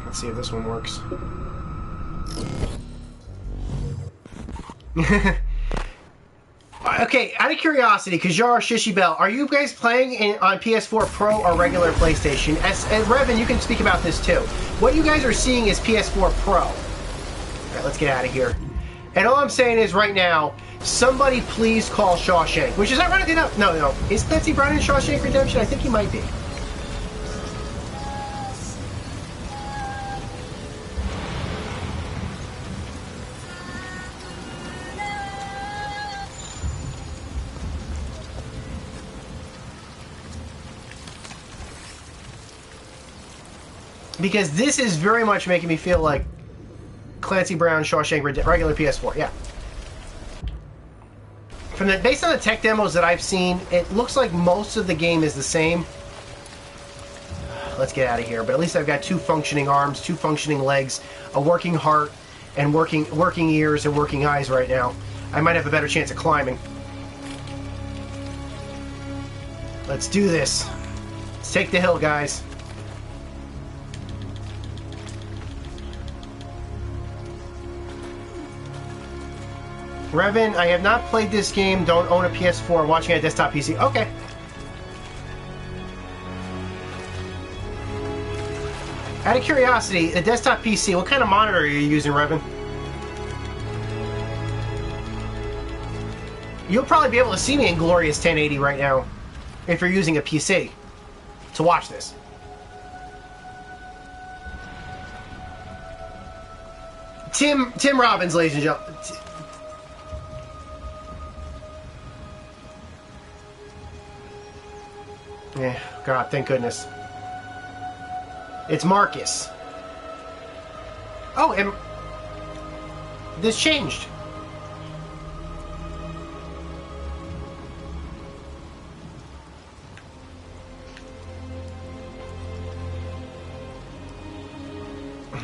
Let's see if this one works. Okay, out of curiosity, Kajar, Shishi Bell, are you guys playing on PS4 Pro or regular PlayStation? And Revan, you can speak about this too. What you guys are seeing is PS4 Pro. Alright, let's get out of here. And all I'm saying is right now, somebody please call Shawshank. Which is ironically enough, no. Is Clancy Brown in Shawshank Redemption? I think he might be. Because this is very much making me feel like Clancy Brown, Shawshank Redemption, regular PS4, yeah. Based on the tech demos that I've seen, it looks like most of the game is the same. Let's get out of here, but at least I've got 2 functioning arms, 2 functioning legs, a working heart, and working ears and working eyes right now. I might have a better chance of climbing. Let's do this. Let's take the hill, guys. Revan, I have not played this game, don't own a PS4, watching a desktop PC. Okay. Out of curiosity, a desktop PC, what kind of monitor are you using, Revan? You'll probably be able to see me in glorious 1080 right now if you're using a PC to watch this. Tim Robbins, ladies and gentlemen. Yeah, God, thank goodness. It's Marcus. Oh, and this changed.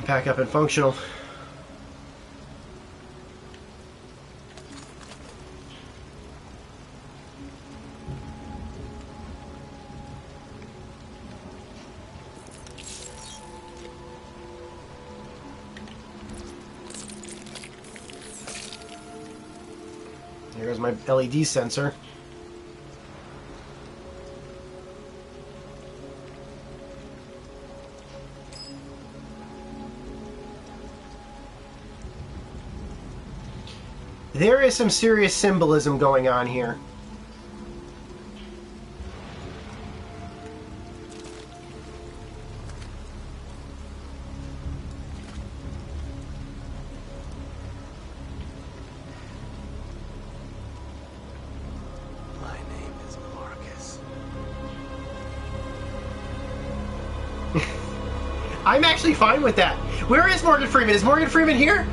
Back up and functional. Here's my LED sensor. There is some serious symbolism going on here. My name is Marcus. I'm actually fine with that. Where is Morgan Freeman? Is Morgan Freeman here?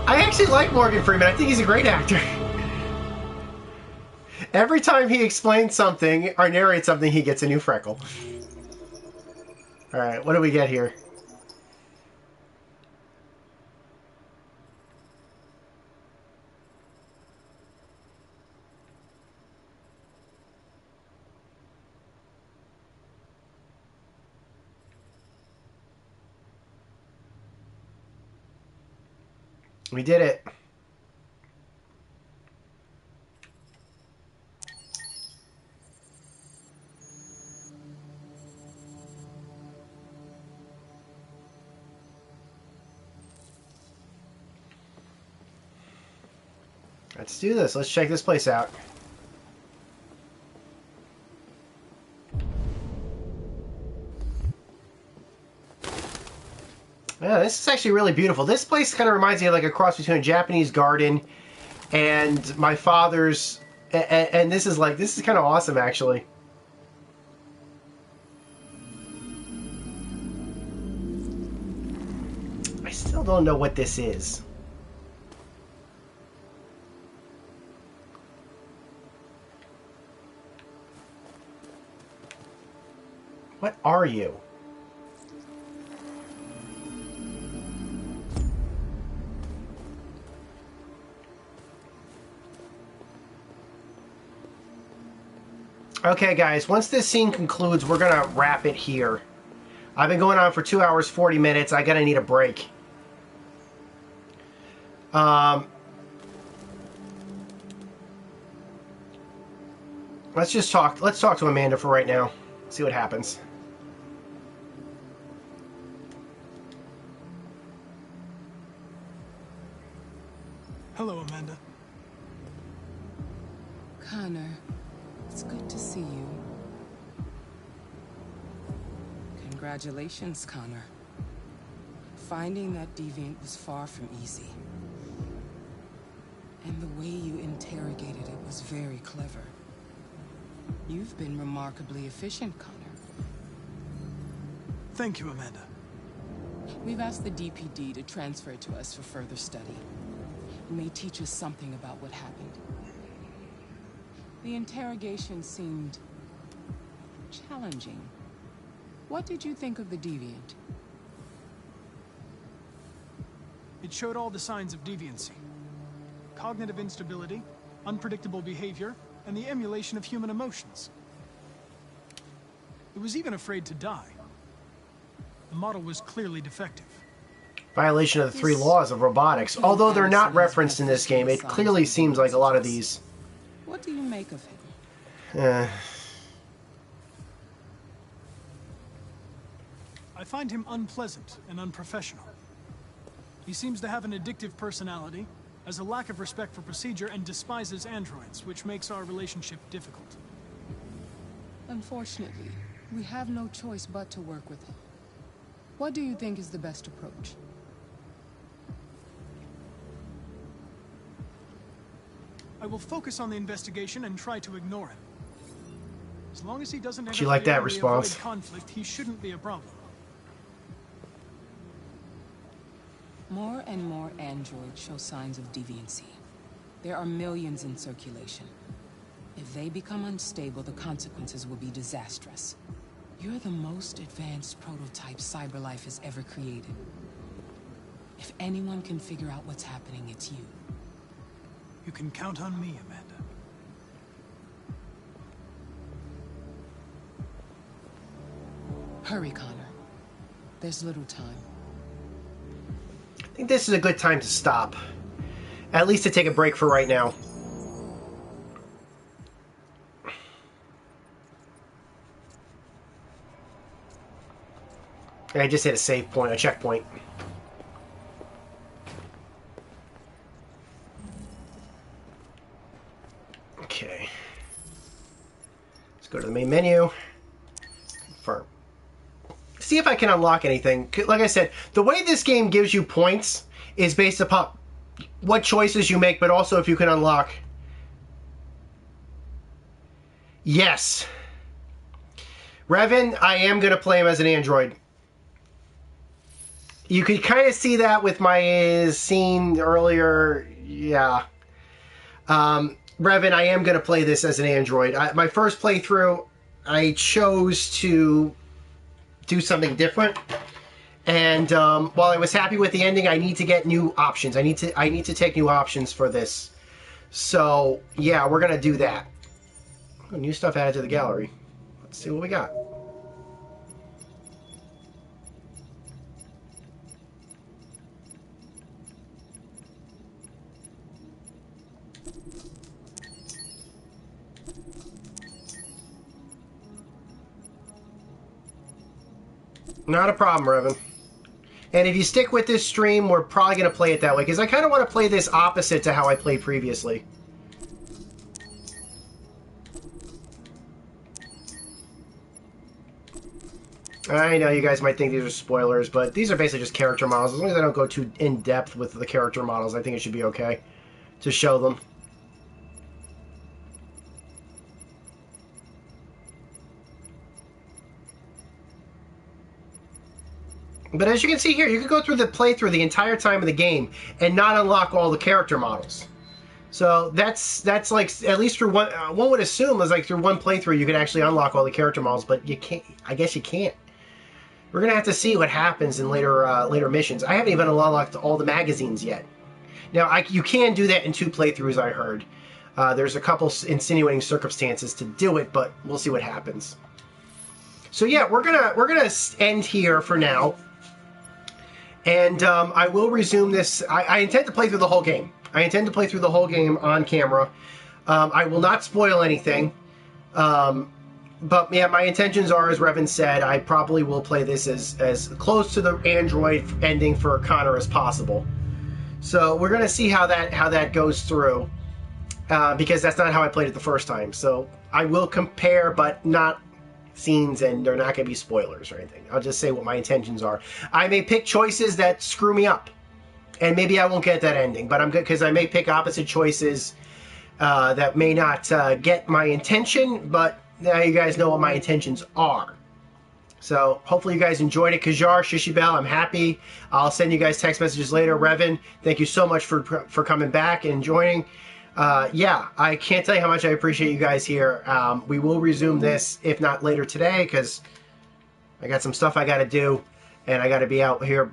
I actually like Morgan Freeman. I think he's a great actor. Every time he explains something or narrates something, he gets a new freckle. Alright, what do we get here? We did it. Let's do this. Let's check this place out. Yeah, this is actually really beautiful. This place kind of reminds me of like a cross between a Japanese garden and my father's. And this is kind of awesome, actually. I still don't know what this is. What are you? Okay, guys, once this scene concludes, we're going to wrap it here. I've been going on for 2 hours, 40 minutes. I gotta need a break. Let's talk to Amanda for right now. See what happens. Hello, Amanda. Connor, it's good to see you. Congratulations, Connor. Finding that deviant was far from easy. And the way you interrogated it was very clever. You've been remarkably efficient, Connor. Thank you, Amanda. We've asked the DPD to transfer it to us for further study. It may teach us something about what happened. The interrogation seemed challenging. What did you think of the deviant? It showed all the signs of deviancy. Cognitive instability, unpredictable behavior, and the emulation of human emotions. It was even afraid to die. The model was clearly defective. Violation of the 3 laws of robotics. Although they're not referenced in this game, it clearly seems like a lot of these... What do you make of him? I find him unpleasant and unprofessional. He seems to have an addictive personality, has a lack of respect for procedure, and despises androids, which makes our relationship difficult. Unfortunately, we have no choice but to work with him. What do you think is the best approach? I will focus on the investigation and try to ignore him. As long as he doesn't She like that interfere and we response. avoid conflict, he shouldn't be a problem. More and more androids show signs of deviancy. There are millions in circulation. If they become unstable, the consequences will be disastrous. You're the most advanced prototype CyberLife has ever created. If anyone can figure out what's happening, it's you. You can count on me, Amanda. Hurry, Connor. There's little time. I think this is a good time to stop. At least to take a break for right now. I just hit a save point, a checkpoint. Okay. Let's go to the main menu. Confirm. See if I can unlock anything. Like I said, the way this game gives you points is based upon what choices you make, but also if you can unlock. Yes. Revan, I am going to play him as an android. You could kind of see that with my scene earlier. Yeah. Revan, I am going to play this as an android. My first playthrough, I chose to do something different. And while I was happy with the ending, I need to get new options. I need to take new options for this. So, yeah, we're going to do that. New stuff added to the gallery. Let's see what we got. Not a problem, Revan. And if you stick with this stream, we're probably going to play it that way, because I kind of want to play this opposite to how I played previously. I know you guys might think these are spoilers, but these are basically just character models. As long as I don't go too in-depth with the character models, I think it should be okay to show them. But as you can see here, you can go through the playthrough the entire time of the game and not unlock all the character models. So that's like, at least through one would assume is like through one playthrough you can actually unlock all the character models, but you can't. I guess you can't. We're gonna have to see what happens in later missions. I haven't even unlocked all the magazines yet. Now you can do that in 2 playthroughs. I heard there's a couple insinuating circumstances to do it, but we'll see what happens. So yeah, we're gonna end here for now. And I will resume this. I intend to play through the whole game. I intend to play through the whole game on camera. I will not spoil anything. But yeah, my intentions are, as Revan said, I probably will play this as close to the Android ending for Connor as possible. So we're going to see how that goes through. Because that's not how I played it the first time. So I will compare, but not scenes, and they're not going to be spoilers or anything. I'll just say what my intentions are. I may pick choices that screw me up, and maybe I won't get that ending, but I'm good because I may pick opposite choices that may not get my intention, but now you guys know what my intentions are. So hopefully you guys enjoyed it. Kajar, Shishibel, I'm happy. I'll send you guys text messages later. Revan, thank you so much for coming back and joining. Yeah, I can't tell you how much I appreciate you guys here. We will resume this, if not later today, because I got some stuff I got to do, and I got to be out here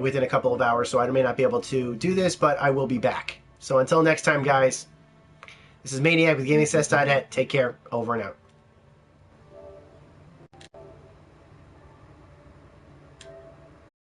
within a couple of hours, so I may not be able to do this, but I will be back. So until next time, guys, this is Maniac with GamingSess.net. Take care. Over and out.